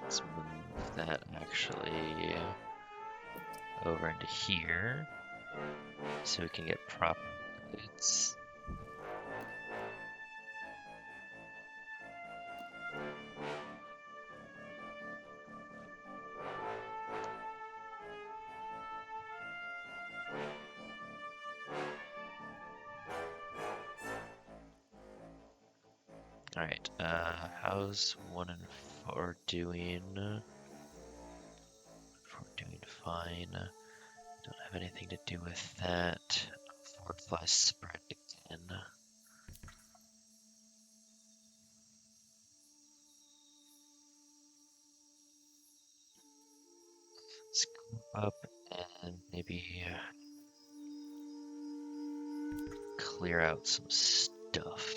Let's move that actually over into here so we can get proper goods. Alright, how's 1 and 4 doing? 4 doing fine. Don't have anything to do with that. Forward fly spread again. Let's go up and maybe clear out some stuff.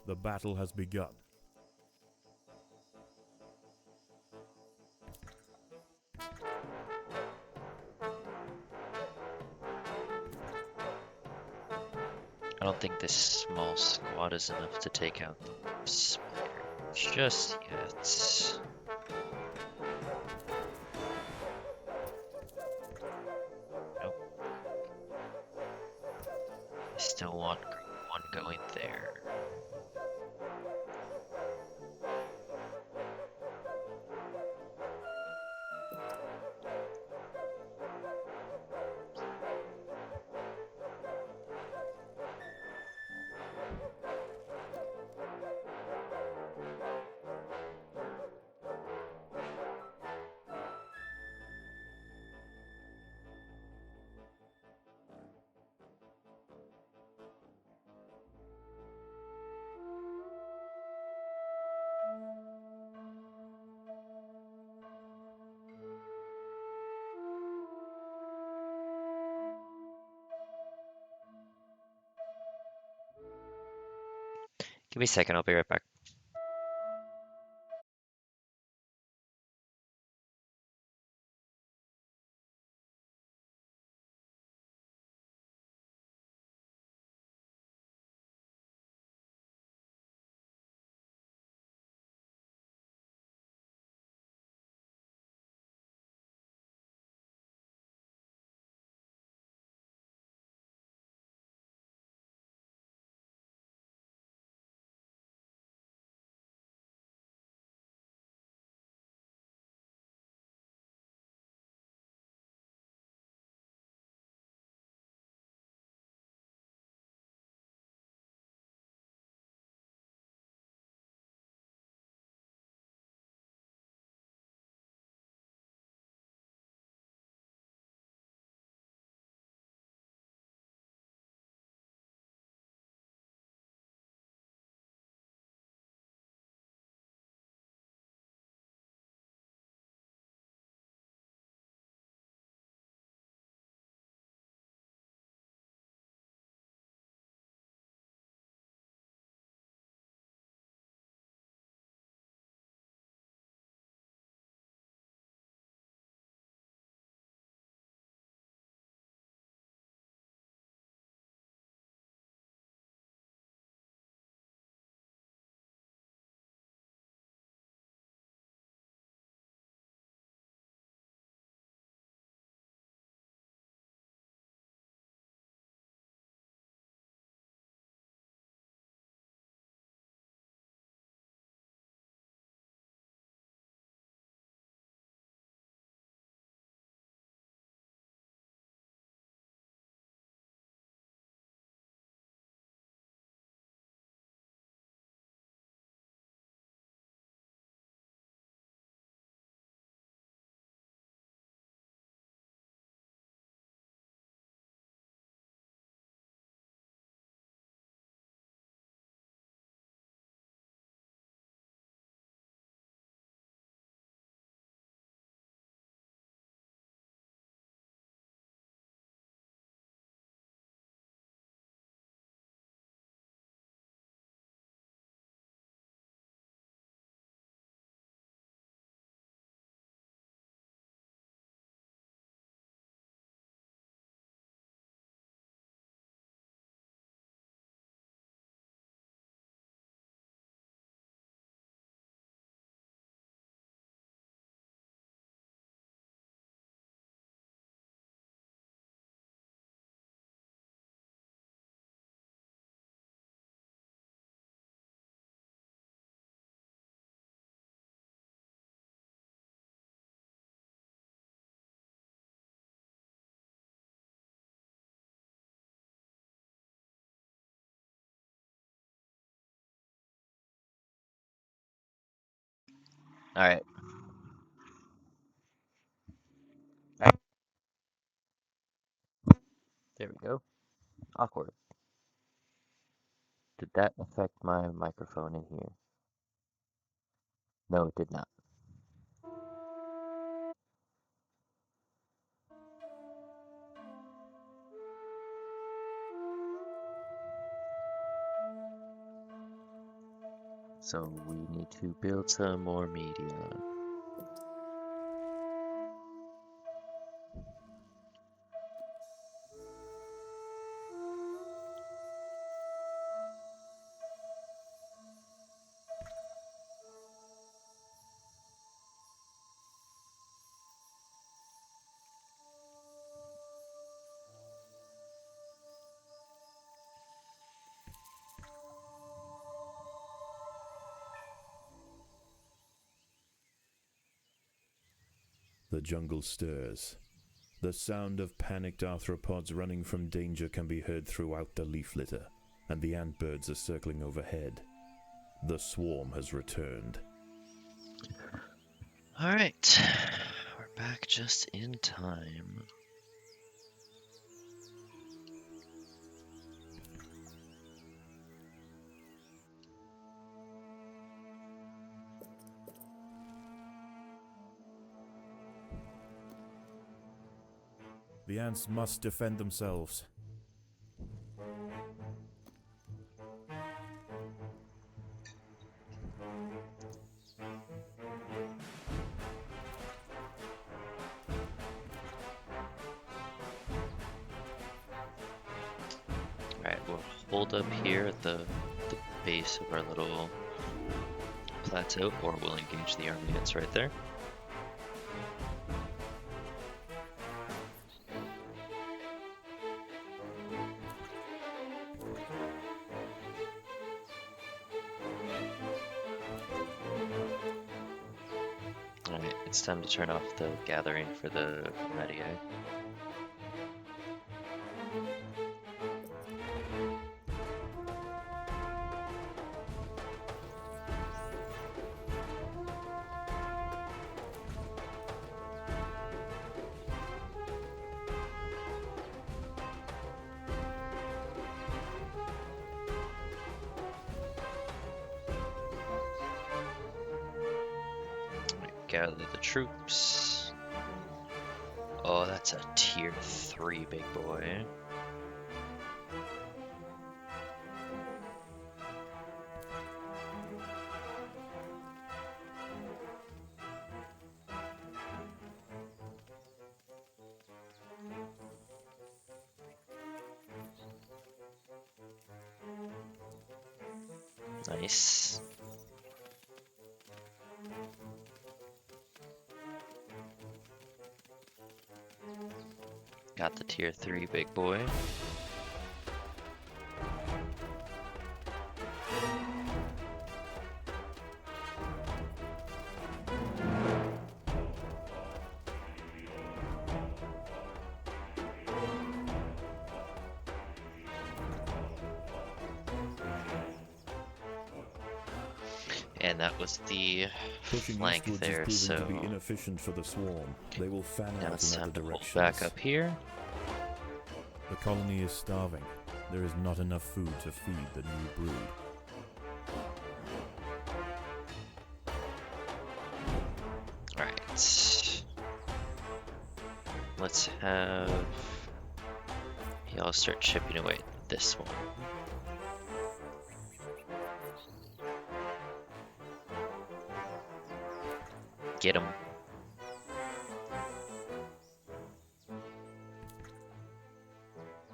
The battle has begun. I don't think this small squad is enough to take out the spider just yet. Nope. I still want one going there. Give me a second, I'll be right back. Alright. There we go. Awkward. Did that affect my microphone in here? No, it did not. So we need to build some more media. The jungle stirs. The sound of panicked arthropods running from danger can be heard throughout the leaf litter, and the ant birds are circling overhead. The swarm has returned. Alright. We're back just in time. The ants must defend themselves. Alright, we'll hold up here at the base of our little plateau, or we'll engage the army that's right there. Alright, it's time to turn off the gathering for the radio. Gather the troops. Oh, that's a tier 3 big boy. Nice. Got the tier 3 big boy. And that was the Pushing flank eastwards there, is so proving to be inefficient for the swarm. They will fan now out it's in time other to hold directions. back up here. The colony is starving. There is not enough food to feed the new brood. Alright. Let's have y'all start chipping away at this one. Get him.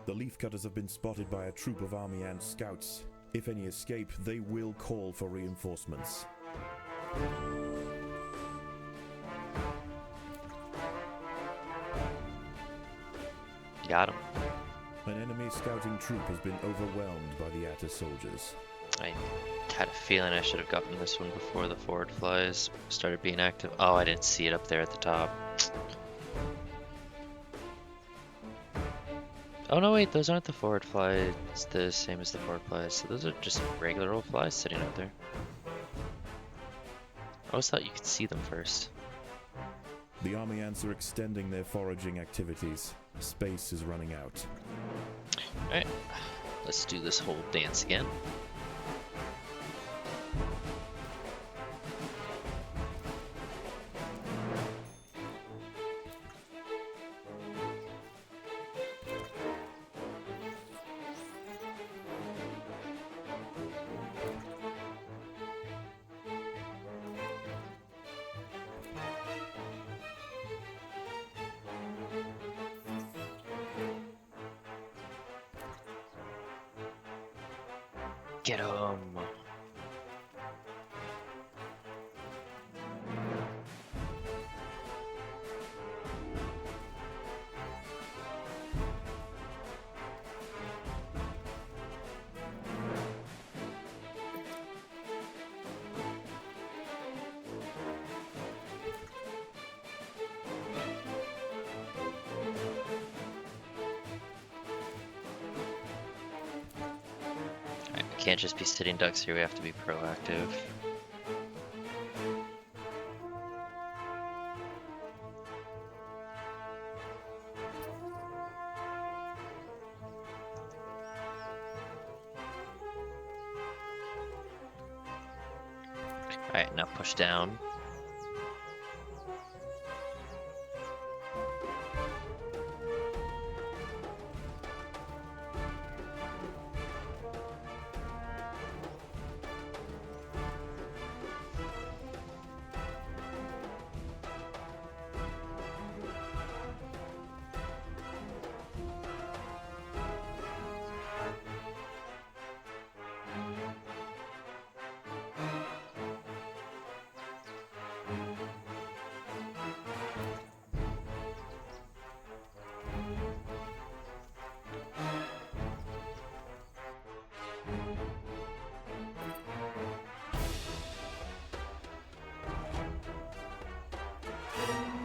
The leafcutters have been spotted by a troop of army ant scouts. If any escape, they will call for reinforcements. Got him. An enemy scouting troop has been overwhelmed by the Atta soldiers. I had a feeling I should have gotten this one before the forward flies started being active. Oh, I didn't see it up there at the top. Oh no, wait, those aren't the forward flies. It's the same as the forward flies. So those are just regular old flies sitting out there. I always thought you could see them first. The army ants are extending their foraging activities. Space is running out. Alright, let's do this whole dance again. Get 'em! Alright, we can't just be sitting ducks here, we have to be proactive. Alright, now push down.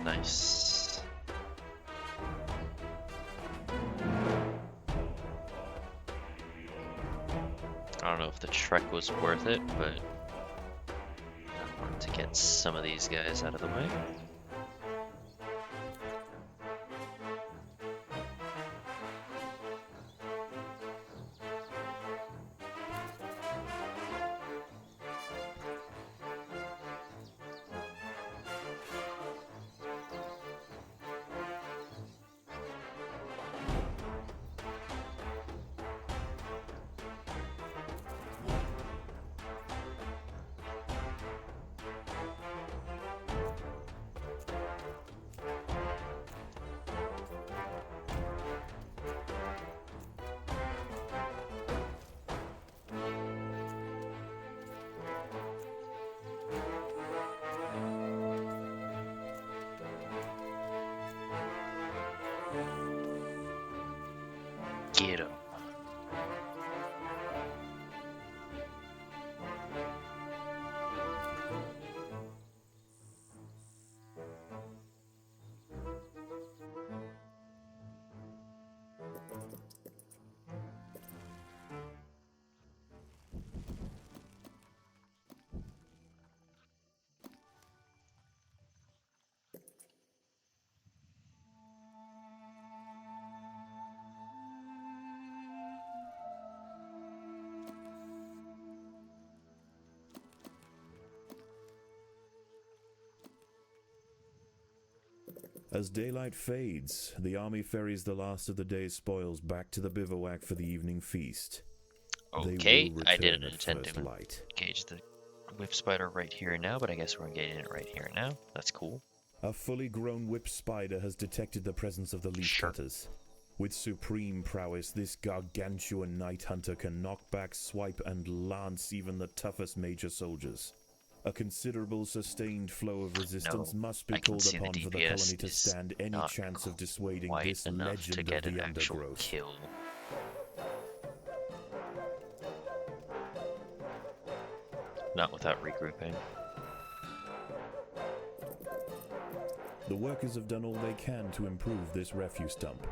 Nice. I don't know if the trek was worth it, but I wanted to get some of these guys out of the way. Get 'em. As daylight fades, the army ferries the last of the day's spoils back to the bivouac for the evening feast. Okay, They will I return didn't at intend first to light. engage the whip spider right here and now, but I guess we're engaging it right here and now. That's cool. A fully grown whip spider has detected the presence of the leaf Sure. cutters. With supreme prowess, this gargantuan night hunter can knock back, swipe, and lance even the toughest major soldiers. A considerable sustained flow of resistance No, must be I can called see the upon for the DPS colony to is stand any not chance of dissuading quite this enough to legend get of an the actual Undergrowth. kill. Not without regrouping. The workers have done all they can to improve this refuse dump.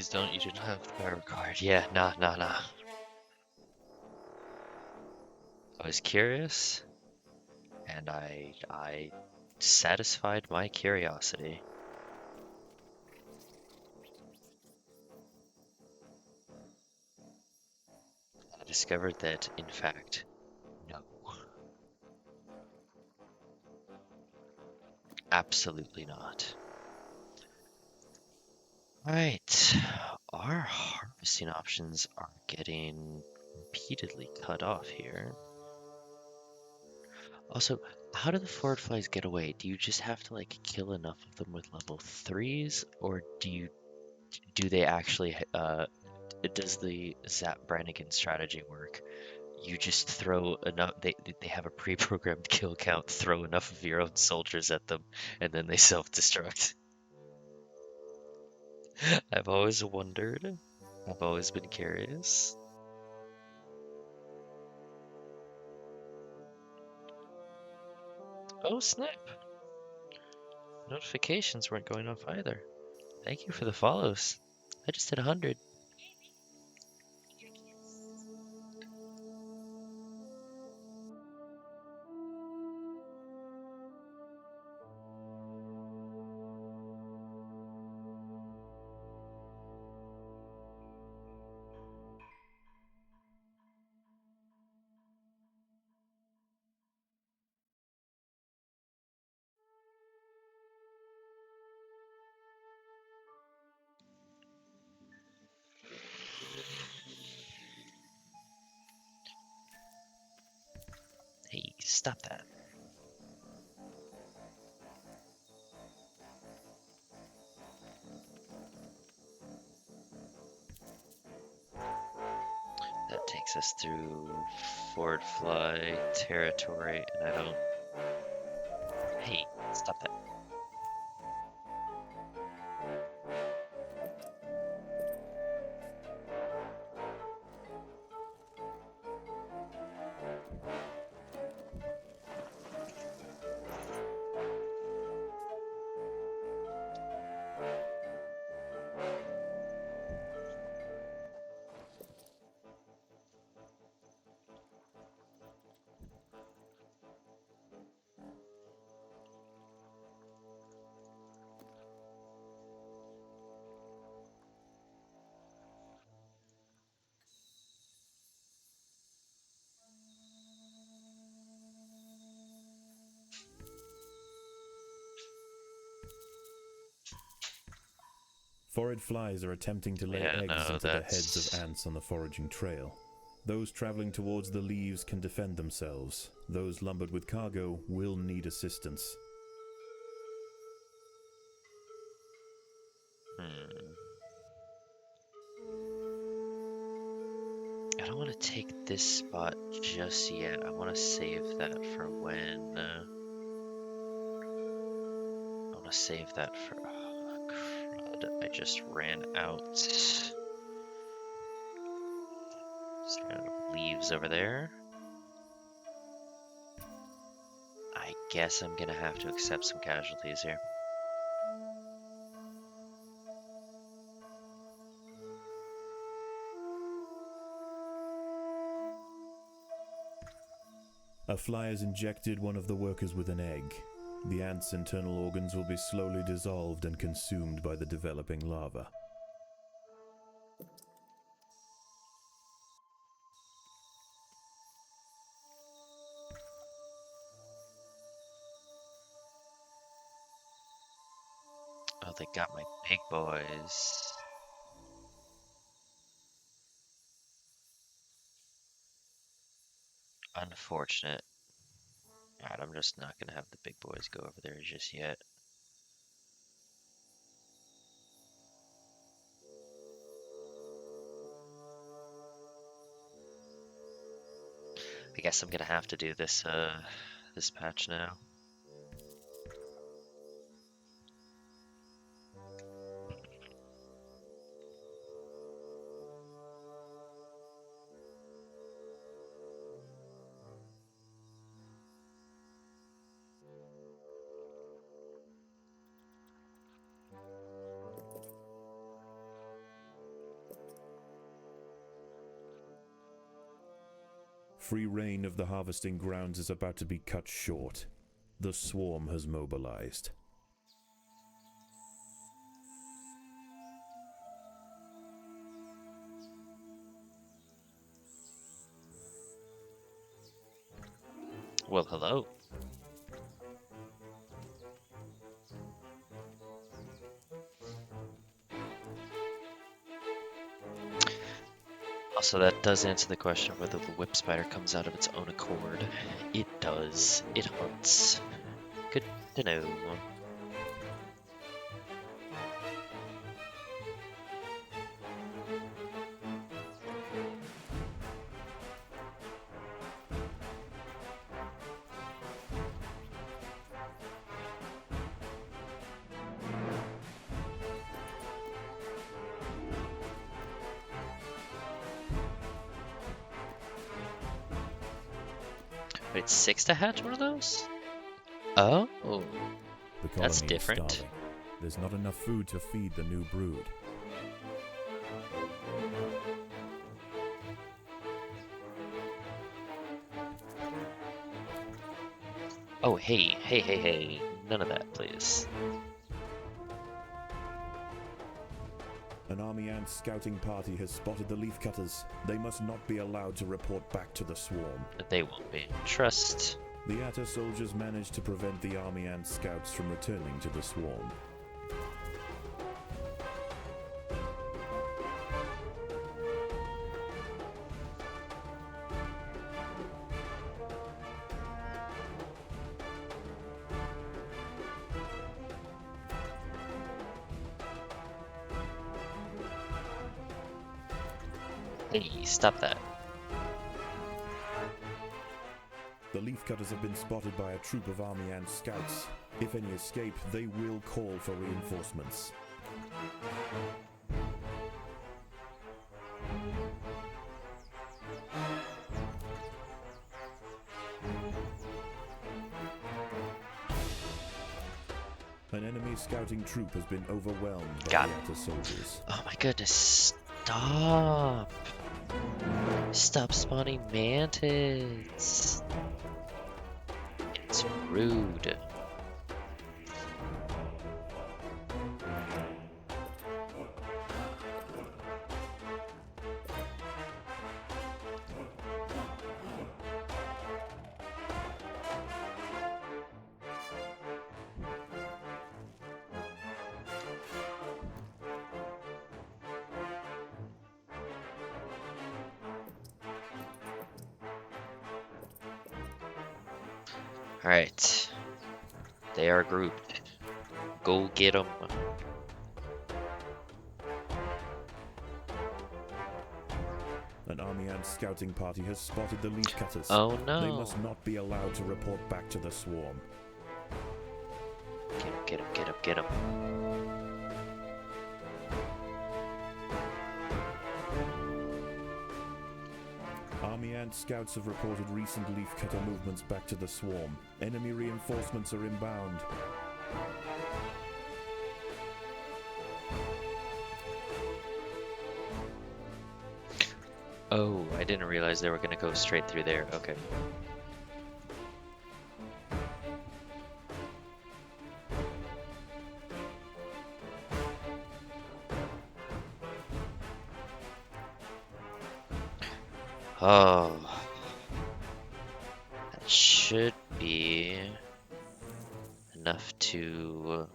Please don't. You didn't have the power card. Yeah, nah. I was curious, and I satisfied my curiosity. I discovered that, in fact, no. Absolutely not. Alright. Our harvesting options are getting repeatedly cut off here. Also, how do the forward flies get away? Do you just have to like kill enough of them with level 3s, or do they actually does the Zap Brannigan strategy work? You just throw enough. They have a pre-programmed kill count. Throw enough of your own soldiers at them, and then they self-destruct. I've always wondered. I've always been curious. Oh snap! Notifications weren't going off either. Thank you for the follows. I just hit 100. Hey, stop that. That takes us through forward fly territory, and I don't. Hey, stop that. Forward flies are attempting to lay Yeah, eggs no, into the heads that's. of ants on the foraging trail. Those traveling towards the leaves can defend themselves. Those lumbered with cargo will need assistance. Hmm. I don't want to take this spot just yet. I want to save that for when. I want to save that for. Oh, crud. I just ran out. Just ran out of leaves over there. I guess I'm gonna have to accept some casualties here. A fly has injected one of the workers with an egg. The ant's internal organs will be slowly dissolved and consumed by the developing larva. Oh, they got my big boys. Unfortunate. Alright, I'm just not gonna have the big boys go over there just yet. I guess I'm gonna have to do this this patch now. Free reign of the harvesting grounds is about to be cut short. The swarm has mobilized. Well, hello. Also, that does answer the question of whether the whip spider comes out of its own accord. It does. It hunts. Good to know. Wait, 6 to hatch one of those? Oh, The That's colony is different. starving. There's not enough food to feed the new brood. oh, hey. None of that, please. An army ant scouting party has spotted the leafcutters. They must not be allowed to report back to the swarm. They won't be. Trust. The Atta soldiers managed to prevent the army ant scouts from returning to the swarm. Hey, stop that. The leafcutters have been spotted by a troop of army ant scouts. If any escape, they will call for reinforcements. An enemy scouting troop has been overwhelmed by Got the Atta soldiers. Oh my goodness. Stop. Stop spawning mantids. It's rude. Alright. They are grouped. Go get them. An army ant scouting party has spotted the leafcutters. Oh They no. must not be allowed to report back to the swarm. Get him. Army ant scouts have reported recent leafcutter movements back to the swarm. Enemy reinforcements are inbound. Oh, I didn't realize they were gonna go straight through there. Okay. Oh. That should be enough to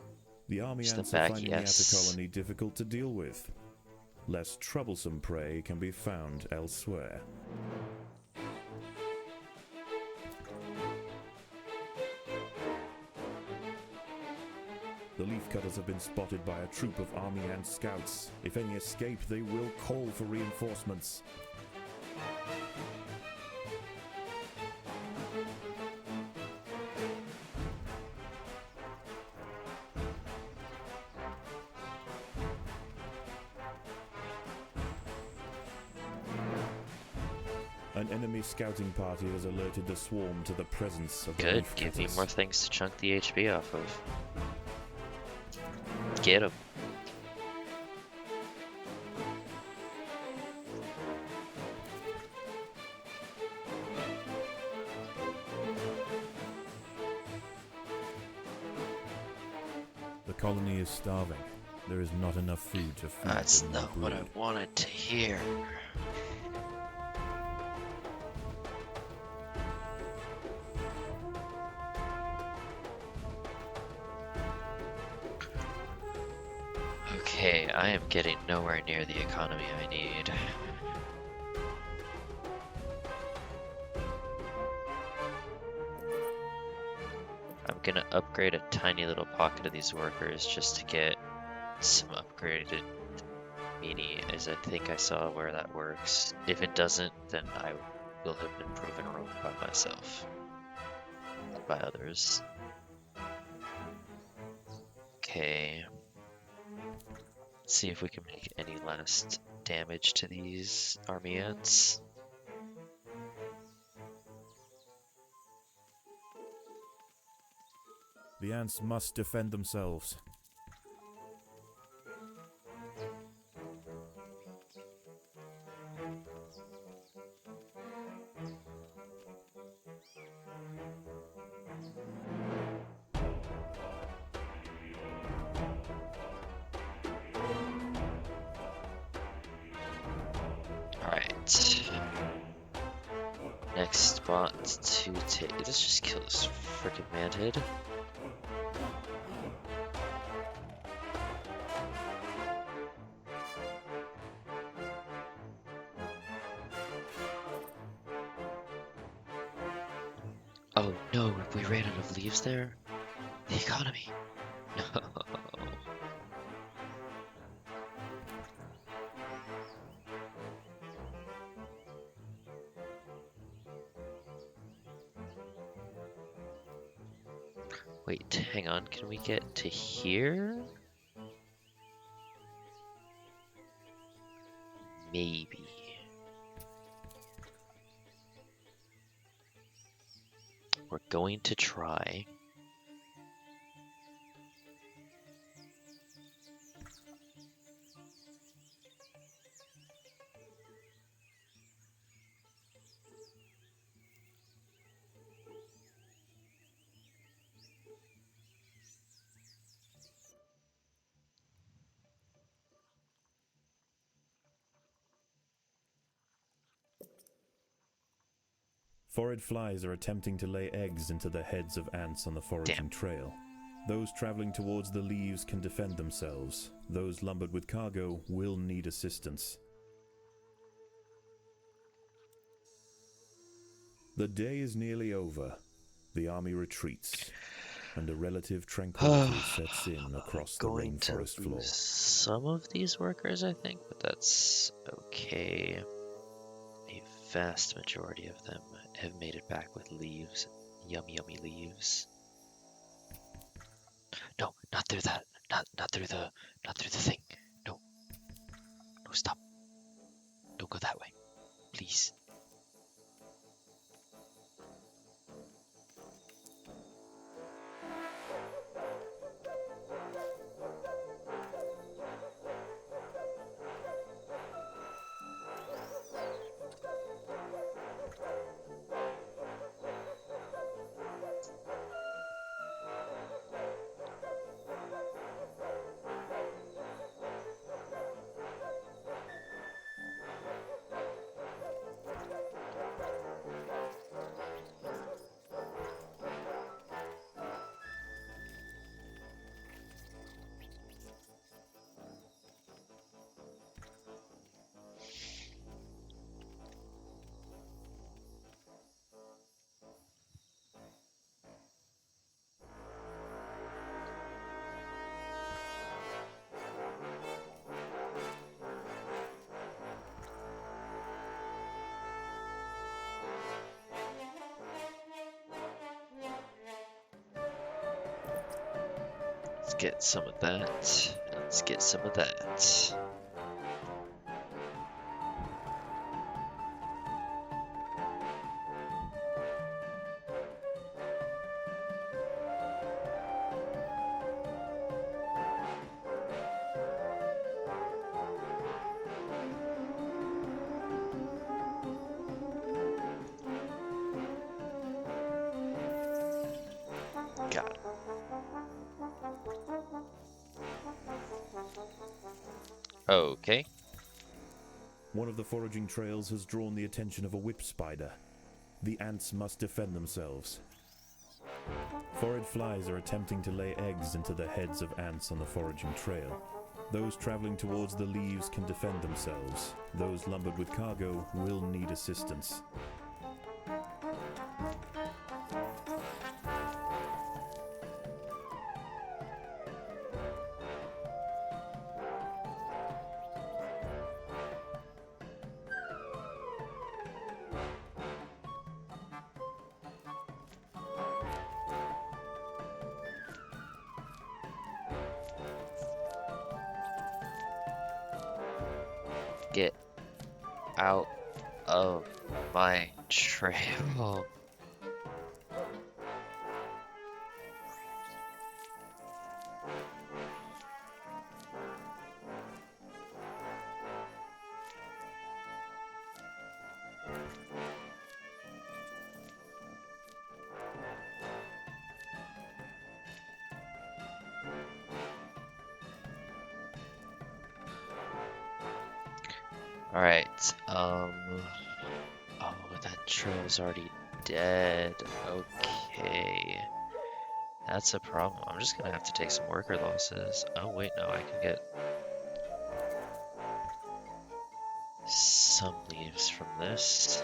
The army Just the ants are back, finding yes. the Atta colony difficult to deal with. Less troublesome prey can be found elsewhere. The leafcutters have been spotted by a troop of army ant scouts. If any escape, they will call for reinforcements. An enemy scouting party has alerted the swarm to the presence of the good. Give me leafcutters. more things to chunk the HP off of. Get him. colony is starving. There is not enough food to feed That's the new not what I brood. wanted to hear. Okay, I am getting nowhere near the economy I need. I'm gonna upgrade a tiny little pocket of these workers just to get some upgraded meanie, as I think I saw where that works. If it doesn't, then I will have been proven wrong by myself, not by others. Okay. See if we can make any last damage to these army ants. The ants must defend themselves. Alright. Next spot to take. Let's just kill this freaking manhead. Oh no, if we ran out of leaves there? The economy! No. Wait, hang on, can we get to here? Maybe. We're going to try. Foraged flies are attempting to lay eggs into the heads of ants on the foraging trail. Those traveling towards the leaves can defend themselves. Those lumbered with cargo will need assistance. The day is nearly over. The army retreats, and a relative tranquility sets in across the Going to rainforest floor. lose some of these workers, I think, but that's okay. A vast majority of them have made it back with leaves. Yummy, yummy leaves. No, not through that. Not through the thing. No. No, stop. Don't go that way. Please. Let's get some of that. Let's get some of that. Got it. Okay. One of the foraging trails has drawn the attention of a whip spider. The ants must defend themselves. Forage flies are attempting to lay eggs into the heads of ants on the foraging trail. Those traveling towards the leaves can defend themselves. Those lumbered with cargo will need assistance. Get out of my trail. Alright, oh, that trail's already dead. Okay. That's a problem. I'm just gonna have to take some worker losses. Oh, wait, no, I can get some leaves from this.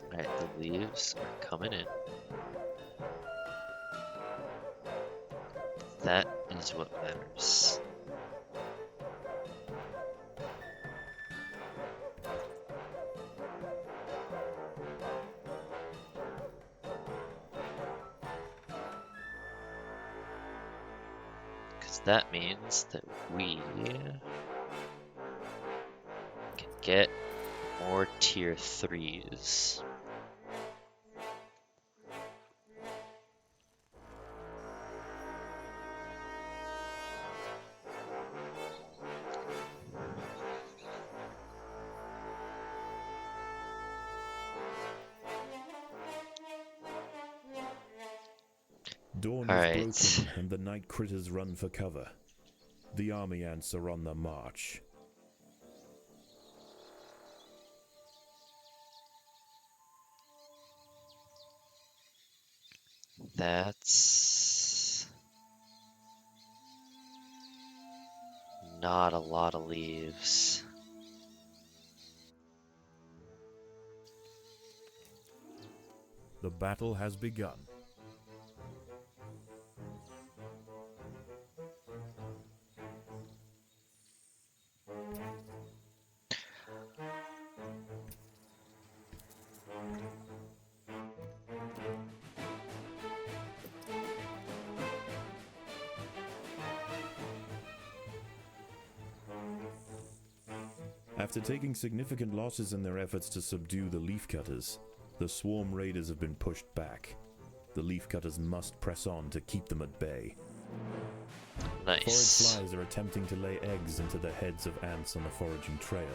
Alright, the leaves are coming in. That is what matters. Because that means that we can get more tier 3s. Dawn Alright. is broken and the night critters run for cover. The army ants are on the march. That's not a lot of leaves. The battle has begun. After taking significant losses in their efforts to subdue the leafcutters, the swarm raiders have been pushed back. The leafcutters must press on to keep them at bay. Nice. Forage flies are attempting to lay eggs into the heads of ants on the foraging trail.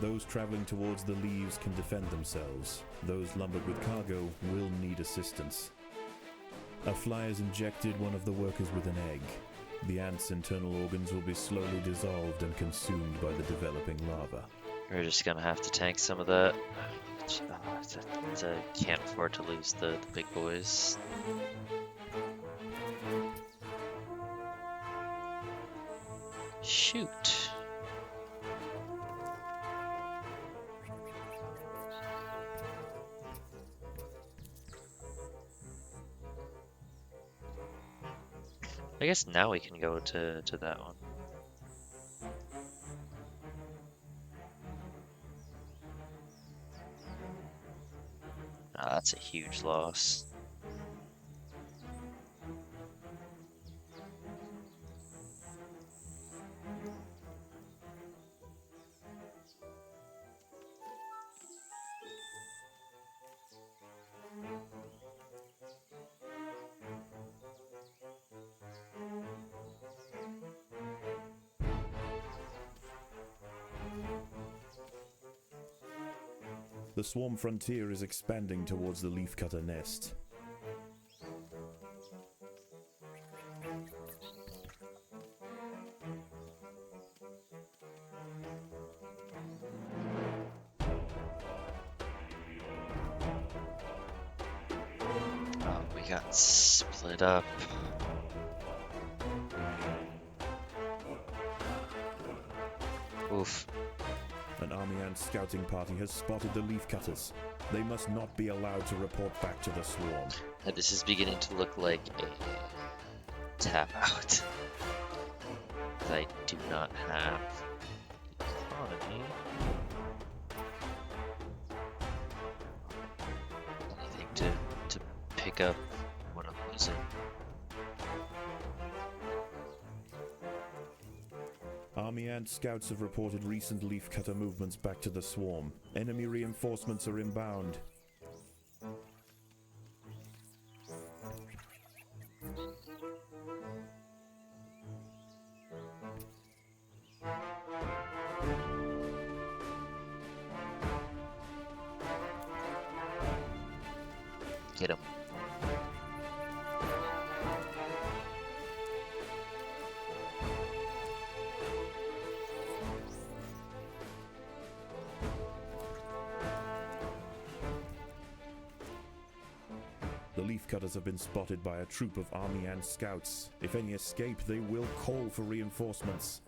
Those traveling towards the leaves can defend themselves. Those lumbered with cargo will need assistance. A fly has injected one of the workers with an egg. The ant's internal organs will be slowly dissolved and consumed by the developing lava. We're just gonna have to tank some of that. Can't afford to lose the big boys. Shoot. I guess now we can go to that one. Ah, that's a huge loss. The swarm frontier is expanding towards the leafcutter nest. Oh, we got split up. Oof. An army ant scouting party has spotted the leafcutters. They must not be allowed to report back to the swarm. And this is beginning to look like a tap out. I do not have economy. Anything to pick up what I'm losing. Army ant scouts have reported recent leafcutter movements back to the swarm. Enemy reinforcements are inbound. Get him. The leafcutters have been spotted by a troop of army ant scouts. If any escape, they will call for reinforcements.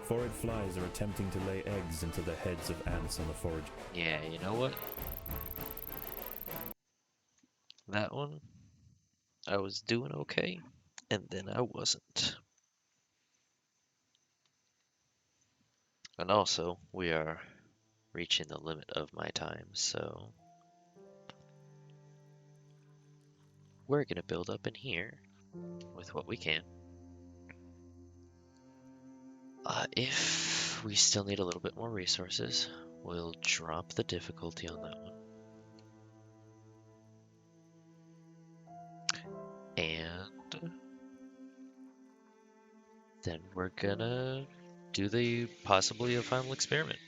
Forage flies are attempting to lay eggs into the heads of ants on the forage. Yeah, you know what? That one, I was doing okay, and then I wasn't. And also, we are reaching the limit of my time, so we're gonna build up in here with what we can. If we still need a little bit more resources, we'll drop the difficulty on that one. And then we're gonna do the possibly a final experiment.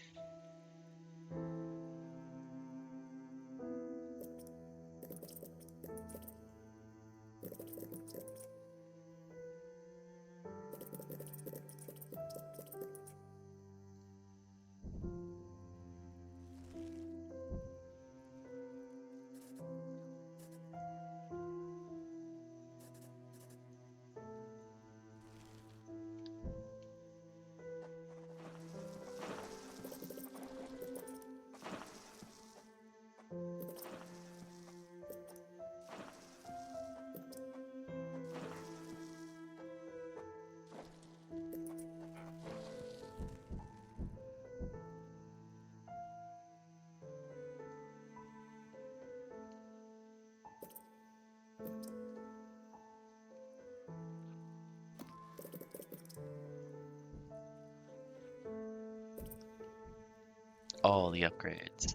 All the upgrades.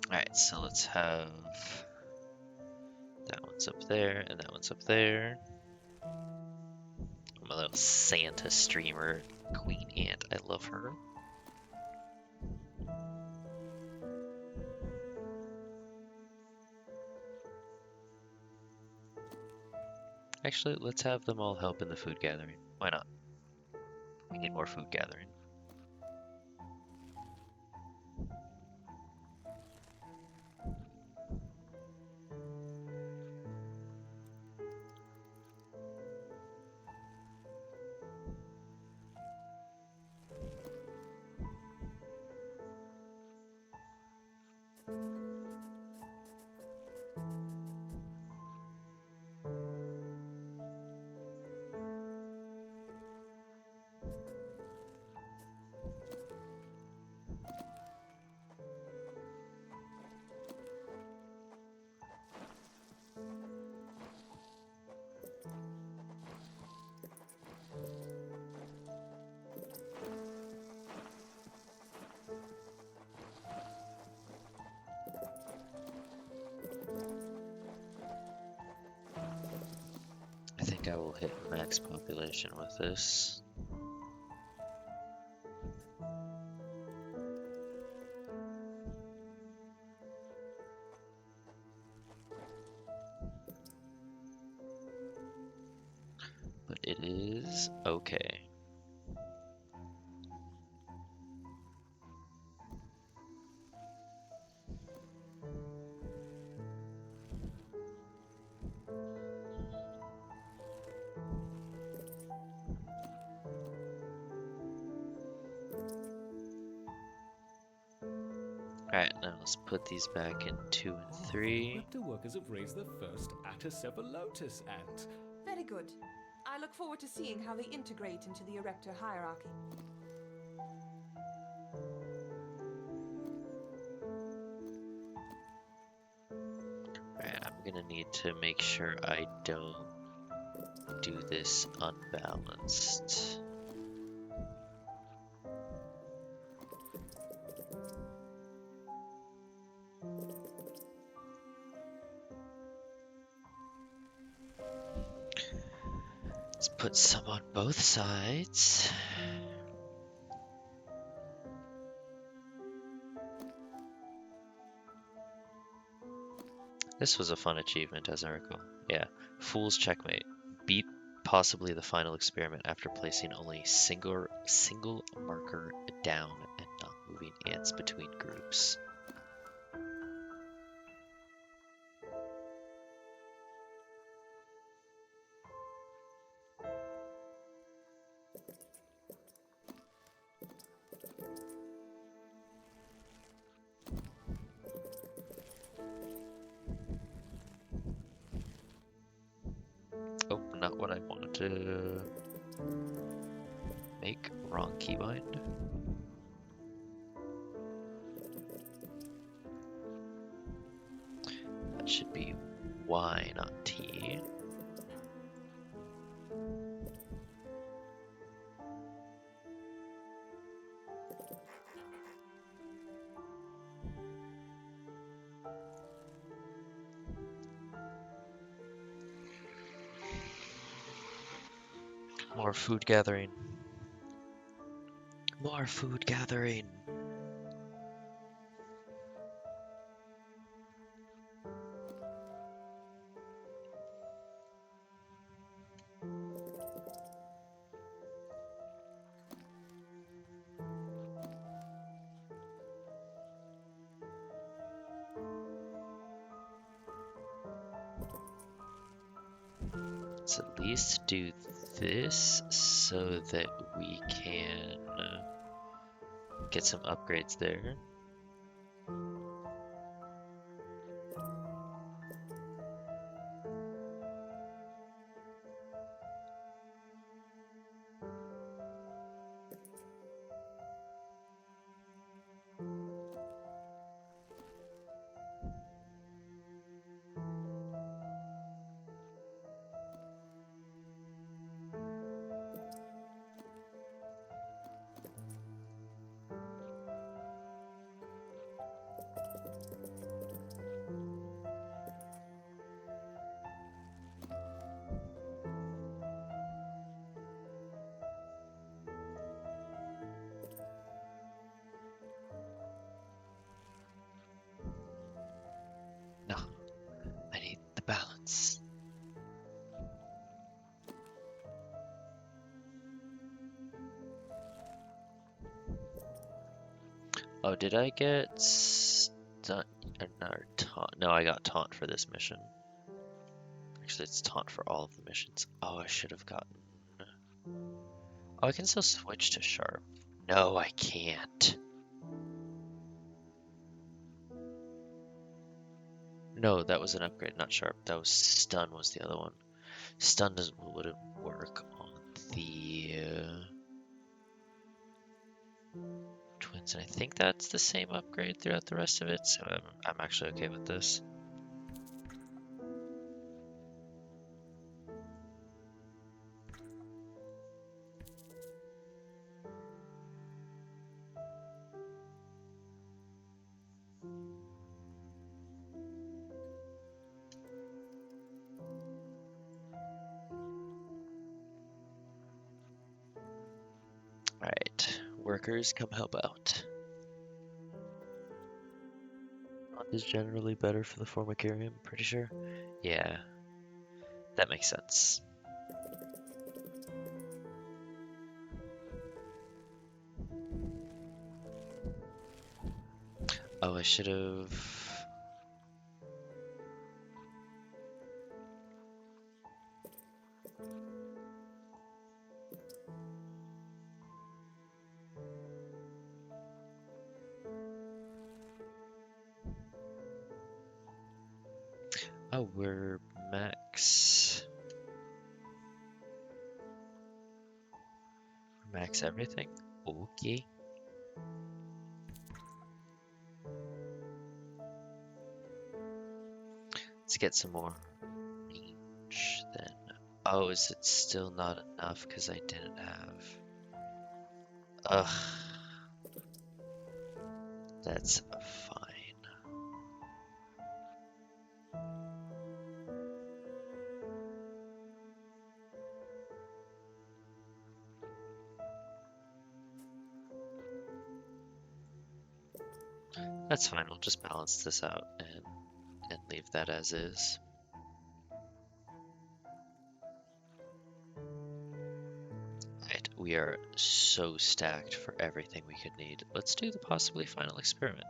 Alright, so let's have that one's up there and that one's up there. My little Santa streamer, Queen Ant, I love her. Actually, let's have them all help in the food gathering. Why not? need more food gathering. I think I will hit max population with this. But it is okay. Alright, now let's put these back in 2 and The 3. Raptor workers have raised their first Atacephalotus ant. Very good. I look forward to seeing how they integrate into the Ereptor hierarchy. Alright, I'm gonna need to make sure I don't do this unbalanced. Let's put some on both sides. This was a fun achievement, as I recall. Yeah, Fool's Checkmate. Beat possibly the final experiment after placing only single marker down and not moving ants between groups. Oh, not what I wanted to make. Wrong keybind. That should be Y, not T. More food gathering. More food gathering. Let's at least do this so that we can get some upgrades there. Oh, did I get stun or taunt? No, I got taunt for this mission. Actually, it's taunt for all of the missions. Oh, I should have gotten. Oh, I can still switch to sharp. No, I can't. No, that was an upgrade, not sharp. That was stun was the other one. Stun wouldn't work on the twins, and I think that's the same upgrade throughout the rest of it. So I'm actually okay with this. Alright, workers, come help out. Taunt is generally better for the Formicarium, pretty sure. Yeah, that makes sense. Oh, I should have. Oh, we're max. Max everything? Okay. Let's get some more range then. Oh, is it still not enough because I didn't have. Ugh. That's fine. That's fine, we'll just balance this out and leave that as is. Right, we are so stacked for everything we could need. Let's do the possibly final experiment.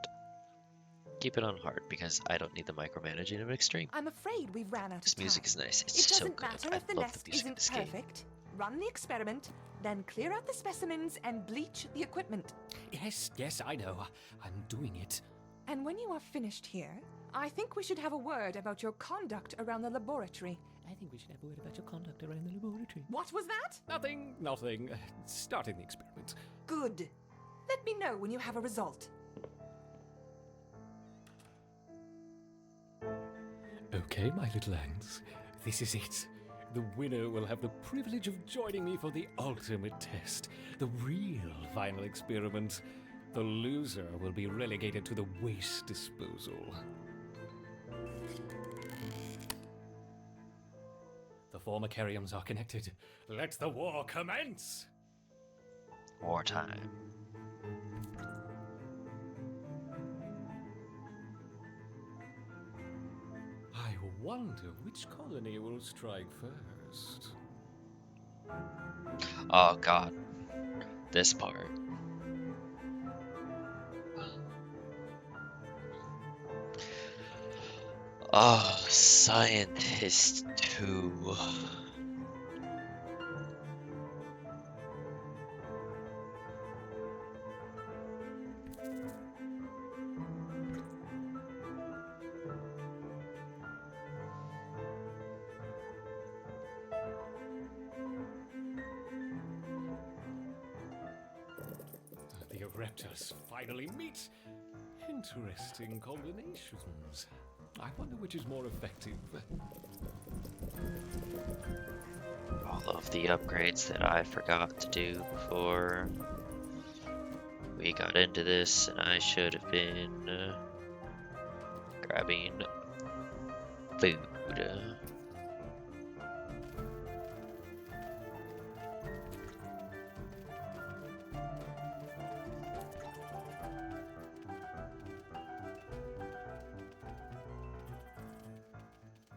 Keep it on hard because I don't need the micromanaging of extreme. I'm afraid we've ran out This of time. music is nice. It's It so doesn't good. matter I if the love the nest music in isn't this game. perfect. Run the experiment, then clear out the specimens and bleach the equipment. Yes, I know. I'm doing it. And when you are finished here, I think we should have a word about your conduct around the laboratory. I think we should have a word about your conduct around the laboratory. What was that? Nothing. Starting the experiment. Good. Let me know when you have a result. Okay, my little ants. This is it. The winner will have the privilege of joining me for the ultimate test, the real final experiment. The loser will be relegated to the waste disposal. The Formicariums are connected. Let the war commence! Wartime. I wonder which colony will strike first. Oh god. This part. Oh, Scientist 2. The Raptors finally meet. Interesting combinations. I wonder which is more effective. All of the upgrades that I forgot to do before we got into this, and I should have been grabbing food.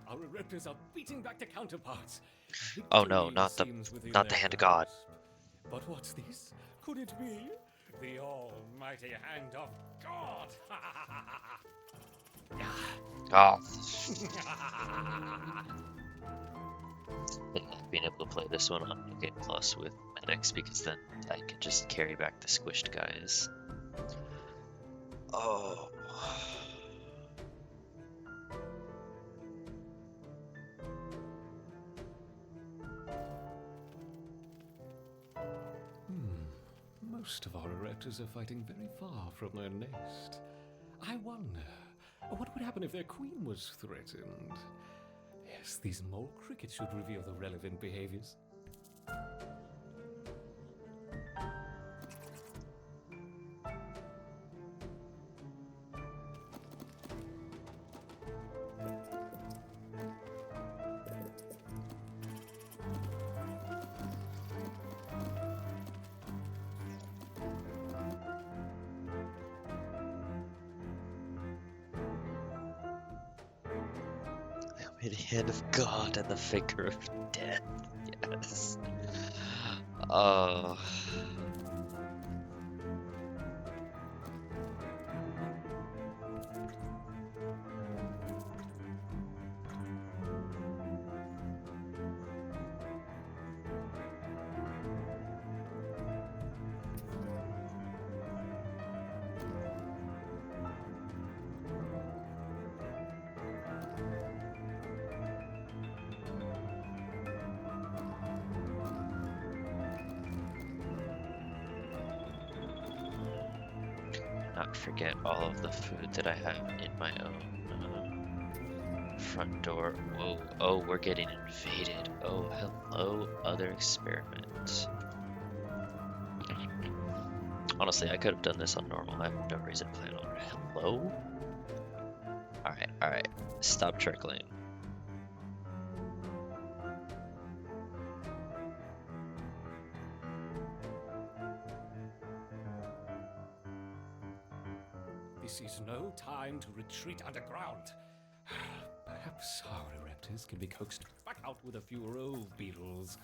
Our Raptors are beating back their counterparts. Oh no, Victory not seems within the their hand of God. grasp. But what's this? Could it be? the almighty hand of God. Oh, I like being able to play this one on New Game Plus with medics because then I can just carry back the squished guys. Oh. Most of our raptors are fighting very far from their nest. I wonder, what would happen if their queen was threatened? Yes, these mole crickets should reveal the relevant behaviors. May the hand of God and the finger of death. Yes. Oh. Not forget all of the food that I have in my own front door. Whoa, oh, we're getting invaded. Oh, hello, other experiment. Honestly, I could have done this on normal. I have no reason to plan on it. Hello? Alright. Stop trickling. This is no time to retreat underground. Perhaps our raptors can be coaxed back out with a few rove beetles.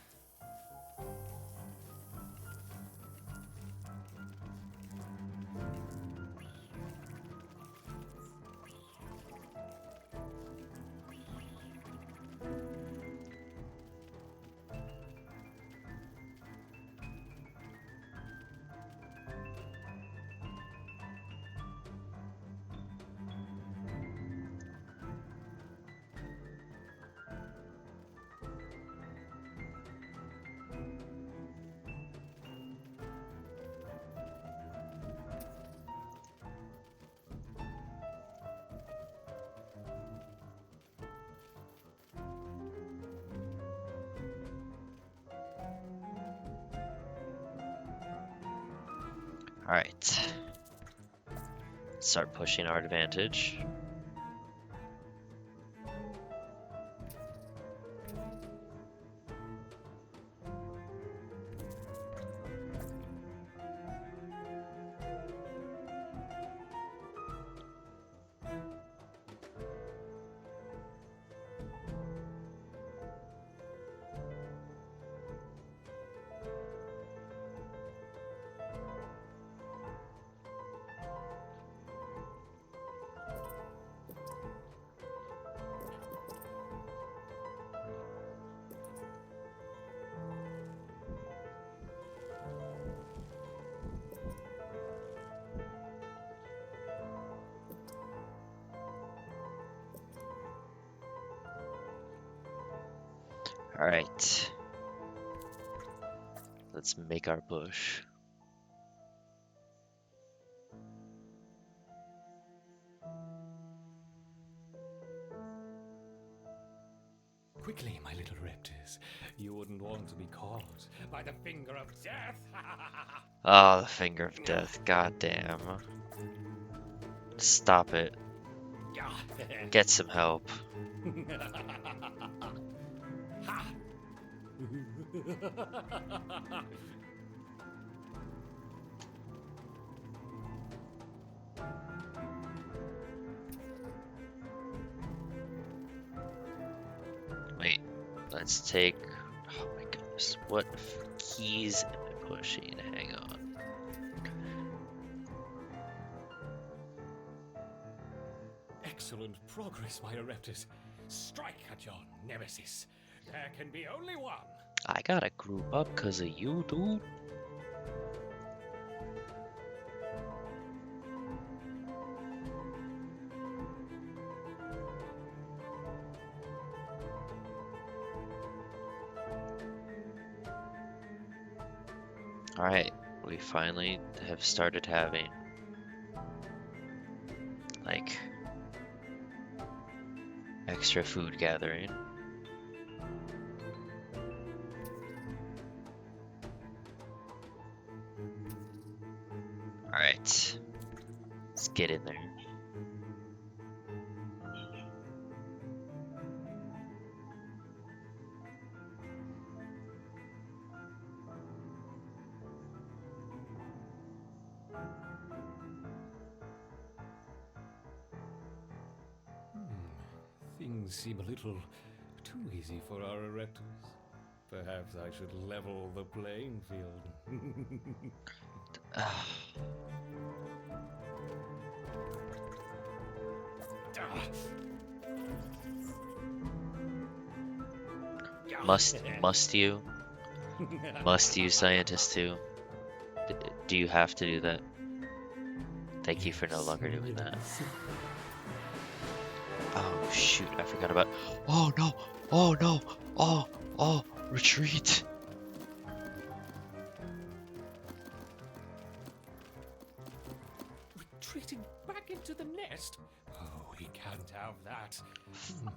Alright. Start pushing our advantage. Alright. Let's make our push. Quickly, my little raptors. You wouldn't want to be caught by the finger of death. Oh, the finger of death. God damn. Stop it. Get some help. Ha! Wait, let's take. Oh my goodness, what keys am I pushing? Hang on. progress, my Ereptors. Strike at your nemesis. There can be only one. I gotta group up because of you, dude. Alright, we finally have started having, like, extra food gathering. Alright, let's get in there. Things seem a little too easy for our Ereptors. Perhaps I should level the playing field. Ah, must you? Must you, scientist too? Do you have to do that? Thank you for no longer doing that. Oh shoot, I forgot about. Oh no! Oh no! Oh! Retreat! Retreating back into the nest? Oh, we can't have that.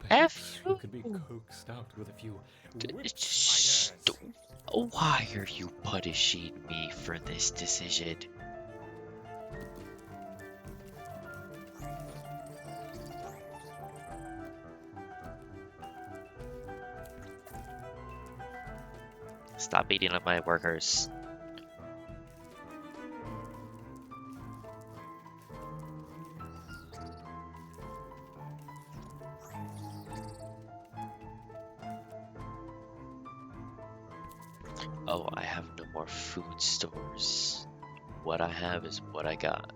F We could be coaxed out with a few whip Shh, spiders. why are you punishing me for this decision? Stop beating up my workers. Oh, I have no more food stores. What I have is what I got.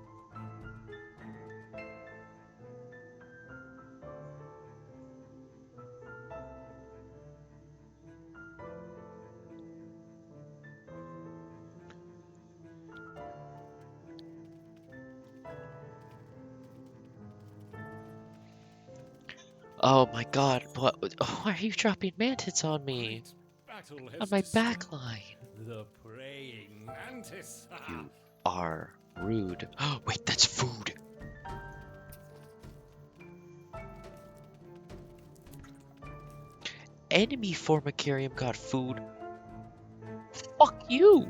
Oh my god, what? Why are you dropping mantids on me? Great battle has On my to start. back line. The praying mantis. You are rude. Oh, wait, that's food. Enemy Formicarium got food. Fuck you.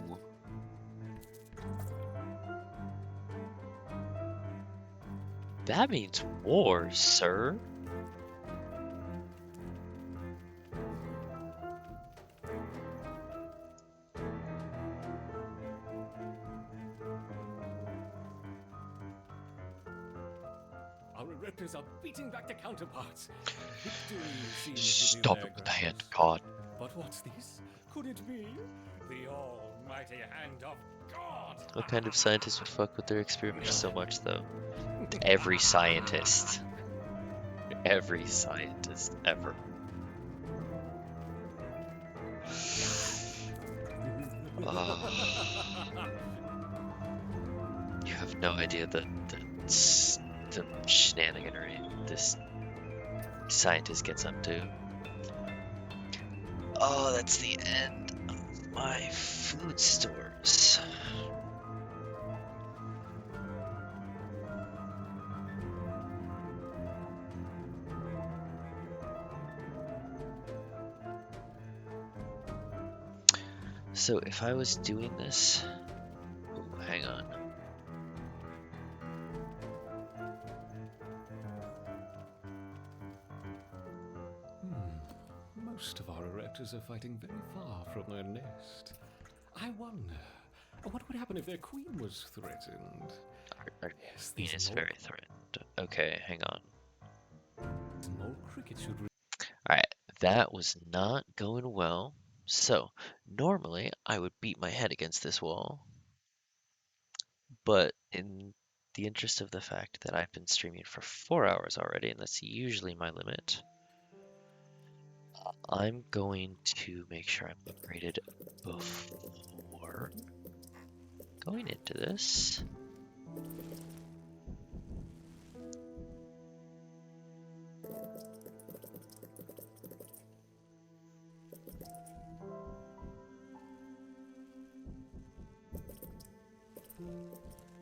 That means war, sir. Our Ereptors are beating back their counterparts. Victory seems Stop within it their with the hand, grasp. God. But what's this? Could it be the almighty hand of God? What kind of scientist would fuck with their experiments so much, though? Every scientist. Every scientist ever. You have no idea the shenaniganery this scientist gets up to. Oh, that's the end of my food stores. So if I was doing this, ooh, hang on. Most of our Ereptors are fighting very far from their nest. I wonder, what would happen if their queen was threatened? Our Yes, queen these is mole- very threatened. Okay, hang on. Mole cricket should Alright, that was not going well. So, normally I would beat my head against this wall. But in the interest of the fact that I've been streaming for 4 hours already, and that's usually my limit, I'm going to make sure I'm upgraded before going into this.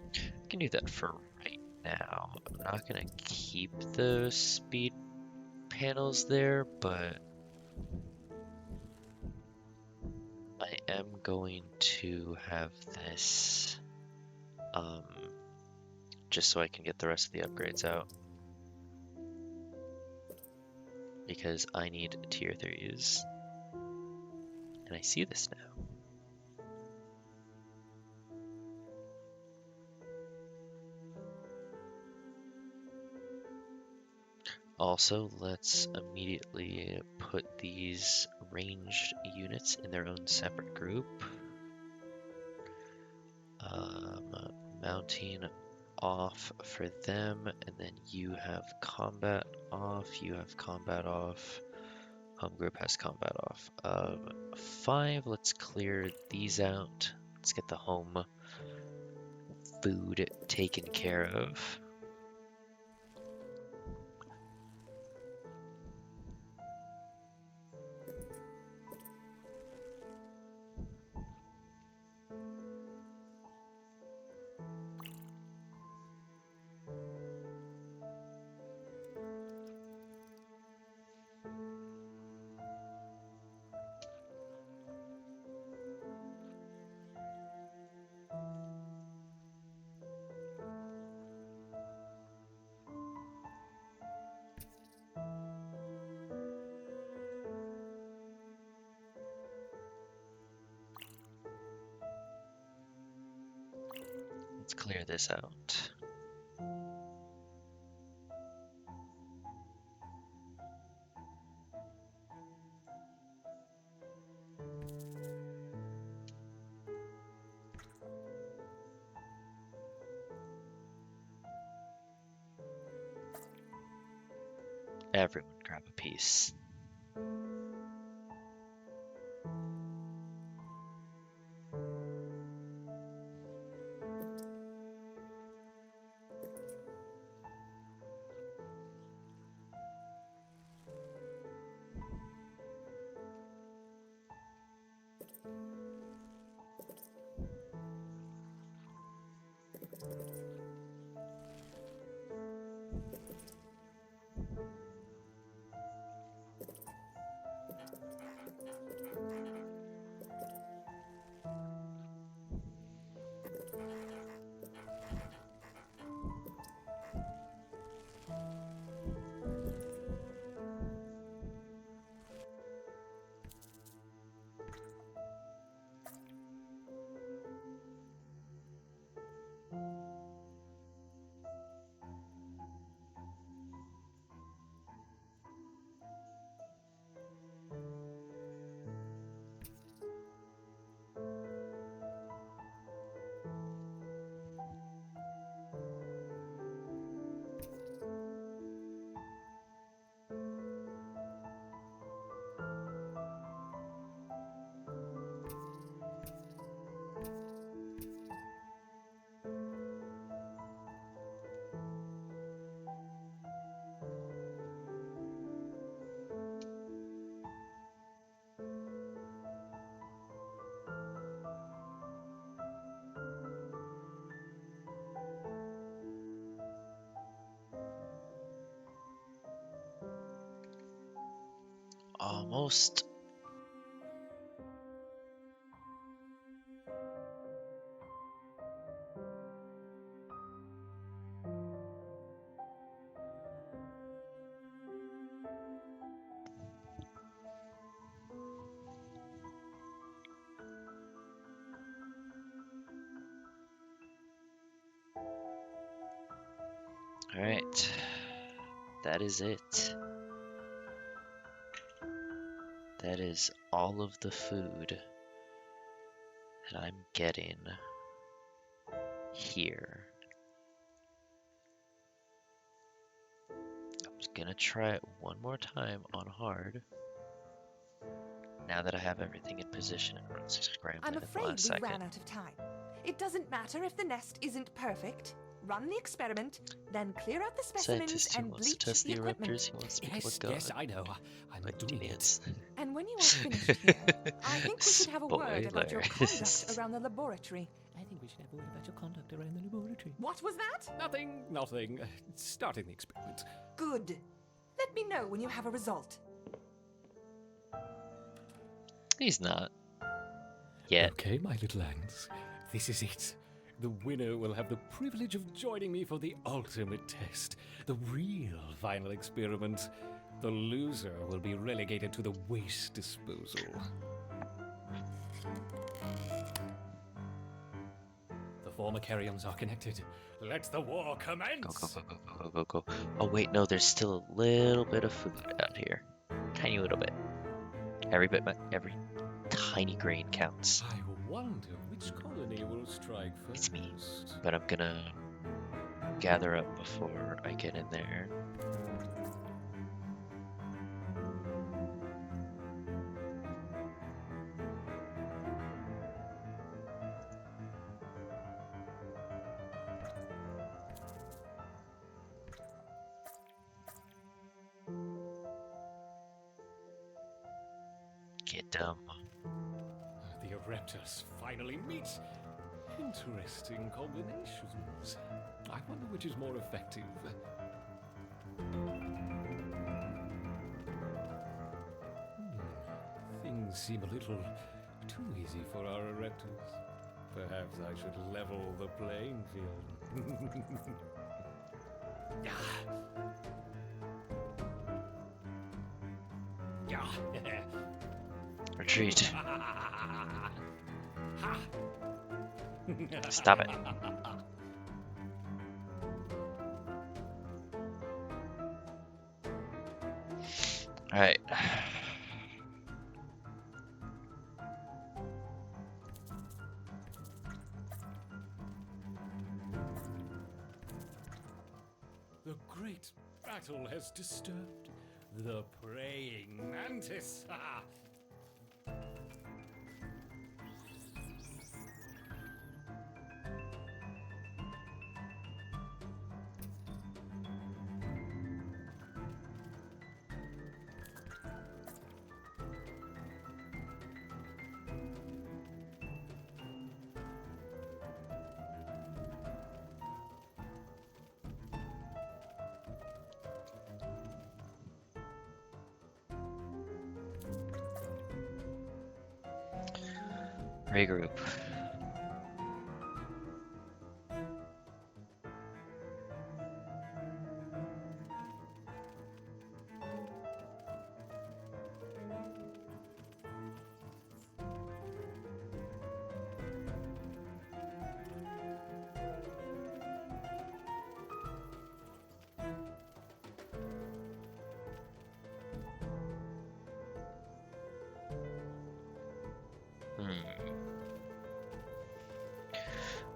I can do that for right now. I'm not gonna keep the speed panels there, but I am going to have this just so I can get the rest of the upgrades out. Because I need tier 3s. And I see this now. Also, let's immediately put these ranged units in their own separate group. Mounting off for them, and then you have combat off, you have combat off, home group has combat off. 5, let's clear these out. Let's get the home food taken care of. Let's clear this out. Everyone grab a piece. Almost. All right. That is it. That is all of the food that I'm getting here. gonna try it one more time on hard. Now that I have everything in position and I'm scrambling I'm at the afraid last we second. ran out of time. It doesn't matter if the nest isn't perfect. Run the experiment, then clear out the specimens Scientist who and wants to bleach test the the equipment. eruptors, he wants to become Yes, a god. yes, I know. I'm But doing idiots. And when you are finished here, I think we should have a word about your Spoilers. conduct around the laboratory. I think we should have a word about your conduct around the laboratory. What was that? Nothing, nothing. Starting the experiment. Good. Let me know when you have a result. He's not. Yet. Okay, my little ants. This is it. The winner will have the privilege of joining me for the ultimate test, the real final experiment. The loser will be relegated to the waste disposal. The former carrions are connected. Let the war commence! Go, go, go, go, go, go, go, go. Oh, wait, no, there's still a little bit of food out here. Tiny little bit. Every tiny grain counts. I wonder which colony will strike first. It's me. But I'm gonna gather up before I get in there. Get dumb. The Eruptors finally meet. Interesting combinations. I wonder which is more effective. Things seem a little too easy for our Eruptors. Perhaps I should level the playing field. Yeah. Yeah. Retreat. Stop it. Alright. The great battle has disturbed the praying mantis. Regroup.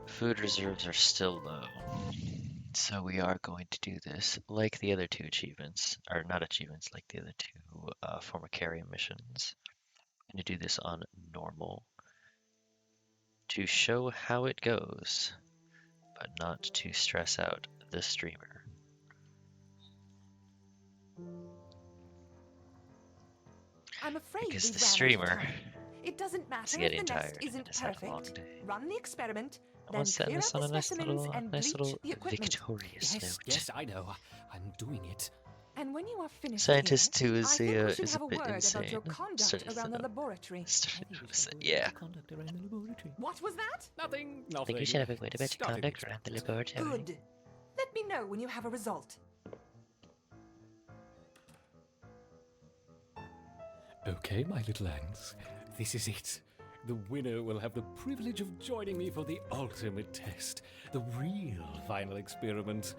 Food reserves are still low. So we are going to do this like the other two achievements, or not achievements, like the other two former carrier missions. I'm going to do this on normal to show how it goes, but not to stress out the streamer. I'm afraid Because we the ran out of streamer time. It doesn't matter if getting the nest tired and isn't has had a long perfect. day. Run the experiment, I then want to set clear this out on the a nice specimens and bleach little the equipment. victorious Yes, note. yes, I know. I'm doing it. And when you are finished Scientist here, who I is think we should is have a a bit word insane. about your conduct Starting around the to- laboratory. Yeah. Conduct around the laboratory. What was that? Nothing, I nothing. think you should have a word about your Starting conduct around the experiment. laboratory. Good. Let me know when you have a result. Okay, my little ants. This is it. The winner will have the privilege of joining me for the ultimate test, the real final experiment.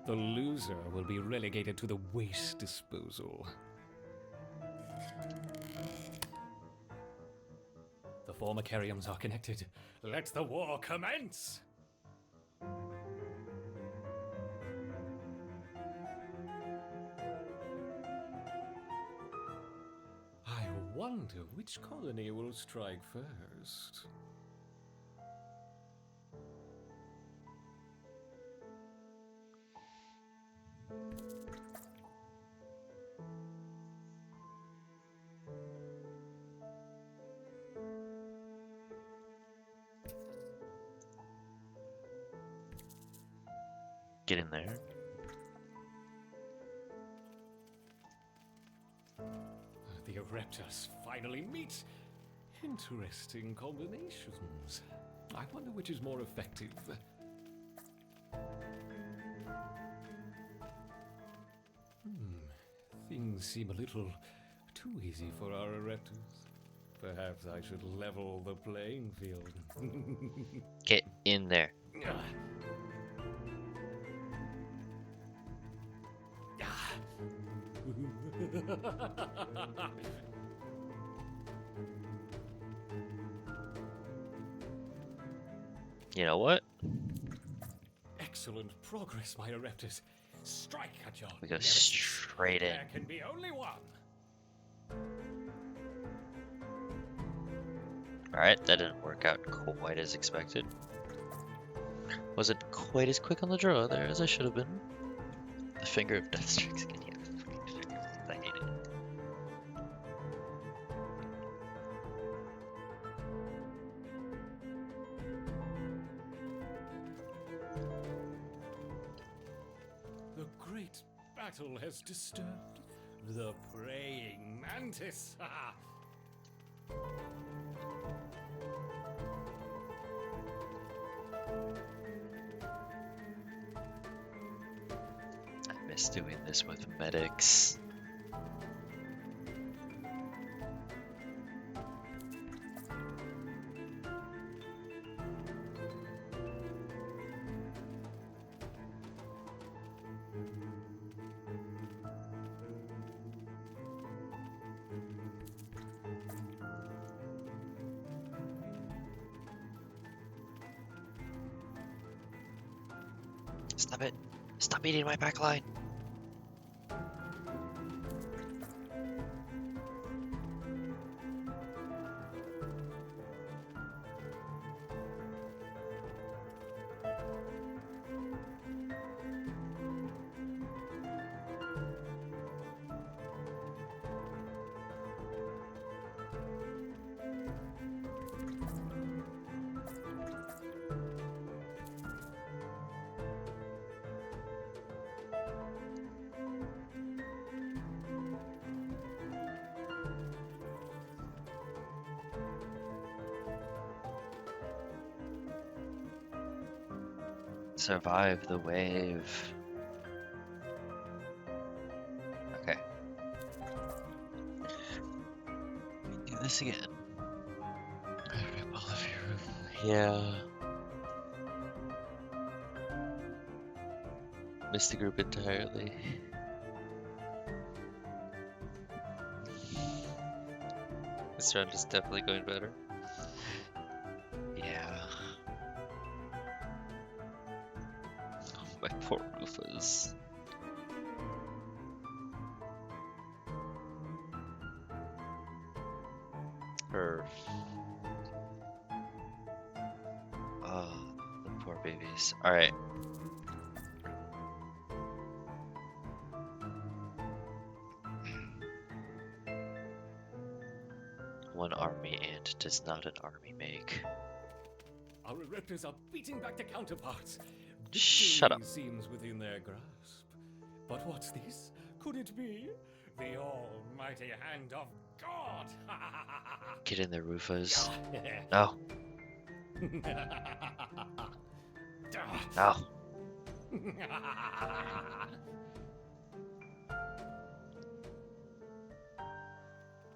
The loser will be relegated to the waste disposal. The former carrions are connected. Let the war commence! wonder which colony will strike first. Get in there. The Ereptas finally meet. Interesting combinations. I wonder which is more effective. Things seem a little too easy for our Ereptas. Perhaps I should level the playing field. Get in there. You know what? Excellent progress, my Ereptas. Strike at your We go nemesis. straight in. There can be only one. Alright, that didn't work out quite as expected. Wasn't quite as quick on the draw there as I should have been. The finger of death strikes again. Yeah, fucking finger of death. I hate it. The great battle has disturbed the praying mantis. I miss doing this with medics. Stop it. Stop eating my backline. Survive the wave. Okay. Do this again. Rip all of your roof. Yeah. Missed the group entirely. This round is definitely going better. Yeah. My poor Rufus. Her. Oh, the poor babies. Alright. One army ant does not an army make. Our Ereptas are beating back their counterparts. Shut up. Victory seems within their grasp. But what's this? Could it be the almighty hand of God? Get in there, Rufus. No. No.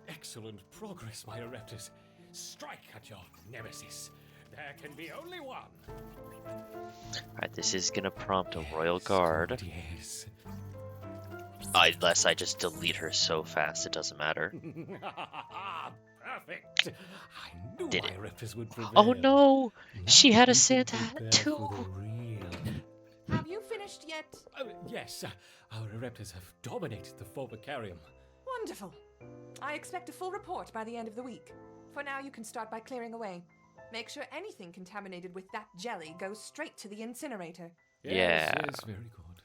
Excellent progress, my Ereptas. Strike at your nemesis. There can be only one. Alright, this is gonna prompt a royal guard. Yes. Unless I just delete her so fast, it doesn't matter. Perfect. I knew Did my it. Ereptas would prevail. Oh no! She Now had a we can Santa hat prepare too! for the real. Have you finished yet? Yes, our Ereptas have dominated the Phobacarium. Wonderful. I expect a full report by the end of the week. For now, you can start by clearing away. Make sure anything contaminated with that jelly goes straight to the incinerator. Yes, Yeah. yes, very good.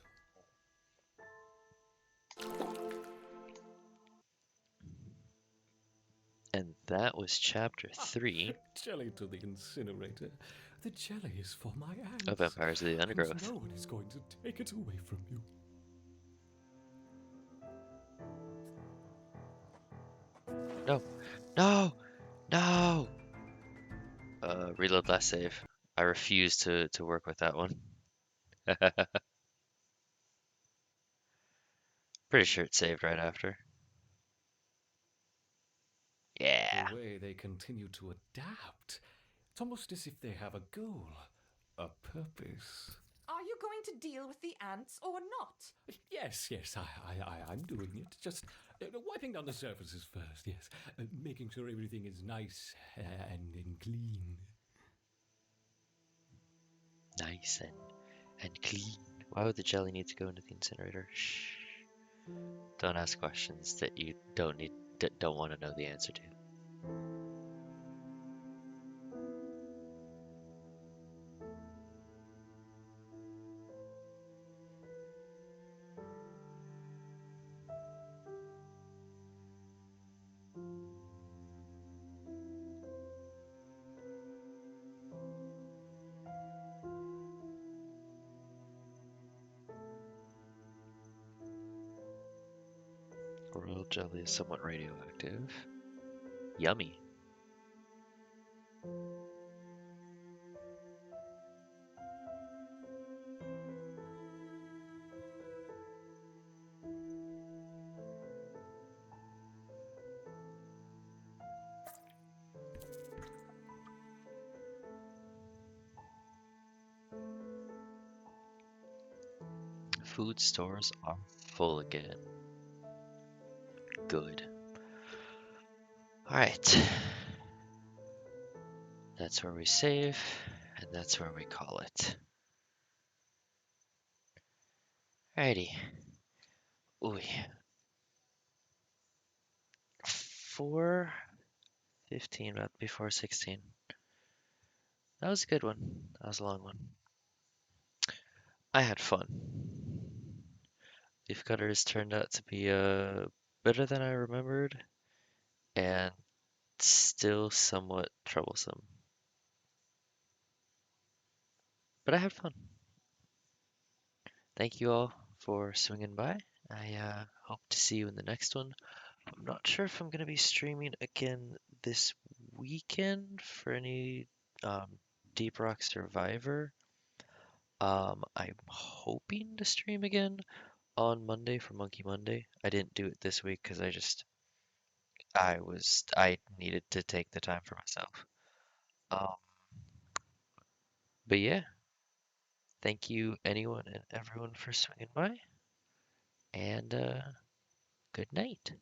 And that was chapter 3 Jelly to the incinerator. The jelly is for my of ants. Empires of the And Undergrowth. no one is going to take it away from you. No, no, no! Reload last save. I refuse to work with that one. Pretty sure it saved right after. The Yeah. way they continue to adapt. It's almost as if they have a goal, a purpose. Are you going to deal with the ants or not? Yes, yes, I'm doing it. Just wiping down the surfaces first, yes. Making sure everything is nice and clean. Nice and clean. Why would the jelly need to go into the incinerator? Shh. Don't ask questions that you don't want to know the answer to. Royal jelly is somewhat radioactive. Yummy. Food stores are full again. Good. Alright. That's where we save, and that's where we call it. Alrighty. Ooh. 4:15, about before 16. That was a good one. That was a long one. I had fun. Leaf cutters turned out to be better than I remembered, and still somewhat troublesome. But I had fun. Thank you all for swinging by. I hope to see you in the next one. I'm not sure if I'm going to be streaming again this weekend for any Deep Rock Survivor. I'm hoping to stream again on Monday for Monkey Monday. I didn't do it this week because I needed to take the time for myself. Um, but yeah, thank you anyone and everyone for swinging by, and good night.